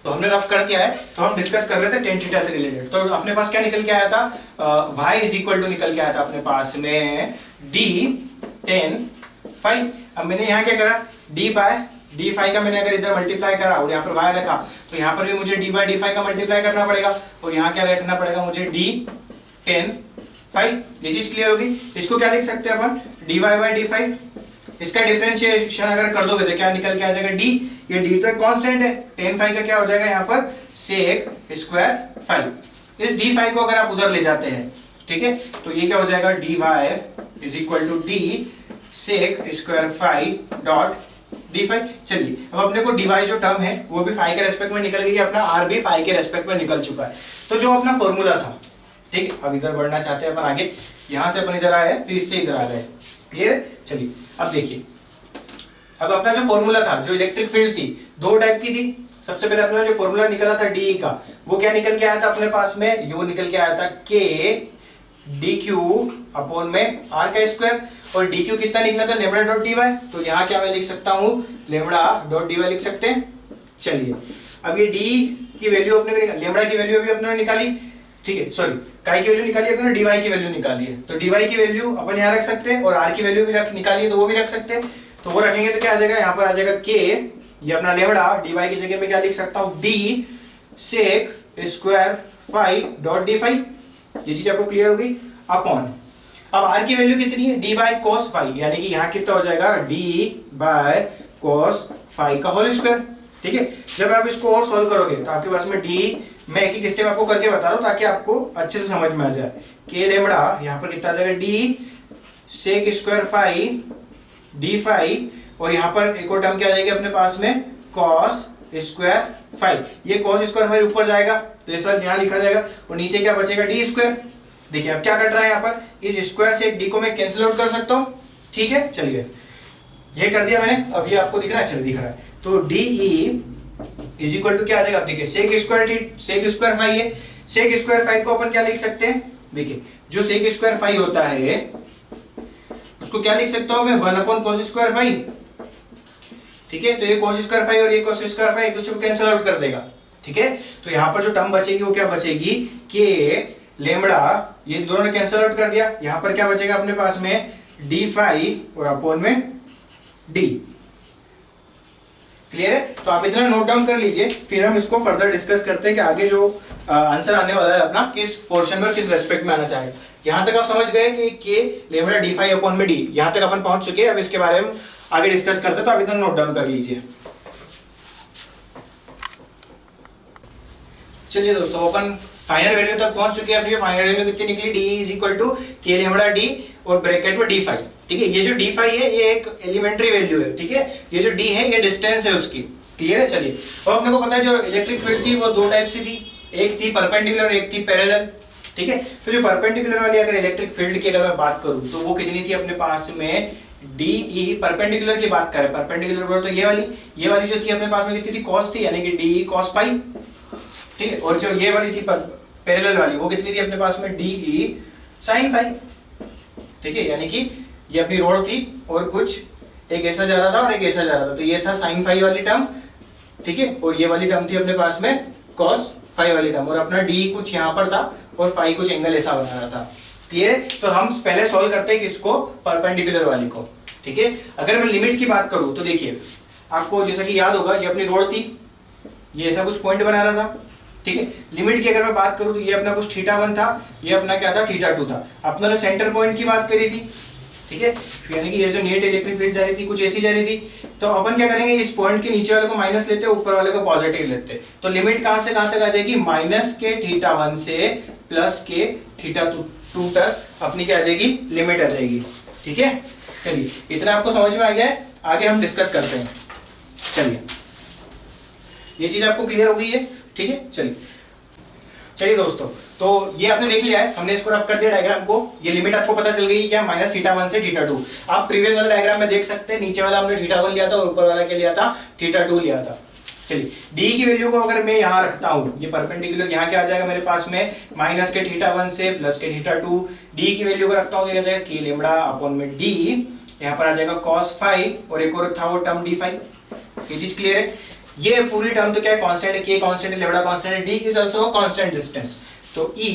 तो हमने रफ कर दिया है, तो हम डिस्कस कर रहे थे टेन थीटा से रिलेटेड। तो अपने पास क्या निकल के आया था, y इज इक्वल टू निकल के आया था अपने पास में d टेन फाइव। अब मैंने यहाँ क्या करा, d बाय डी फाइव का मैंने अगर इधर मल्टीप्लाई करा और यहाँ पर y रखा, तो यहाँ पर भी मुझे d बाय डी फाइव का मल्टीप्लाई करना पड़ेगा, और यहाँ क्या रखना पड़ेगा मुझे d टेन फाइव। ये चीज क्लियर होगी। इसको क्या लिख सकते हैं अपन, dy बाय डी फाइव। इसका डिफरेंशिएशन अगर कर दोगे तो क्या निकल के आ जाएगा d, ये d तो एक कांस्टेंट है, टेन फाइव का क्या हो जाएगा यहाँ पर सेक स्क्वायर फाइव। इस d फाइव को अगर आप उधर ले जाते हैं, ठीक है, तो ये क्या हो जाएगा dy is equal to d sec square phi dot d phi. चलिए अब अपने को dy जो टर्म है वो भी फाइव के रेस्पेक्ट में निकल गई, अपना r भी फाइव के रेस्पेक्ट में निकल चुका है। तो जो अपना फॉर्मूला था, ठीक है, अब इधर बढ़ना चाहते हैं अपन आगे, यहाँ से अपन इधर आए फिर इससे इधर आ गए, क्लियर है? चलिए अब देखिए, अब अपना जो फॉर्मूला था, जो इलेक्ट्रिक फील्ड थी, दो टाइप की थी। सबसे पहले अपना जो फॉर्मूला निकला था डी का, वो क्या निकल के आया था अपने पास में, वो निकल के आया था के डी क्यू अपॉन में आर का स्क्वायर, और डी क्यू कितना निकला था, लेमड़ा डॉट डी वाई। तो यहाँ क्या मैं लिख सकता हूँ, लेमड़ा डॉट डी वाई लिख सकते हैं। चलिए अब ये डी की वैल्यू अपने को, लेमड़ा की वैल्यू अभी अपने निकाली, ठीक है, सॉरी काय की वैल्यू निकाली अपने, डी वाई की वैल्यू निकाली है। तो डी वाई की वैल्यू अपन यहाँ रख सकते हैं, और आर की वैल्यू भी निकाली है तो वो भी रख सकते हैं। तो वो रखेंगे तो क्या आ जाएगा, यहाँ पर आ जाएगा के, ये अपना लेमड़ा, डी वाई की जगह में क्या लिख सकता हूँ, d sec square phi dot d phi. ये चीज आपको क्लियर हो गई। अपॉन, अब आर की वैल्यू कितनी है, डी बाय कोस फाई, यानी कि यहाँ कितना हो जाएगा, डी बाय कोस फाई का होल स्क्वायर। ठीक है, जब आप इसको और सॉल्व करोगे तो आपके पास में डी, मैं एक एक स्टेप आपको करके बता रहा हूँ ताकि आपको अच्छे से समझ में आ जाए। के लेमड़ा यहाँ पर कितना आ जाएगा, d sec square phi d phi, और यहाँ पर एक और टर्म क्या आ जाएगी अपने पास में, कॉस स्क्वायर फाई। ये कॉस स्क्वायर फाई ऊपर जाएगा तो ये सब यहाँ लिखा जाएगा, और नीचे क्या बचेगा, डी स्क्वायर। देखिए अब क्या कट रहा है यहाँ पर, इस स्क्वायर से डी को मैं कैंसिल आउट कर सकता हूँ। ठीक है, चलिए ये कर दिया मैंने, अब ये आपको दिख रहा है, चलिए दिख रहा है। तो d E is equal to क्या आ जाएगा, देखिए सेक स्क्वायर फाई है, सेक स्क्वायर फाई को अपन क्या लिख सकते हैं, देखिए जो सेक स्क्वायर फाई होता है उसको क्या लिख सकता हूं मैं, 1 अपॉन कोस स्क्वायर फाई। ठीक है, तो ये कोस स्क्वायर फाई और ये कोस स्क्वायर फाई एक दूसरे को कैंसिल आउट कर देगा। ठीक है, तो यहाँ पर जो टर्म बचेगी वो क्या बचेगी, के लेमड़ा, ये दोनों ने कैंसिल आउट कर दिया, यहाँ पर क्या बचेगा अपने पास में, डी फाई और अपॉन में डी। क्लियर है? तो आप इतना नोट डाउन कर लीजिए, फिर हम इसको फर्दर डिस्कस करते हैं कि आगे जो आंसर आने वाला है अपना किस पोर्शन में, किस रेस्पेक्ट में आना चाहे। यहाँ तक आप समझ गए कि के लेमड़ा डी फाई अपॉन में डी, यहाँ तक अपन पहुंच चुके हैं। अब इसके बारे में आगे डिस्कस करते हैं, तो आप इतना नोट डाउन कर लीजिए। चलिए दोस्तों, अपन फाइनल वैल्यू तक पहुंच चुके हैं। अब ये फाइनल वैल्यू कितनी निकली, डी इज इक्वल टू के लेमड़ा डी और ब्रैकेट में डी फाई। ठीक है, ये जो डी फाई है ये एक एलिमेंट्री वैल्यू है। ठीक है, ये जो डी है ये डिस्टेंस है उसकी। क्लियर है? चलिए, और अपने को पता है जो इलेक्ट्रिक फील्ड थी वो दो टाइप से थी, एक थी परपेंडिकुलर और एक थी पैरेलल। ठीक है, तो जो परपेंडिकुलर वाली अगर इलेक्ट्रिक फील्ड की अगर मैं बात करूं तो वो कितनी थी अपने पास में, डी ई, परपेंडिकुलर की बात करें, परपेंडिकुलर बोलो तो ये वाली जो थी अपने पास में कितनी थी, कॉस थी, यानी कि डी ई कॉस पाई। ठीक है, और जो ये वाली थी पैरेलल वाली वो कितनी थी अपने पास में, डी ई साइन फाई। ठीक है, यानी कि ये अपनी रोड थी और कुछ एक ऐसा जा रहा था और एक ऐसा जा रहा था, तो ये था साइन फाई वाली टर्म। ठीक है, और ये वाली टर्म थी अपने पास में कॉस फाई वाली टर्म, और अपना डी कुछ यहाँ पर था और फाई कुछ एंगल ऐसा बना रहा था। क्लियर है? तो हम पहले सॉल्व करते हैं किसको, परपेंडिकुलर वाली को। ठीक है, अगर मैं लिमिट की बात करूं तो देखिए आपको जैसा कि याद होगा, ये अपनी रोड थी, ये ऐसा कुछ पॉइंट बना रहा था। ठीक है, लिमिट की अगर मैं बात करूं तो ये अपना कुछ θ1 था, ये अपना क्या था, θ2 था। अपने सेंटर पॉइंट की बात करी थी। ठीक है, यानी कि ये जो नेट इलेक्ट्रिक फील्ड जा रही थी कुछ ऐसी जा रही थी, तो अपन क्या करेंगे, इस पॉइंट के नीचे वाले को माइनस लेते, ऊपर वाले को पॉजिटिव लेते। तो लिमिट कहां से कहां तक आ जाएगी, माइनस के θ1 से प्लस के θ2 तक अपनी क्या आ जाएगी, लिमिट आ जाएगी। ठीक है, चलिए इतना आपको समझ में आ गया है, आगे हम डिस्कस करते हैं। चलिए, ये चीज आपको क्लियर हो गई है। ठीक है, चलिए दोस्तों, तो ये आपने देख लिया है, हमने इसको रफ कर दिया डायग्राम को। ये लिमिट आपको पता चल गई क्या, माइनस θ1 से θ2। आप प्रीवियस वाला डायग्राम में देख सकते हैं, नीचे वाला हमने θ1 लिया था और ऊपर वाला क्या लिया था, θ2 लिया था। चलिए, d की वैल्यू को अगर मैं यहाँ रखता हूँ, ये परपेंडिकुलर, यहाँ क्या आ जाएगा मेरे पास में, माइनस के θ1 से प्लस के θ2। d की वैल्यू को रखता हूँ तो आ जाएगा k लेमड़ा अपॉन में d, यहाँ पर आ जाएगा cos फाई, और एक और था वो टर्म d फाई। ये चीज क्लियर है? ये पूरी टर्म तो क्या है, कांस्टेंट है, k कांस्टेंट है, लेमड़ा कांस्टेंट है, d is also constant distance. तो e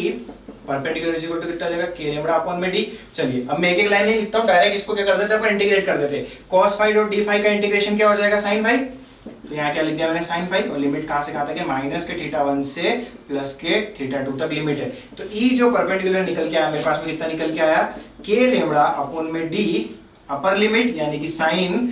perpendicular is equal to कितना आ जाएगा, k लेमड़ा अपॉन में d। चलिए, अब मैं एक एक लाइन नहीं लिखता हूं, डायरेक्ट इसको क्या कर देते हैं अपन, इंटीग्रेट कर देते हैं। cos phi dot d phi का इंटीग्रेशन क्या हो जाएगा, sin फाई। तो यहाँ क्या लिख दिया मैंने, sin फाई, और लिमिट कहां से कहां तक है, माइनस के θ1 से प्लस के θ2 तक लिमिट है। तो e जो परपेंडिकुलर निकल के आया मेरे पास में, कितना निकल के आया, k लेमड़ा अपॉन में d अपर लिमिट, यानी कि sin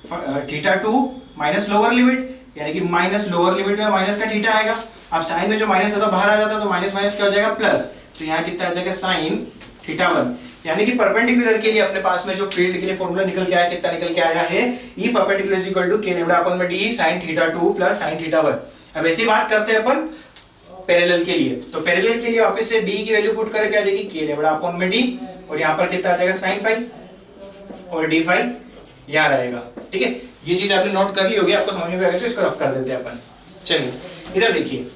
θ2 माइनस लोअर लिमिट, यानी कि माइनस लोअर लिमिट में माइनस का थीटा आएगा। अब साइन में जो माइनस होता बाहर आ जाता तो माइनस माइनस क्या हो जाएगा, प्लस। तो यहाँ कितना आ जाएगा, साइन θ1, यानी कि परपेंडिकुलर के लिए अपने पास में जो फील्ड के लिए फॉर्मूला निकल के आया, कितना निकल के आया है, E perpendicular is equal to k lambda upon में d sin θ2 प्लस sin θ1। अब ऐसी बात करते हैं अपन पैरेलल के लिए। तो पैरेलल के लिए वापस से d की वैल्यू पुट करके आ जाएगी k लेमड़ा अपॉन में d, और यहाँ पर कितना आ जाएगा sin फाई। और डी फाई यहाँ रहेगा। ठीक है, ये चीज आपने नोट कर ली होगी, आपको समझ में आ गई तो इसको रख कर देते हैं अपन। चलिए इधर देखिए,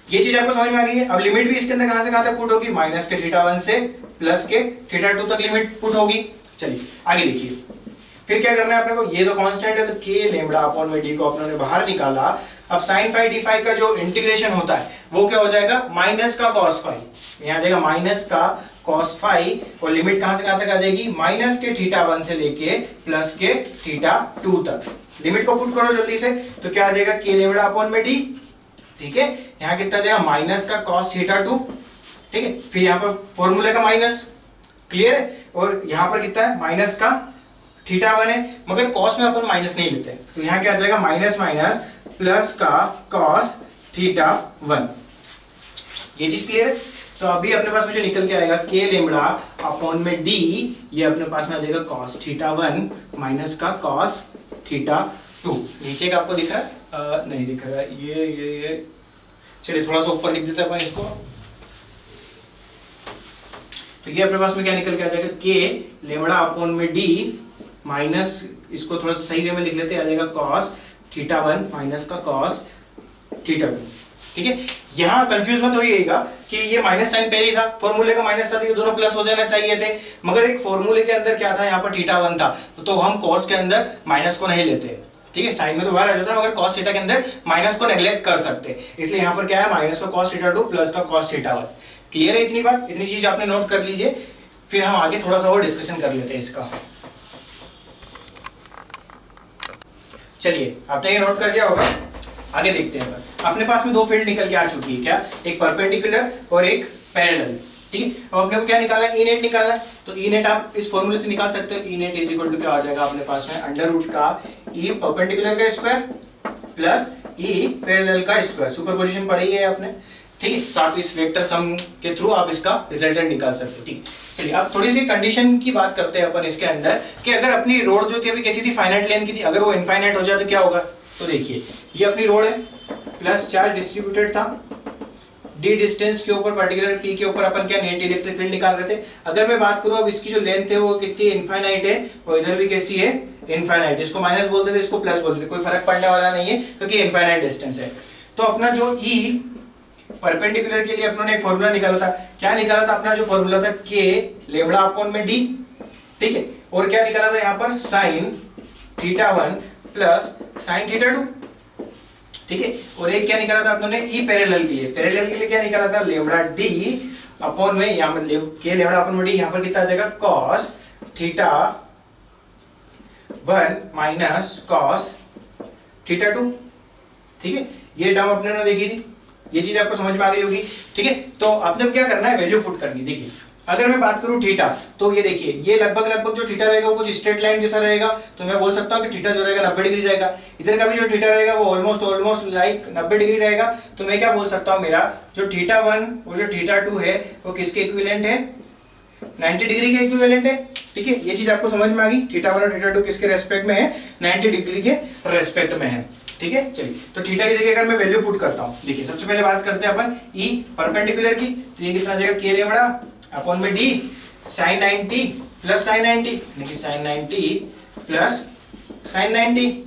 ये चीज आपको समझ में आ गई है। अब लिमिट भी इसके अंदर कहां से कहां तक पुट होगी, माइनस के θ1 से प्लस के θ2 तक लिमिट पुट होगी। चलिए आगे देखिए, फिर क्या करना है अपने को, ये तो कांस्टेंट है तो k लेम्डा अपॉन में d को अपने बाहर निकाला। अब sin फाई डी फाई का जो इंटीग्रेशन होता है वो क्या हो जाएगा, माइनस का cos फाई, यहाँ आ जाएगा माइनस का cos फाई, और लिमिट कहां से कहां तक आ जाएगी, माइनस के θ1 से लेके प्लस के θ2 तक। लिमिट को पुट करो जल्दी से, तो क्या आ जाएगा, k लेम्डा अपॉन में d। ठीक है, यहाँ कितना आ जाएगा, माइनस का cos θ2। ठीक है, फिर यहाँ पर फॉर्मूले का माइनस, क्लियर है, और यहाँ पर कितना है, माइनस का θ1 है, मगर cos में अपन माइनस नहीं लेते, तो यहाँ क्या आ जाएगा, माइनस माइनस प्लस का cos θ1। ये चीज क्लियर है। तो अभी अपने पास मुझे निकल के आएगा k लेम्डा अपॉन में d, ये अपने पास में आ जाएगा cos θ1 माइनस का cos θ2। नीचे का आपको दिख रहा है, नहीं दिख रहा है, ये चलिए थोड़ा सा ऊपर लिख देते हैं अपन इसको। तो ये अपने पास में क्या निकल के आ जाएगा, k लेम्डा अपॉन में d माइनस, इसको थोड़ा सा सही वे में लिख लेते हैं, आ जाएगा cos θ1 माइनस का cos θ2। ठीक है, यहाँ कंफ्यूज मत होइएगा कि ये माइनस साइन पहले ही था, फॉर्मूले का माइनस था तो ये दोनों प्लस हो जाना चाहिए थे, मगर एक फॉर्मूले के अंदर क्या था, यहाँ पर θ1 था, तो हम cos के अंदर माइनस को नहीं लेते। ठीक है, साइन में तो बाहर आ जाता है, मगर cos थीटा के अंदर माइनस को नेग्लेक्ट कर सकते, इसलिए यहाँ पर क्या है, माइनस का cos θ2 प्लस का cos θ1। क्लियर है इतनी बात, इतनी चीज आपने नोट कर लीजिए, फिर हम आगे थोड़ा सा और डिस्कशन कर लेते हैं इसका। चलिए आपने ये नोट कर लिया होगा, आगे देखते हैं। अपने पास में दो फील्ड निकल के आ चुकी है, क्या, एक परपेंडिकुलर और एक पैरेलल। ठीक है, अब अपने को क्या निकालना है, ई नेट निकालना है, तो ई नेट आप इस फॉर्मूले से निकाल सकते हो। ई नेट इज इक्वल टू क्या आ जाएगा अपने पास में, अंडर रूट का ई परपेंडिकुलर का स्क्वायर प्लस ई पैरेलल का स्क्वायर, सुपरपोजिशन पढ़ी है आपने। ठीक है, तो आप इस वेक्टर सम के थ्रू आप इसका रिजल्टेंट निकाल सकते हो। ठीक, चलिए अब थोड़ी सी कंडीशन की बात करते हैं अपन इसके अंदर, कि अगर अपनी रोड जो थी अभी कैसी थी, फाइनाइट लेंथ की थी, अगर वो इनफाइनाइट हो जाए तो क्या होगा। तो देखिए ये अपनी रोड है, प्लस चार्ज डिस्ट्रीब्यूटेड था, डी डिस्टेंस के ऊपर पर्टिकुलर पी के ऊपर अपन क्या नेट इलेक्ट्रिक फील्ड निकाल रहे थे। अगर मैं बात करूं अब इसकी जो लेंथ है वो कितनी इनफाइनाइट है, और इधर भी कैसी है, इनफाइनाइट। इसको माइनस बोलते थे, इसको प्लस बोलते थे, कोई फर्क पड़ने वाला नहीं है क्योंकि इनफाइनाइट डिस्टेंस है। तो अपना जो ई परपेंडिकुलर के लिए अपनों ने एक फॉर्मूला निकाला था, क्या निकाला था अपना जो फॉर्मूला था, के लेम्डा अपॉन में डी। ठीक है, और क्या निकाला था यहाँ पर, साइन θ1 प्लस साइन θ2। ठीक है, और एक क्या निकाला था अपनों ने, ई पैरेलल के लिए, पैरेलल के लिए क्या निकाला था, लेम्डा डी अपॉन में, यहाँ पर के लेम्डा अपॉन में डी, यहाँ पर कितना आ जाएगा, cos θ1 माइनस cos θ2। ठीक है, ये टर्म अपने ने देखी थी, ये चीज आपको समझ में आ गई होगी। ठीक है, तो आपने क्या करना है, वैल्यू पुट करनी। देखिए अगर मैं बात करूं थीटा, तो ये देखिए ये लगभग जो थीटा रहेगा वो कुछ स्ट्रेट लाइन जैसा रहेगा, तो मैं बोल सकता हूं कि थीटा जो रहेगा 90 डिग्री रहेगा। इधर का भी जो थीटा रहेगा वो ऑलमोस्ट लाइक 90 डिग्री रहेगा। तो मैं क्या बोल सकता हूं, मेरा जो θ1 और जो θ2 है वो किसके इक्विवेलेंट है, 90 डिग्री के इक्विवेलेंट है। ठीक है, ये चीज आपको समझ में आ गई, θ1 और θ2 किसके रेस्पेक्ट में है, 90 डिग्री के रेस्पेक्ट में है। ठीक है, चलिए तो थीटा की जगह अगर मैं वैल्यू पुट करता हूं, देखिए सबसे पहले बात करते हैं अपन ई परपेंडिकुलर की, तो ये कितना आ जाएगा, के लेम्डा अपॉन में डी sin 90 प्लस sin 90, देखिए sin 90 प्लस sin 90।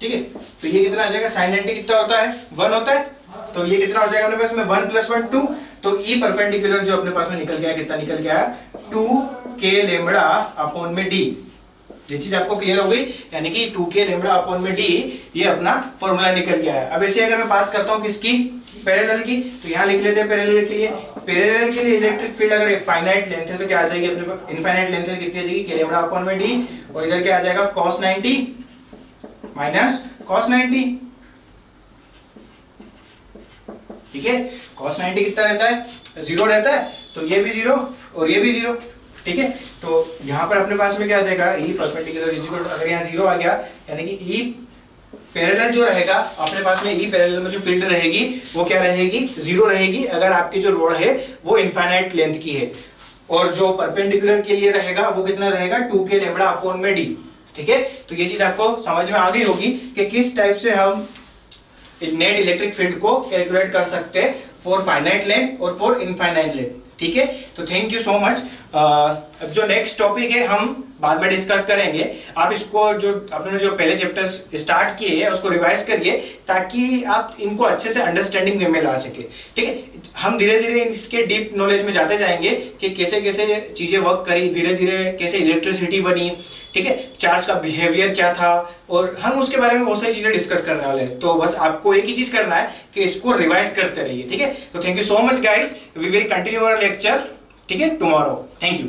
ठीक है, तो ये कितना आ जाएगा, sin 90 कितना होता है, 1 होता है, तो ये कितना हो जाएगा अपने पास में 1 प्लस 1 2। तो ई परपेंडिकुलर जो अपने पास में निकल गया, कितना निकल गया, 2k लेम्डा अपॉन में डी। ये चीज आपको क्लियर हो गई, यानी कि 2k लेम्डा अपॉन में डी, ये अपना फॉर्मूला निकल गया है। अब ऐसे अगर मैं बात करता हूं किसकी, पैरेलल की, तो यहाँ लिख लेते हैं पैरेलल के लिए। पैरेलल के लिए इलेक्ट्रिक फील्ड अगर फाइनाइट लेंथ है तो क्या आ जाएगी अपने पास, इनफाइनाइट लेंथ है कितनी आ जाएगी, k लेम्डा अपॉन में डी, और इधर क्या आ जाएगा, cos 90 माइनस cos 90। ठीक है, cos 90 कितना रहता है, 0 रहता है, तो ये भी 0 और ये भी 0। ठीक है, तो यहाँ पर अपने पास में क्या आ जाएगा, E perpendicular is equal to, अगर यहाँ 0 आ गया, यानी कि ई पैरेलल जो रहेगा अपने पास में, ई पैरेलल में जो फील्ड रहेगी वो क्या रहेगी, 0 रहेगी, अगर आपकी जो रोड है वो इनफाइनाइट लेंथ की है। और जो परपेंडिकुलर के लिए रहेगा वो कितना रहेगा, 2k लेम्डा अपॉन में डी। ठीक है, तो ये चीज आपको समझ में आ गई होगी कि किस टाइप से हम नेट इलेक्ट्रिक फील्ड को कैलकुलेट कर सकते हैं फॉर फाइनाइट लेंथ और फॉर इनफाइनाइट लेंथ। ठीक है, तो थैंक यू सो मच। अब जो नेक्स्ट टॉपिक है हम बाद में डिस्कस करेंगे। आप इसको जो अपने जो पहले चैप्टर्स स्टार्ट किए हैं उसको रिवाइज करिए ताकि आप इनको अच्छे से अंडरस्टैंडिंग वे में ला सके। ठीक है, हम धीरे धीरे इसके डीप नॉलेज में जाते जाएंगे कि कैसे कैसे चीजें वर्क करी, धीरे धीरे कैसे इलेक्ट्रिसिटी बनी, ठीक है, चार्ज का बिहेवियर क्या था, और हम उसके बारे में बहुत सारी चीजें डिस्कस करने वाले हैं। तो बस आपको एक ही चीज करना है कि इसको रिवाइज करते रहिए। ठीक है, तो thank you so much guys, we will continue our lecture, ठीक है, टुमारो। Thank you.